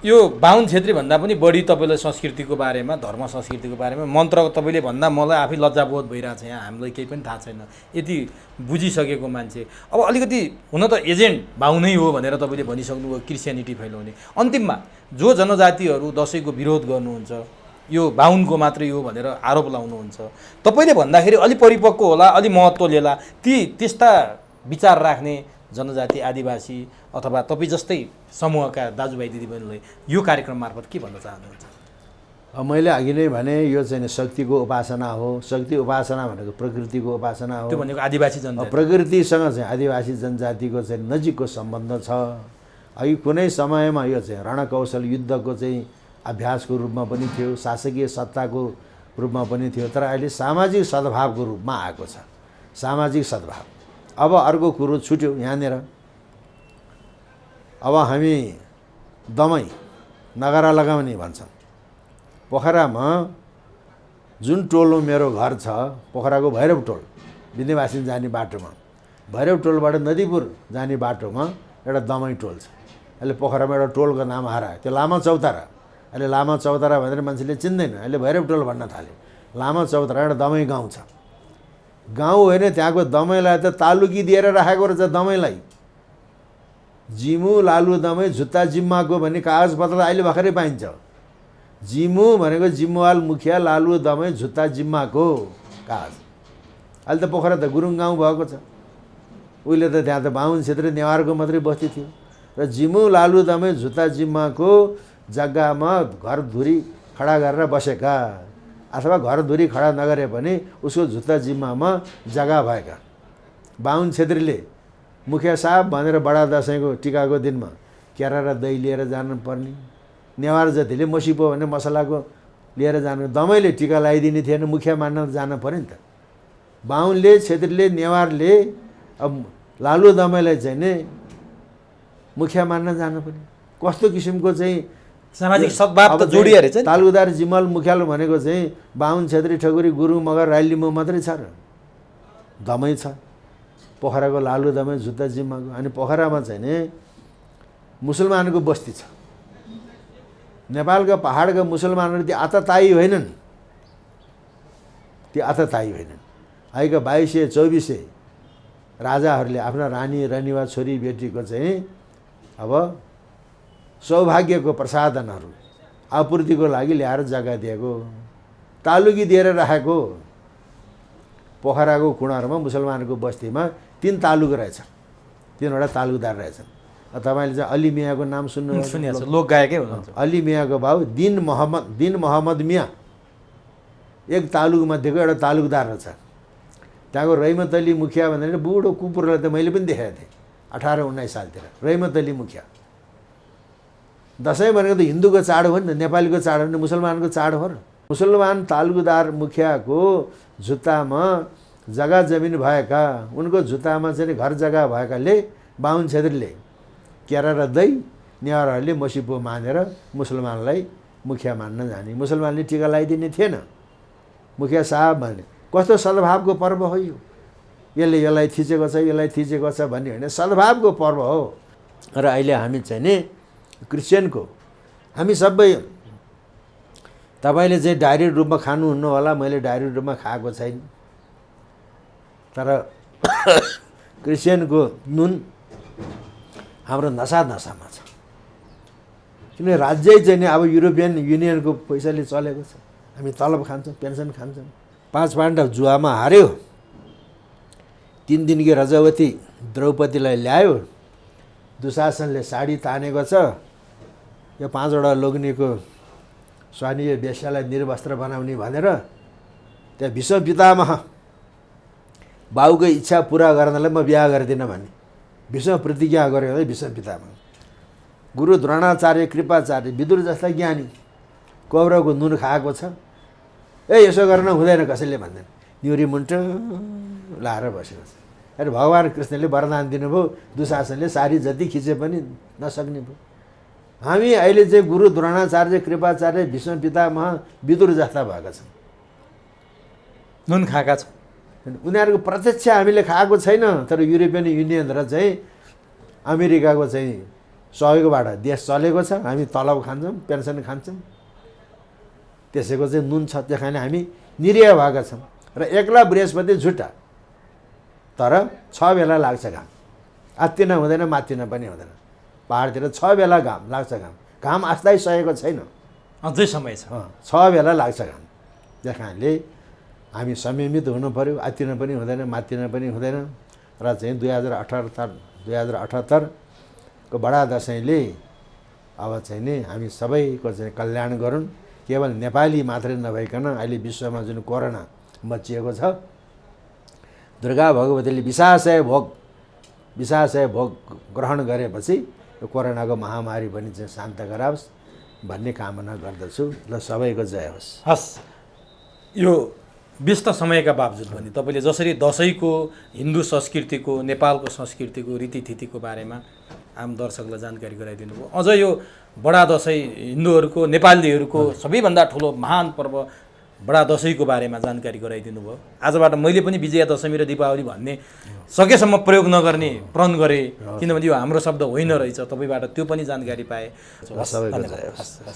यो बाहुन छेत्री भन्दा पनि बढी तपाईँलाई संस्कृतिको बारेमा, धर्म संस्कृतिको बारेमा मन्त्र तपाईँले भन्दा मलाई आफै लज्जाबोध भइरहेको छ। यहाँ हामीलाई केही पनि थाहा छैन, यति बुझिसकेको मान्छे। अब अलिकति हुन त एजेन्ट बाहुनै हो भनेर तपाईँले भनिसक्नुभयो, क्रिस्चियनिटी फैलाउने। अन्तिममा जो जनजातिहरू दसैँको विरोध गर्नुहुन्छ, यो बाहुनको मात्रै हो भनेर आरोप लाउनुहुन्छ, तपाईँले भन्दाखेरि अलि परिपक्व होला, अलि महत्त्व लिएला त्यस्ता विचार राख्ने जनजाति, आदिवासी अथवा तपाईँ जस्तै समूहका दाजुभाइ दिदीबहिनीलाई यो कार्यक्रम मार्फत के भन्न चाहनुहुन्छ? मैले अघि नै भने यो चाहिँ शक्तिको उपासना हो। शक्ति उपासना भनेको प्रकृतिको उपासना हो। त्यो भनेको आदिवासी जनजाति, प्रकृतिसँग चाहिँ आदिवासी जनजातिको चाहिँ नजिकको सम्बन्ध छ। अघि कुनै समयमा यो चाहिँ रणकौशल युद्धको चाहिँ अभ्यासको रूपमा पनि थियो, शासकीय सत्ताको रूपमा पनि थियो, तर अहिले सामाजिक सद्भावको रूपमा आएको छ। सामाजिक सद्भाव। अब अर्को कुरो छुट्यो यहाँनिर। अब हामी दमै नगरा लगाउने भन्छौँ। पोखरामा जुन टोलमा मेरो घर छ, पोखराको भैरव टोल, विन्ध्यवासिनी जाने बाटोमा, भैरव टोलबाट नदीपुर जाने बाटोमा एउटा दमै टोल छ। अहिले पोखरामा एउटा टोलको नाम हरायो, त्यो लामा चौतारा। अहिले लामा चौतारा भनेर मान्छेले चिन्दैन, अहिले भैरव टोल भन्न थाल्यो। लामा चौतारा एउटा दमै गाउँ छ। गाउँ होइन, त्यहाँको दमैलाई त तालुकी दिएर राखेको रहेछ। दमैलाई जिमु लालु दमै जुत्ता जिम्माको भन्ने कागजपत्र अहिले भर्खरै पाइन्छ। जिमु भनेको जिम्मुवाल मुखिया, लालु दमै जुत्ता जिम्माको कागज। अहिले त पोखरा त गुरुङ गाउँ भएको छ। उहिले त त्यहाँ त बाहुन क्षेत्र नेवारको मात्रै बस्ती थियो। र जिमु लालु दमै जुत्ता जिम्माको जग्गामा घरधुरी खडा गरेर बसेका, अथवा घरधुरी खडा नगरे पनि उसको जुत्ता जिम्मामा जग्गा भएका बाहुन क्षेत्रीले मुखिया साहब भनेर बडा दसैँको टिकाको दिनमा केरा र दही लिएर जानुपर्ने। नेवार जातिले मसिपो भने मसलाको लिएर जानु। दमैले टिका लगाइदिने थिएन, मुखिया मान्न जानु पऱ्यो नि त। बाहुनले, क्षेत्रीले, नेवारले अब लालु दमैलाई चाहिँ नि मुखिया मान्न जानु पर्यो। कस्तो किसिमको चाहिँ सामाजिक सद्भाव त जोडिएर चाहिँ तालुदार जिमल मुख्याल भनेको चाहिँ बाहुन छेत्री ठकुरी गुरुङ मगर राई लिम्बू मात्रै छ र दमै छ। पोखराको लालु दमै जुत्ता जिम्माको। अनि पोखरामा चाहिँ नि मुसलमानको बस्ती छ। नेपालका पहाडका मुसलमानहरू ती आततायी होइनन्, ती आततायी होइनन्। अहिलेका 2200-2400 राजाहरूले आफ्ना रानी रनिवा छोरी बेटीको चाहिँ अब सौभाग्यको प्रसादनहरू आपूर्तिको लागि ल्याएर जग्गा दिएको, तालुकी दिएर राखेको। पोखराको कुणाहरूमा मुसलमानको बस्तीमा 3 तालुक रहेछ, 3वटा तालुकदार रहेछन्। तपाईँले चाहिँ अली मियाँको नाम सुन्नुहुन्छ, लोकगायकै हुनुहुन्छ। अली मियाँको बाबु दिन मोहम्मद मियाँ एक तालुक मध्येको एउटा तालुकदार रहेछ। त्यहाँको रहिमत अली मुखिया भनेर बुढो कुकुरलाई त मैले पनि देखेको थिएँ 18-19 सालतिर। रहिमत अली मुखिया। दसैँ भनेको त हिन्दूको चाड हो नि त, नेपालीको चाड हो नि, मुसलमानको चाड हो र। मुसलमान तालुकदार मुखियाको जुत्तामा जग्गा जमिन भएका, उनको जुत्तामा चाहिँ घर जग्गा भएकाले बाहुन क्षेत्रीले केरा र दही, नेवारहरूले मसिपो मानेर मुसलमानलाई मुखिया मान्न जाने। मुसलमानले टिका लगाइदिने थिएन। मुखिया साहब भने कस्तो सद्भावको पर्व हो यो, यसलाई थिचेको छ, यसलाई थिचेको छ भन्ने होइन, सद्भावको पर्व हो। र अहिले हामी चाहिँ नि क्रिस्चियनको हामी सबै, तपाईँले चाहिँ डाइरेक्ट रूपमा खानुहुन्न होला, मैले डाइरेक्ट रूपमा खाएको छैन, तर क्रिस्चियनको नुन हाम्रो नसामा छ। किन राज्यै चाहिँ नि अब युरोपियन युनियनको पैसाले चलेको छ। हामी तलब खान्छौँ, पेन्सन खान्छौँ। 5 पाण्डव जुवामा हार्यो, 3 दिनकी रजवती द्रौपदीलाई ल्यायो, दुशासनले साडी तानेको छ, यो 5वटा लोग्नेको स्वानीय वेश्यालाई निर्वस्त्र बनाउने भनेर त्यहाँ भीष्म पितामह बाउको इच्छा पुरा गर्नलाई म बिहा गर्दिनँ भने भीष्म प्रतिज्ञा गर्यो है। भीष्म पितामह गुरु द्रोणाचार्य, कृपाचार्य, विदुर जस्ता ज्ञानी कौरवको नुन खाएको छ, यसो गर्न हुँदैन कसैले भन्दैन, निहुरी मुन्टो लाएर बसेको छ। अरे भगवान् कृष्णले वरदान दिनुभयो, दुशासनले सारी जति खिचे पनि नसक्ने भयो। हामी अहिले चाहिँ गुरु द्रोणाचार्य, कृपाचार्य, भीष्म पितामह, विदुर जस्ता भएका छौँ। नुन खाएका छौँ। उनीहरूको प्रत्यक्ष हामीले खाएको छैन, तर युरोपियन युनियन र चाहिँ अमेरिकाको चाहिँ सहयोगबाट देश चलेको छ। हामी तलब खान्छौँ, पेन्सन खान्छौँ, त्यसैको चाहिँ नुन छ, त्यो खाने हामी निरीह भएका छौँ। र एक्ला बृहस्पति झुट्टा, तर 6 बेला लाग्छ घाम, आत्तिन हुँदैन, मात्तिन पनि हुँदैन। पहाडतिर 6 बेला घाम लाग्छ, घाम आस्दै सकेको छैन, अझै समय छ। 6 बेला लाग्छ घाम। त्यस कारणले हामी संयमित हुनु पऱ्यो, आत्तिन पनि हुँदैन, मात्तिन पनि हुँदैन। र चाहिँ 2078को बडा दसैँले अब चाहिँ नि हामी सबैको चाहिँ कल्याण गरून्। केवल नेपाली मात्रै नभइकन अहिले विश्वमा जुन कोरोना मचिएको छ, दुर्गा भगवतीले विशासय भोग ग्रहण गरेपछि यो कोरोनाको महामारी पनि चाहिँ शान्त गराओस् भन्ने कामना गर्दछु। ल सबैको जय होस्। हस्, यो व्यस्त समयका बावजुद पनि तपाईँले जसरी दसैँको, हिन्दू संस्कृतिको, नेपालको संस्कृतिको, रीतिथितिको बारेमा आम दर्शकलाई जानकारी गराइदिनु भयो। अझ यो बडा दसैँ हिन्दूहरूको, नेपालीहरूको सबैभन्दा ठुलो महान पर्व बडा दसैँको बारेमा जानकारी गराइदिनु भयो। आजबाट मैले पनि विजया दशमी र दीपावली भन्ने सकेसम्म प्रयोग नगर्ने प्रण गरेँ, किनभने यो हाम्रो शब्द होइन रहेछ। तपाईँबाट त्यो पनि जानकारी पाएँ। सबैको जय होस्।